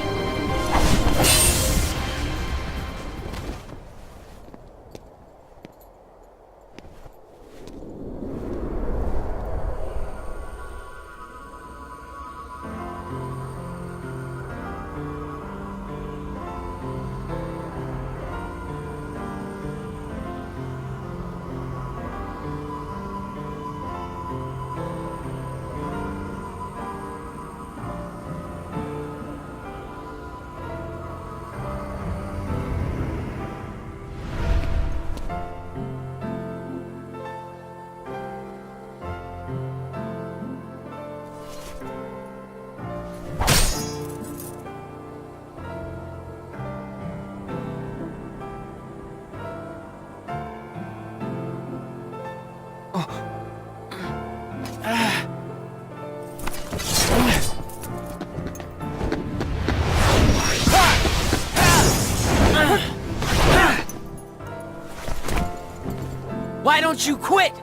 Why don't you quit?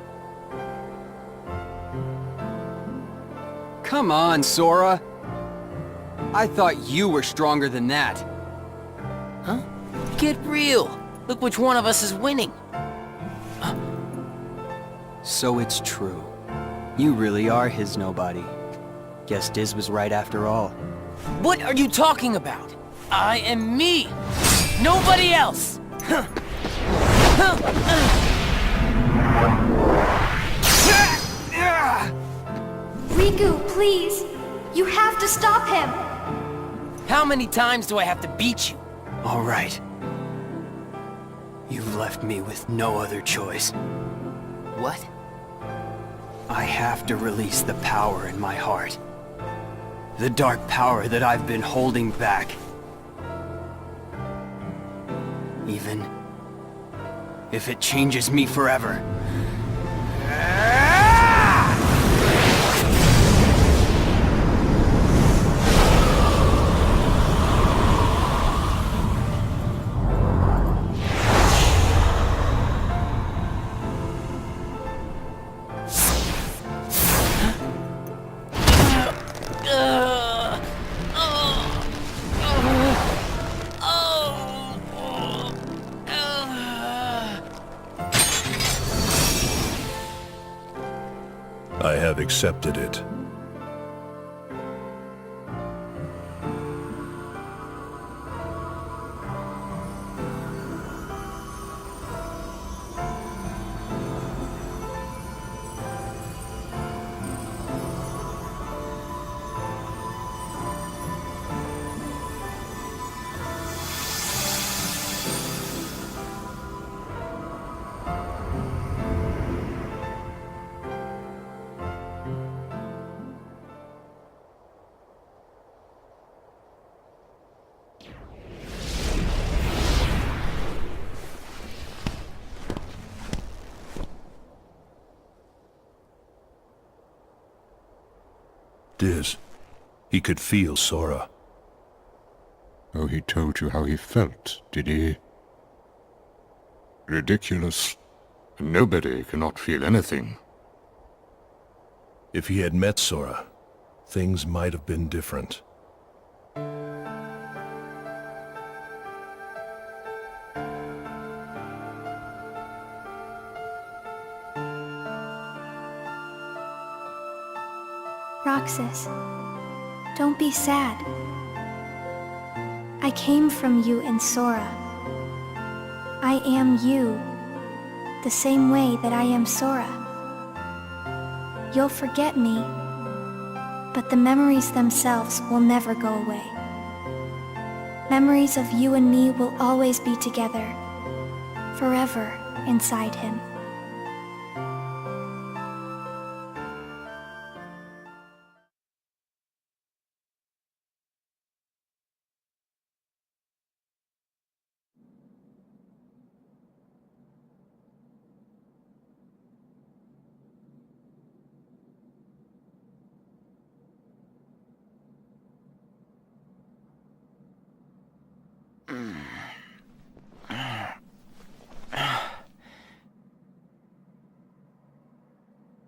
Come on, Sora. I thought you were stronger than that.
Huh? Get real. Look which one of us is winning.
So it's true. You really are his nobody. Guess Diz was right after all.
What are you talking about? I am me. Nobody else.
Riku, please! You have to stop him!
How many times do I have to beat you?
All right. You've left me with no other choice.
What?
I have to release the power in my heart. The dark power that I've been holding back. Even if it changes me forever.
I have accepted it. Diz, he could feel Sora.
Oh, he told you how he felt, did he? Ridiculous. Nobody cannot feel anything.
If he had met Sora, things might have been different.
Roxas, don't be sad. I came from you and Sora. I am you, the same way that I am Sora. You'll forget me, but the memories themselves will never go away. Memories of you and me will always be together, forever inside him.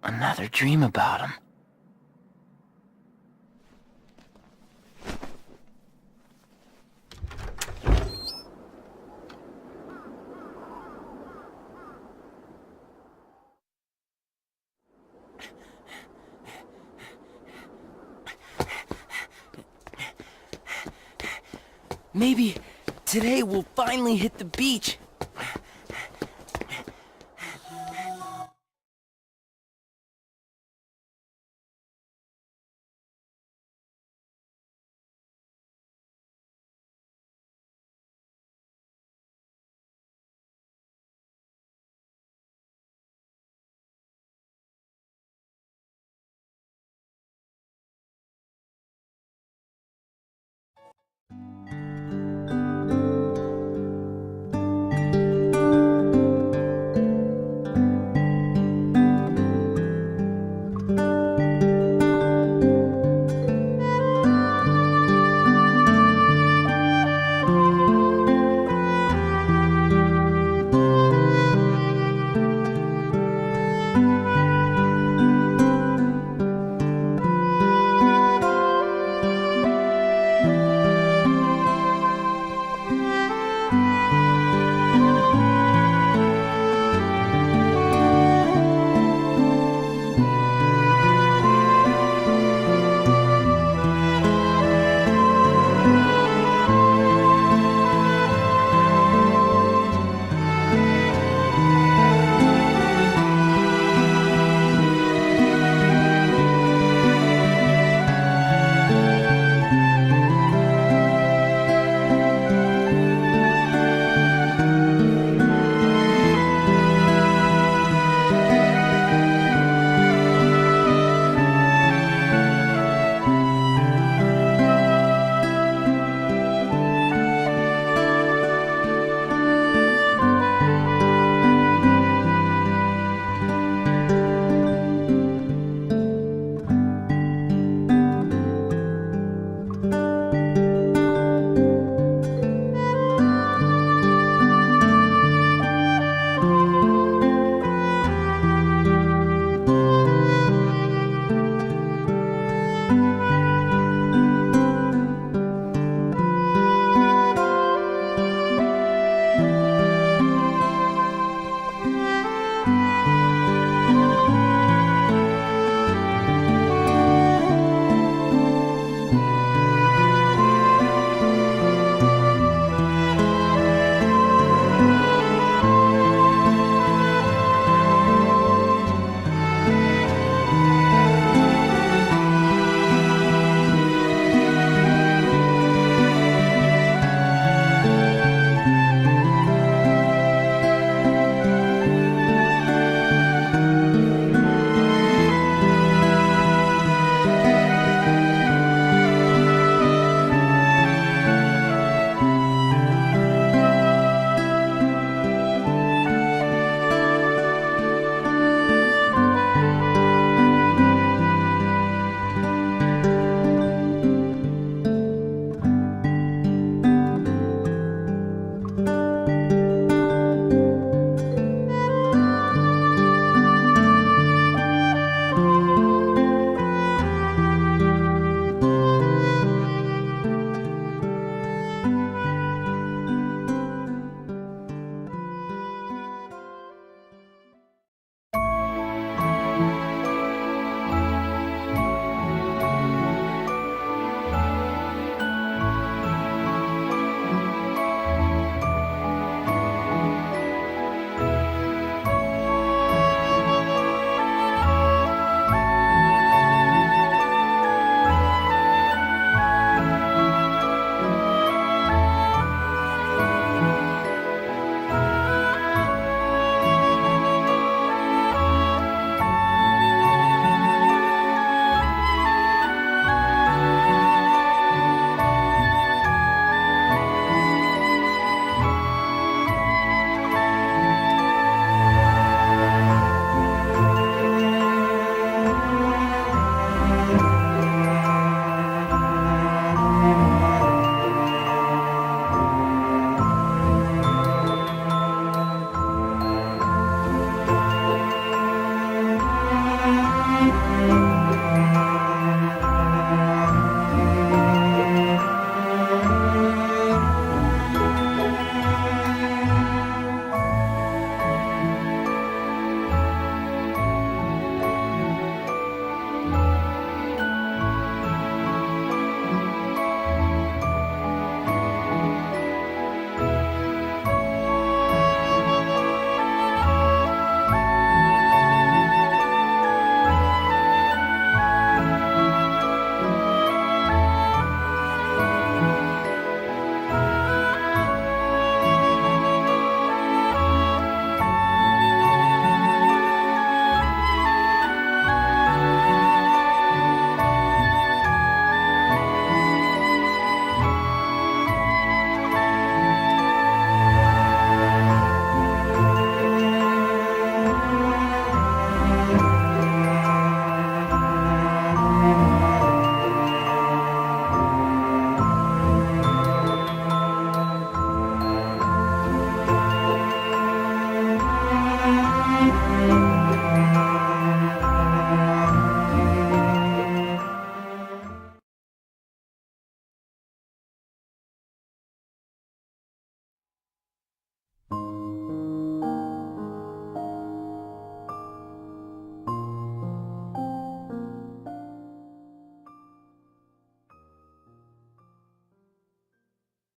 Another dream about him. Maybe today we'll finally hit the beach.